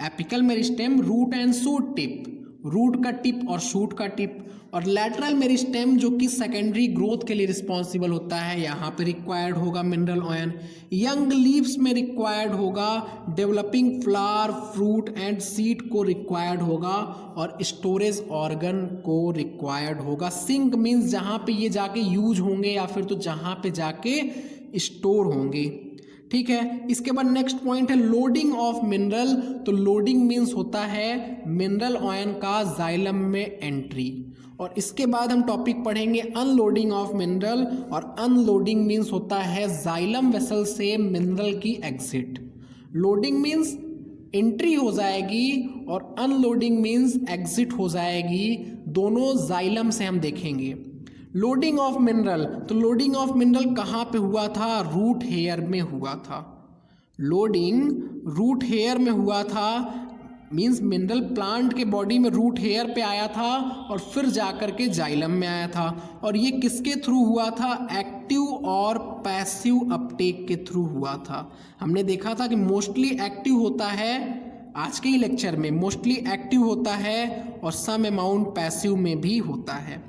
Apical meristem root and shoot tip, root का टिप और शूट का टिप, और लैटरल मेरिस्टेम जो कि सेकेंडरी ग्रोथ के लिए रिस्पॉन्सिबल होता है, यहाँ पे रिक्वायर्ड होगा मिनरल आयन। यंग लीव्स में रिक्वायर्ड होगा, developing flower, fruit and seed को रिक्वायर्ड होगा, और स्टोरेज ऑर्गन को रिक्वायर्ड होगा। सिंक मीन्स जहाँ पे ये जाके यूज होंगे या फिर तो जहाँ पे जाके स्टोर होंगे। ठीक है, इसके बाद नेक्स्ट पॉइंट है लोडिंग ऑफ मिनरल। तो लोडिंग मीन्स होता है मिनरल आयन का जाइलम में एंट्री। और इसके बाद हम टॉपिक पढ़ेंगे अनलोडिंग ऑफ मिनरल, और अनलोडिंग मीन्स होता है जाइलम वेसल से मिनरल की एग्जिट। लोडिंग मीन्स एंट्री हो जाएगी और अनलोडिंग मीन्स एग्जिट हो जाएगी, दोनों जाइलम से हम देखेंगे। लोडिंग ऑफ मिनरल, तो लोडिंग ऑफ मिनरल कहाँ पे हुआ था? रूट हेयर में हुआ था। लोडिंग रूट हेयर में हुआ था, मीन्स मिनरल प्लांट के बॉडी में रूट हेयर पे आया था और फिर जाकर के जाइलम में आया था। और ये किसके थ्रू हुआ था? एक्टिव और पैसिव अपटेक के थ्रू हुआ था। हमने देखा था कि मोस्टली एक्टिव होता है, आज के ही लेक्चर में मोस्टली एक्टिव होता है और सम अमाउंट पैसिव में भी होता है।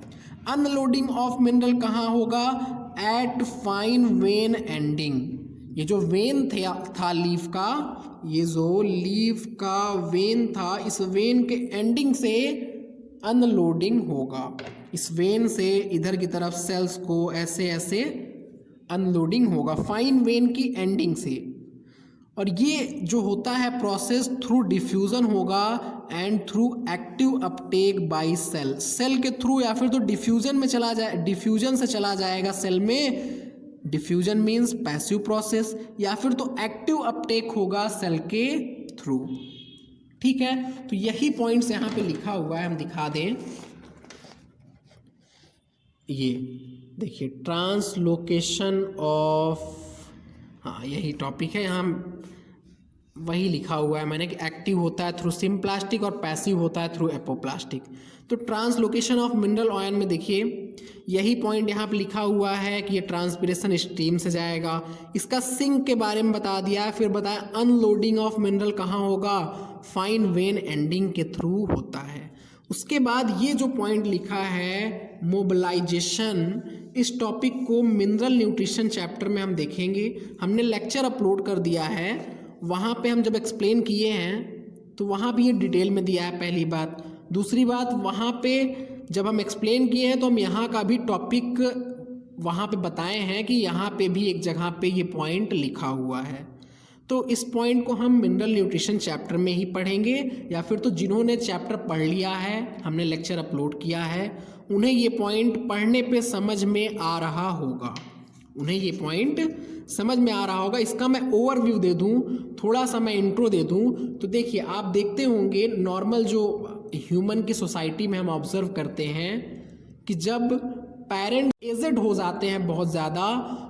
अनलोडिंग ऑफ मिनरल कहाँ होगा? At fine vein ending. ये जो वेन था लीफ का, ये जो लीफ का वेन था, इस वेन के एंडिंग से अनलोडिंग होगा। इस वेन से इधर की तरफ सेल्स को ऐसे ऐसे अनलोडिंग होगा फाइन वेन की एंडिंग से। और ये जो होता है प्रोसेस थ्रू डिफ्यूज़न होगा and through active uptake by cell. Cell के थ्रू या फिर तो डिफ्यूज़न में चला जाए, डिफ्यूज़न से चला जाएगा सेल में। डिफ्यूज़न मीन्स पैसिव प्रोसेस, या फिर तो एक्टिव अपटेक होगा सेल के थ्रू। ठीक है, तो यही पॉइंट्स यहाँ पे लिखा हुआ है, हम दिखा दें। ये देखिए ट्रांसलोकेशन ऑफ, हाँ यही टॉपिक है, यहाँ वही लिखा हुआ है मैंने कि एक्टिव होता है थ्रू सिम्प्लास्टिक और पैसिव होता है थ्रू एपोप्लास्टिक। तो ट्रांसलोकेशन ऑफ मिनरल आयन में देखिए यही पॉइंट यहाँ पे लिखा हुआ है कि ये ट्रांसपिरेशन स्ट्रीम से जाएगा। इसका सिंक के बारे में बता दिया, फिर बताया अनलोडिंग ऑफ मिनरल कहाँ होगा? फाइन वेन एंडिंग के थ्रू होता है। उसके बाद ये जो पॉइंट लिखा है मोबिलाइजेशन, इस टॉपिक को मिनरल न्यूट्रिशन चैप्टर में हम देखेंगे। हमने लेक्चर अपलोड कर दिया है, वहाँ पे हम जब एक्सप्लेन किए हैं तो वहाँ भी ये डिटेल में दिया है, पहली बात। दूसरी बात, वहाँ पे जब हम एक्सप्लेन किए हैं तो हम यहाँ का भी टॉपिक वहाँ पे बताए हैं कि यहाँ पे भी एक जगह पे ये पॉइंट लिखा हुआ है। तो इस पॉइंट को हम मिनरल न्यूट्रिशन चैप्टर में ही पढ़ेंगे, या फिर तो जिन्होंने चैप्टर पढ़ लिया है, हमने लेक्चर अपलोड किया है, उन्हें ये पॉइंट पढ़ने पे समझ में आ रहा होगा, उन्हें ये पॉइंट समझ में आ रहा होगा। इसका मैं ओवरव्यू दे दूं, थोड़ा सा मैं इंट्रो दे दूं। तो देखिए आप देखते होंगे नॉर्मल जो ह्यूमन की सोसाइटी में हम ऑब्जर्व करते हैं कि जब पेरेंट एजेड हो जाते हैं बहुत ज़्यादा,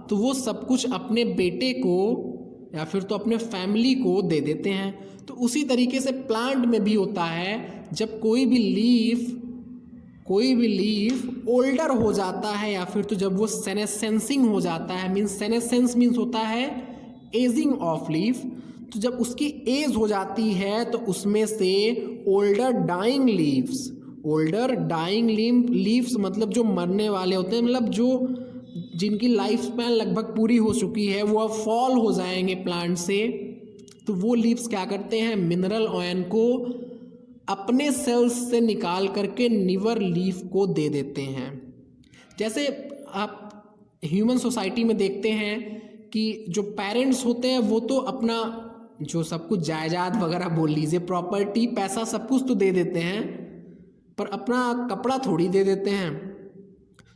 तो वो सब कुछ अपने बेटे को या फिर तो अपने फैमिली को दे देते हैं। तो उसी तरीके से प्लांट में भी होता है, जब कोई भी लीफ ओल्डर हो जाता है या फिर तो जब वो सेनेसेंसिंग हो जाता है, मीन्स सेनेसेंस मीन्स होता है एजिंग ऑफ लीफ, तो जब उसकी एज हो जाती है तो उसमें से ओल्डर डाइंग लीव्स मतलब जो मरने वाले होते हैं, मतलब जो जिनकी लाइफ स्पैन लगभग पूरी हो चुकी है, वो अब फॉल हो जाएंगे प्लांट से। तो वो लीव्स क्या करते हैं? मिनरल आयन को अपने सेल्स से निकाल करके निवर लीफ को दे देते हैं। जैसे आप ह्यूमन सोसाइटी में देखते हैं कि जो पेरेंट्स होते हैं वो तो अपना जो सब कुछ जायदाद वगैरह बोल लीजिए, प्रॉपर्टी, पैसा, सब कुछ तो दे देते हैं, पर अपना कपड़ा थोड़ी दे देते हैं।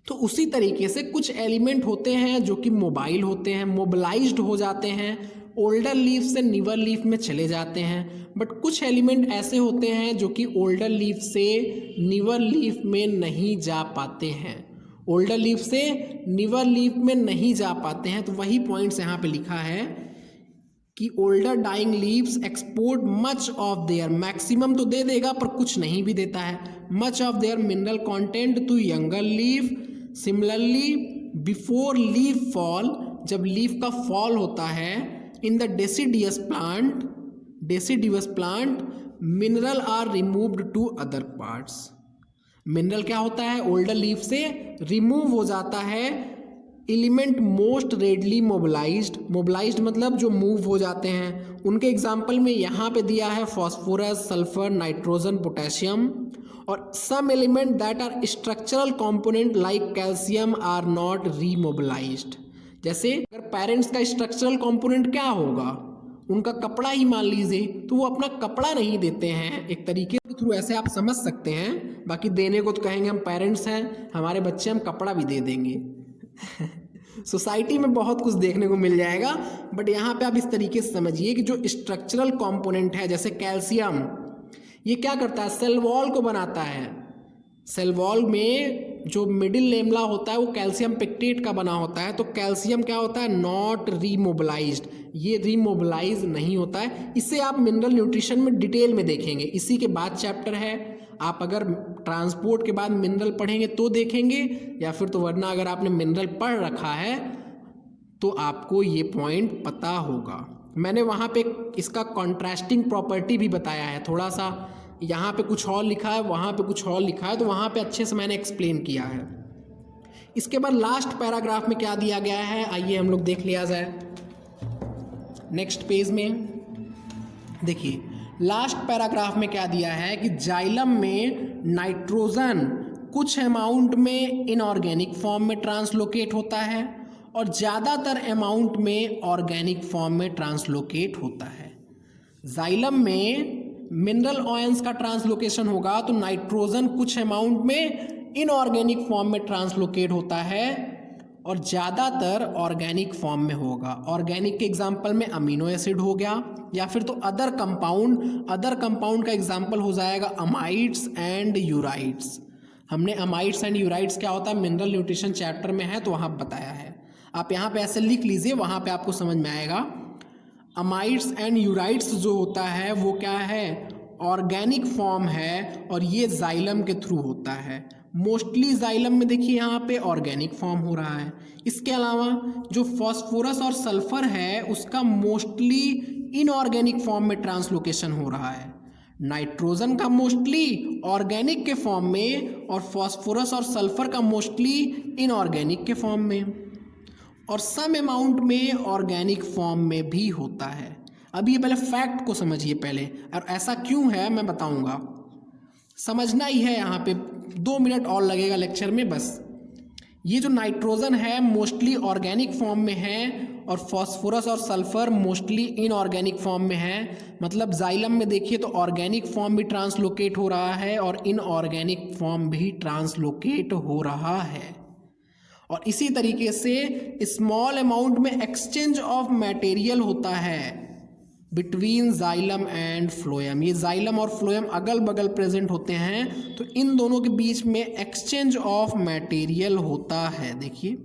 तो उसी तरीके से कुछ एलिमेंट होते हैं जो कि मोबाइल होते हैं, मोबिलाइज्ड हो जाते हैं, ओल्डर लीफ से निवर लीफ में चले जाते हैं। बट कुछ एलिमेंट ऐसे होते हैं जो कि ओल्डर लीफ से निवर लीफ में नहीं जा पाते हैं, ओल्डर लीफ से निवर लीफ में नहीं जा पाते हैं। तो वही पॉइंट्स यहाँ पे लिखा है कि older dying leaves export much of their, maximum तो दे देगा पर कुछ नहीं भी देता है, much of their mineral content to younger leaf. Similarly before leaf fall, जब लीफ का फॉल होता है in the deciduous plant mineral are removed to other parts. Mineral क्या होता है, ओल्डर लीफ से रिमूव हो जाता है। Element most readily mobilised, mobilised मतलब जो मूव हो जाते हैं। उनके एग्जाम्पल में यहाँ पे दिया है फॉस्फोरस, सल्फर, नाइट्रोजन, पोटेशियम। और some element that are structural component like calcium are not remobilised. जैसे अगर पेरेंट्स का स्ट्रक्चरल कंपोनेंट क्या होगा, उनका कपड़ा ही मान लीजिए, तो वो अपना कपड़ा नहीं देते हैं। एक तरीके के थ्रू ऐसे आप समझ सकते हैं। बाकी देने को तो कहेंगे हम पेरेंट्स हैं, हमारे बच्चे, हम कपड़ा भी दे देंगे। सोसाइटी में बहुत कुछ देखने को मिल जाएगा, बट यहाँ पे आप इस तरीके से समझिए कि जो स्ट्रक्चरल कंपोनेंट है जैसे कैल्शियम, ये क्या करता है, सेल वॉल को बनाता है। सेल वॉल में जो मिडिल लेमला होता है वो कैल्शियम पेक्टेट का बना होता है। तो कैल्शियम क्या होता है, नॉट रीमोबिलाइज्ड, ये रीमोबिलाइज नहीं होता है। इसे आप मिनरल न्यूट्रिशन में डिटेल में देखेंगे, इसी के बाद चैप्टर है। आप अगर ट्रांसपोर्ट के बाद मिनरल पढ़ेंगे तो देखेंगे, या फिर तो वरना अगर आपने मिनरल पढ़ रखा है तो आपको ये पॉइंट पता होगा। मैंने वहाँ पे इसका कॉन्ट्रास्टिंग प्रॉपर्टी भी बताया है थोड़ा सा। यहाँ पे कुछ और लिखा है, वहाँ पे कुछ और लिखा है, तो वहाँ पे अच्छे से मैंने एक्सप्लेन किया है। इसके बाद लास्ट पैराग्राफ में क्या दिया गया है, आइए हम लोग देख लिया जाए। नेक्स्ट पेज में देखिए, लास्ट पैराग्राफ में क्या दिया है कि जाइलम में नाइट्रोजन कुछ अमाउंट में इनऑर्गेनिक फॉर्म में ट्रांसलोकेट होता है और ज़्यादातर अमाउंट में ऑर्गेनिक फॉर्म में ट्रांसलोकेट होता है। जाइलम में मिनरल आयंस का ट्रांसलोकेशन होगा तो नाइट्रोजन कुछ अमाउंट में इनऑर्गेनिक फॉर्म में ट्रांसलोकेट होता है और ज़्यादातर ऑर्गेनिक फॉर्म में होगा। ऑर्गेनिक के एग्जाम्पल में अमीनो एसिड हो गया, या फिर तो अदर कंपाउंड का एग्जाम्पल हो जाएगा अमाइड्स एंड यूराइड्स। हमने अमाइड्स एंड यूराइड्स क्या होता है मिनरल न्यूट्रिशन चैप्टर में है, तो वहाँ बताया है। आप यहाँ पे ऐसे लिख लीजिए, वहाँ पे आपको समझ में आएगा। अमाइड्स एंड यूराइड्स जो होता है वो क्या है, ऑर्गेनिक फॉर्म है और ये जाइलम के थ्रू होता है। मोस्टली जाइलम में देखिए यहाँ पे ऑर्गेनिक फॉर्म हो रहा है। इसके अलावा जो फॉस्फोरस और सल्फर है उसका मोस्टली इनऑर्गेनिक फॉर्म में ट्रांसलोकेशन हो रहा है। नाइट्रोजन का मोस्टली ऑर्गेनिक के फॉर्म में और फॉस्फोरस और सल्फर का मोस्टली इनऑर्गेनिक के फॉर्म में, और सम अमाउंट में ऑर्गेनिक फॉर्म में भी होता है। अभी ये पहले फैक्ट को समझिए पहले, और ऐसा क्यों है मैं बताऊंगा, समझना ही है। यहाँ पे 2 मिनट और लगेगा लेक्चर में बस। ये जो नाइट्रोजन है मोस्टली ऑर्गेनिक फॉर्म में है और फॉस्फोरस और सल्फर मोस्टली इनऑर्गेनिक फॉर्म में है। मतलब जाइलम में देखिए तो ऑर्गेनिक फॉर्म भी ट्रांसलोकेट हो रहा है और इनऑर्गेनिक फॉर्म भी ट्रांसलोकेट हो रहा है। और इसी तरीके से स्मॉल अमाउंट में एक्सचेंज ऑफ मटेरियल होता है बिटवीन जाइलम एंड फ्लोएम। ये जाइलम और फ्लोएम अगल बगल प्रेजेंट होते हैं, तो इन दोनों के बीच में एक्सचेंज ऑफ मटेरियल होता है। देखिए,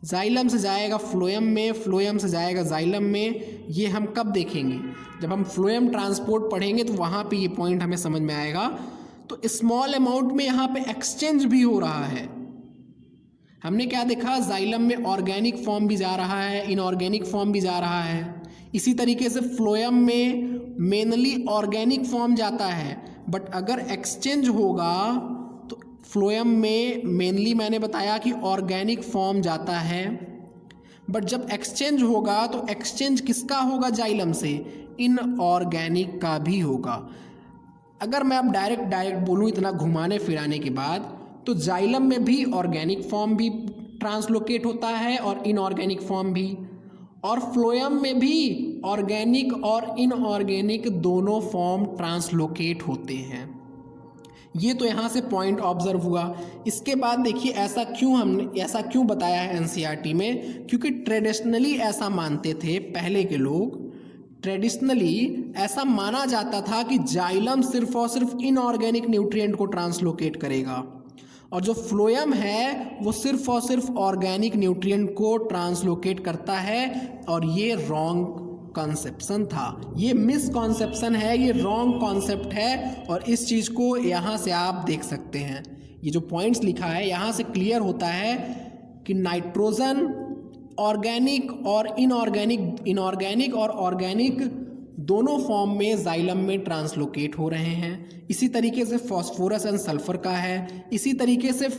जाइलम से जाएगा फ्लोएम में, फ्लोएम से जाएगा जाइलम में। ये हम कब देखेंगे, जब हम फ्लोएम ट्रांसपोर्ट पढ़ेंगे तो वहाँ पे ये पॉइंट हमें समझ में आएगा। तो स्मॉल अमाउंट में यहाँ पे एक्सचेंज भी हो रहा है। हमने क्या देखा, जाइलम में ऑर्गेनिक फॉर्म भी जा रहा है, इनऑर्गेनिक फॉर्म भी जा रहा है। इसी तरीके से फ्लोएम में मेनली ऑर्गेनिक फॉर्म जाता है, बट अगर एक्सचेंज होगा तो फ्लोएम में मेनली मैंने बताया कि ऑर्गेनिक फॉर्म जाता है, बट जब एक्सचेंज होगा तो एक्सचेंज किसका होगा जाइलम से, इनऑर्गेनिक का भी होगा। अगर मैं अब डायरेक्ट बोलूँ इतना घुमाने फिराने के बाद, तो जाइलम में भी ऑर्गेनिक फॉर्म भी ट्रांसलोकेट होता है और इनऑर्गेनिक फॉर्म भी, और फ्लोएम में भी ऑर्गेनिक और इनऑर्गेनिक दोनों फॉर्म ट्रांसलोकेट होते हैं। ये तो यहाँ से पॉइंट ऑब्जर्व हुआ। इसके बाद देखिए ऐसा क्यों बताया है एनसीईआरटी में, क्योंकि ट्रेडिशनली ऐसा मानते थे पहले के लोग। ट्रेडिशनली ऐसा माना जाता था कि जाइलम सिर्फ और सिर्फ इनऑर्गेनिक न्यूट्रिएंट को ट्रांसलोकेट करेगा और जो फ्लोएम है वो सिर्फ और सिर्फ ऑर्गेनिक न्यूट्रिएंट को ट्रांसलोकेट करता है। और ये रॉन्ग कॉन्सेप्शन था, ये मिसकॉन्सेप्शन है, ये रॉन्ग कॉन्सेप्ट है। और इस चीज़ को यहाँ से आप देख सकते हैं, ये जो पॉइंट्स लिखा है यहाँ से क्लियर होता है कि नाइट्रोजन ऑर्गेनिक और इनऑर्गेनिक और ऑर्गेनिक दोनों फॉर्म में जाइलम में ट्रांसलोकेट हो रहे हैं। इसी तरीके से फॉस्फोरस एंड सल्फर का है। इसी तरीके से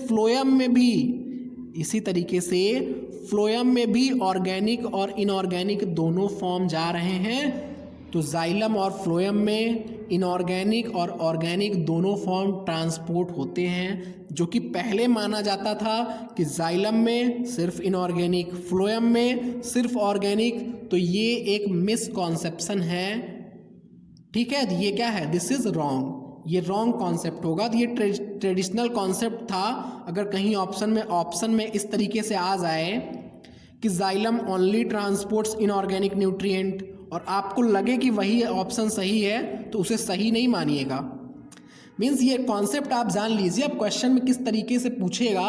फ्लोएम में भी ऑर्गेनिक और इनऑर्गेनिक दोनों फॉर्म जा रहे हैं। तो जाइलम और फ्लोएम में इनऑर्गेनिक और ऑर्गेनिक दोनों फॉर्म ट्रांसपोर्ट होते हैं, जो कि पहले माना जाता था कि जाइलम में सिर्फ इनऑर्गेनिक, फ्लोएम में सिर्फ ऑर्गेनिक। तो ये एक मिसकॉन्सेप्शन है, ठीक है। ये क्या है, दिस इज रॉन्ग, ये रॉन्ग कॉन्सेप्ट होगा। तो ये ट्रेडिशनल कॉन्सेप्ट था। अगर कहीं ऑप्शन में इस तरीके से आ जाए कि xylem only transports inorganic nutrient और आपको लगे कि वही ऑप्शन सही है, तो उसे सही नहीं मानिएगा। मीन्स ये कॉन्सेप्ट आप जान लीजिए। अब क्वेश्चन में किस तरीके से पूछेगा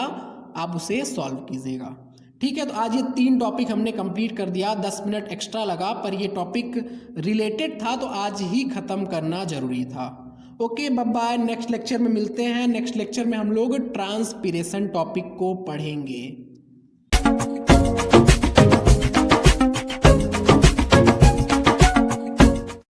आप उसे सॉल्व कीजिएगा, ठीक है। तो आज ये 3 टॉपिक हमने कंप्लीट कर दिया। 10 मिनट एक्स्ट्रा लगा, पर ये टॉपिक रिलेटेड था तो आज ही ख़त्म करना ज़रूरी था। Okay, bye bye. Next lecture में मिलते हैं। नेक्स्ट लेक्चर में हम लोग ट्रांसपिरेशन टॉपिक को पढ़ेंगे।